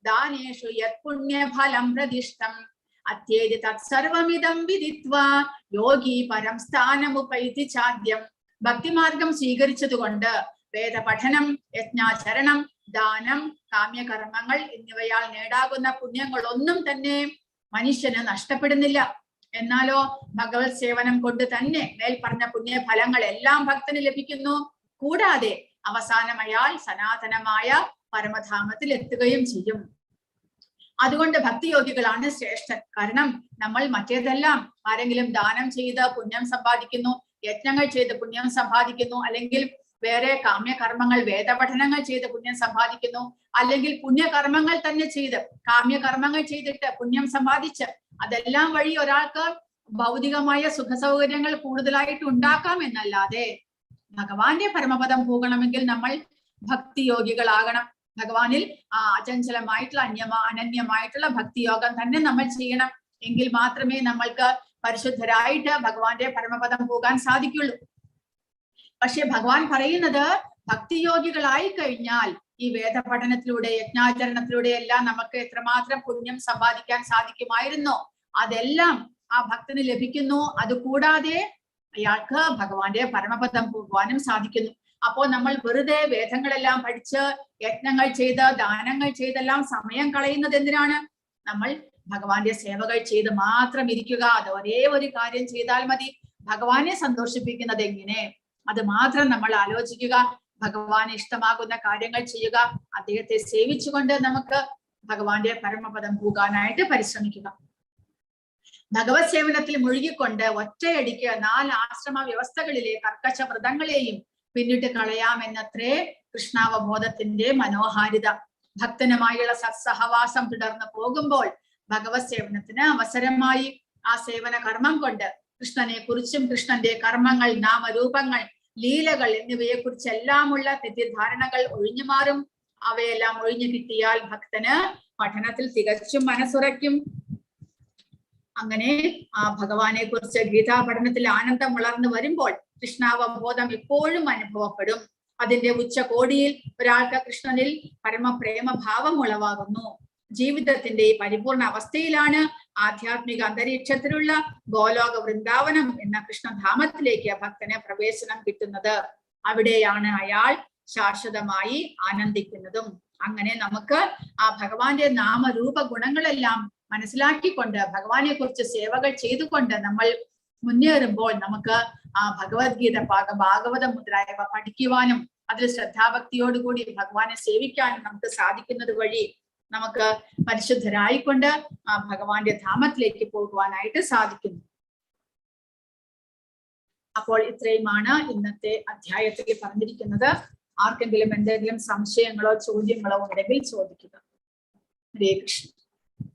ദാനേഷു യത് പുണ്യഫലം പ്രതിഷ്ഠം അത്യേതി തത്സർവമിദം വിദിത്വാ യോഗി പരം സ്ഥാനമുപൈതി ചാദ്യം. ഭക്തിമാർഗം സ്വീകരിച്ചതുകൊണ്ട് വേദപഠനം, യജ്ഞാചരണം, ദാനം, കാമ്യകർമ്മങ്ങൾ എന്നിവയാൽ നേടാകുന്ന പുണ്യങ്ങളൊന്നും തന്നെ മനുഷ്യന് നഷ്ടപ്പെടുന്നില്ല. എന്നാലോ ഭഗവത് സേവനം കൊണ്ട് തന്നെ മേൽപ്പറഞ്ഞ പുണ്യഫലങ്ങൾ എല്ലാം ഭക്തന് ലഭിക്കുന്നു. കൂടാതെ അവസാനം അയാൾ സനാതനമായ പരമധാമത്തിൽ എത്തുകയും ചെയ്യും. അതുകൊണ്ട് ഭക്തിയോഗികളാണ് ശ്രേഷ്ഠൻ. കാരണം നമ്മൾ മറ്റേതെല്ലാം, ആരെങ്കിലും ദാനം ചെയ്ത് പുണ്യം സമ്പാദിക്കുന്നു, യജ്ഞങ്ങൾ ചെയ്ത് പുണ്യം സമ്പാദിക്കുന്നു, അല്ലെങ്കിൽ വേറെ കാമ്യകർമ്മങ്ങൾ വേദപഠനങ്ങൾ ചെയ്ത് പുണ്യം സമ്പാദിക്കുന്നു, അല്ലെങ്കിൽ പുണ്യകർമ്മങ്ങൾ തന്നെ ചെയ്ത് കാമ്യകർമ്മങ്ങൾ ചെയ്തിട്ട് പുണ്യം സമ്പാദിച്ച് അതെല്ലാം വഴി ഒരാൾക്ക് ഭൗതികമായ സുഖസൗകര്യങ്ങൾ കൂടുതലായിട്ട് ഉണ്ടാക്കാം എന്നല്ലാതെ ഭഗവാന്റെ പരമപദം പോകണമെങ്കിൽ നമ്മൾ ഭക്തിയോഗികളാകണം. ഭഗവാനിൽ അചഞ്ചലമായിട്ടുള്ള അനന്യമായിട്ടുള്ള ഭക്തിയോഗം തന്നെ നമ്മൾ ചെയ്യണം. എങ്കിൽ മാത്രമേ നമ്മൾക്ക് പരിശുദ്ധരായിട്ട് ഭഗവാന്റെ പരമപദം പോകാൻ സാധിക്കുള്ളൂ. പക്ഷെ ഭഗവാൻ പറയുന്നത് ഭക്തിയോഗികളായി കഴിഞ്ഞാൽ ഈ വേദപഠനത്തിലൂടെ യജ്ഞാചരണത്തിലൂടെ എല്ലാം നമുക്ക് എത്രമാത്രം പുണ്യം സമ്പാദിക്കാൻ സാധിക്കുമായിരുന്നോ അതെല്ലാം ആ ഭക്തന് ലഭിക്കുന്നു. അതുകൂടാതെ അയാൾക്ക് ഭഗവാന്റെ പരമപദം പോകുവാനും സാധിക്കുന്നു. അപ്പോൾ നമ്മൾ വെറുതെ വേദങ്ങളെല്ലാം പഠിച്ച് യജ്ഞങ്ങൾ ചെയ്ത് ദാനങ്ങൾ ചെയ്തെല്ലാം സമയം കളയുന്നത് എന്തിനാണ്? നമ്മൾ ഭഗവാന്റെ സേവകൾ ചെയ്ത് മാത്രം ഇരിക്കുക. അത് ഒരേ ഒരു കാര്യം ചെയ്താൽ മതി. ഭഗവാനെ സന്തോഷിപ്പിക്കുന്നത് എങ്ങനെ, അത് മാത്രം നമ്മൾ ആലോചിക്കുക. ഭഗവാന് ഇഷ്ടമാകുന്ന കാര്യങ്ങൾ ചെയ്യുക. അദ്ദേഹത്തെ സേവിച്ചുകൊണ്ട് നമുക്ക് ഭഗവാന്റെ പരമപദം പോകാനായിട്ട് പരിശ്രമിക്കുക. ഭഗവത് സേവനത്തിൽ മുഴുകിക്കൊണ്ട് ഒറ്റയടിക്ക് 4 ആശ്രമ വ്യവസ്ഥകളിലെ കർക്കശ വ്രതങ്ങളെയും പിന്നിട്ട് കളയാമെന്നത്രേ കൃഷ്ണാവബോധത്തിന്റെ മനോഹാരിത. ഭക്തനുമായുള്ള സത്സഹവാസം തുടർന്ന് പോകുമ്പോൾ ഭഗവത് സേവനത്തിന് അവസരമായി. ആ സേവന കർമ്മം കൊണ്ട് കൃഷ്ണനെ കുറിച്ചും കൃഷ്ണന്റെ കർമ്മങ്ങൾ, നാമരൂപങ്ങൾ, ലീലകൾ എന്നിവയെ കുറിച്ചെല്ലാമുള്ള തെറ്റിദ്ധാരണകൾ ഒഴിഞ്ഞു മാറും. അവയെല്ലാം ഒഴിഞ്ഞു കിട്ടിയാൽ ഭക്തന് പഠനത്തിൽ തികച്ചും മനസ്സുറയ്ക്കും. അങ്ങനെ ആ ഭഗവാനെ കുറിച്ച് ഗീതാ പഠനത്തിൽ ആനന്ദം വളർന്നു വരുമ്പോൾ കൃഷ്ണാവബോധം എപ്പോഴും അനുഭവപ്പെടും. അതിന്റെ ഉച്ചകോടിയിൽ ഒരാൾക്ക് കൃഷ്ണനിൽ പരമപ്രേമഭാവം ഉളവാകുന്നു. ജീവിതത്തിന്റെ ഈ പരിപൂർണ അവസ്ഥയിലാണ് ആധ്യാത്മിക അന്തരീക്ഷത്തിലുള്ള ഗോലോക വൃന്ദാവനം എന്ന കൃഷ്ണധാമത്തിലേക്ക് ഭക്തന് പ്രവേശനം കിട്ടുന്നത്. അവിടെയാണ് അയാൾ ശാശ്വതമായി ആനന്ദിക്കുന്നതും. അങ്ങനെ നമുക്ക് ആ ഭഗവാന്റെ നാമരൂപ ഗുണങ്ങളെല്ലാം മനസ്സിലാക്കിക്കൊണ്ട് ഭഗവാനെ കുറിച്ച് സേവകൾ ചെയ്തുകൊണ്ട് നമ്മൾ മുന്നേറുമ്പോൾ നമുക്ക് ആ ഭഗവത്ഗീത ഭാഗവതം മുതലായവ പഠിക്കുവാനും അതിൽ ശ്രദ്ധാഭക്തിയോടുകൂടി ഭഗവാനെ സേവിക്കാനും നമുക്ക് സാധിക്കുന്നത് വഴി നമുക്ക് പരിശുദ്ധരായിക്കൊണ്ട് ആ ഭഗവാന്റെ ധാമത്തിലേക്ക് പോകുവാനായിട്ട് സാധിക്കുന്നു. അപ്പോൾ ഇത്രയുമാണ് ഇന്നത്തെ അധ്യായത്തിൽ പറഞ്ഞിരിക്കുന്നത്. ആർക്കെങ്കിലും എന്തെങ്കിലും സംശയങ്ങളോ ചോദ്യങ്ങളോ ഉണ്ടെങ്കിൽ ചോദിക്കുക. ഹരേ കൃഷ്ണ.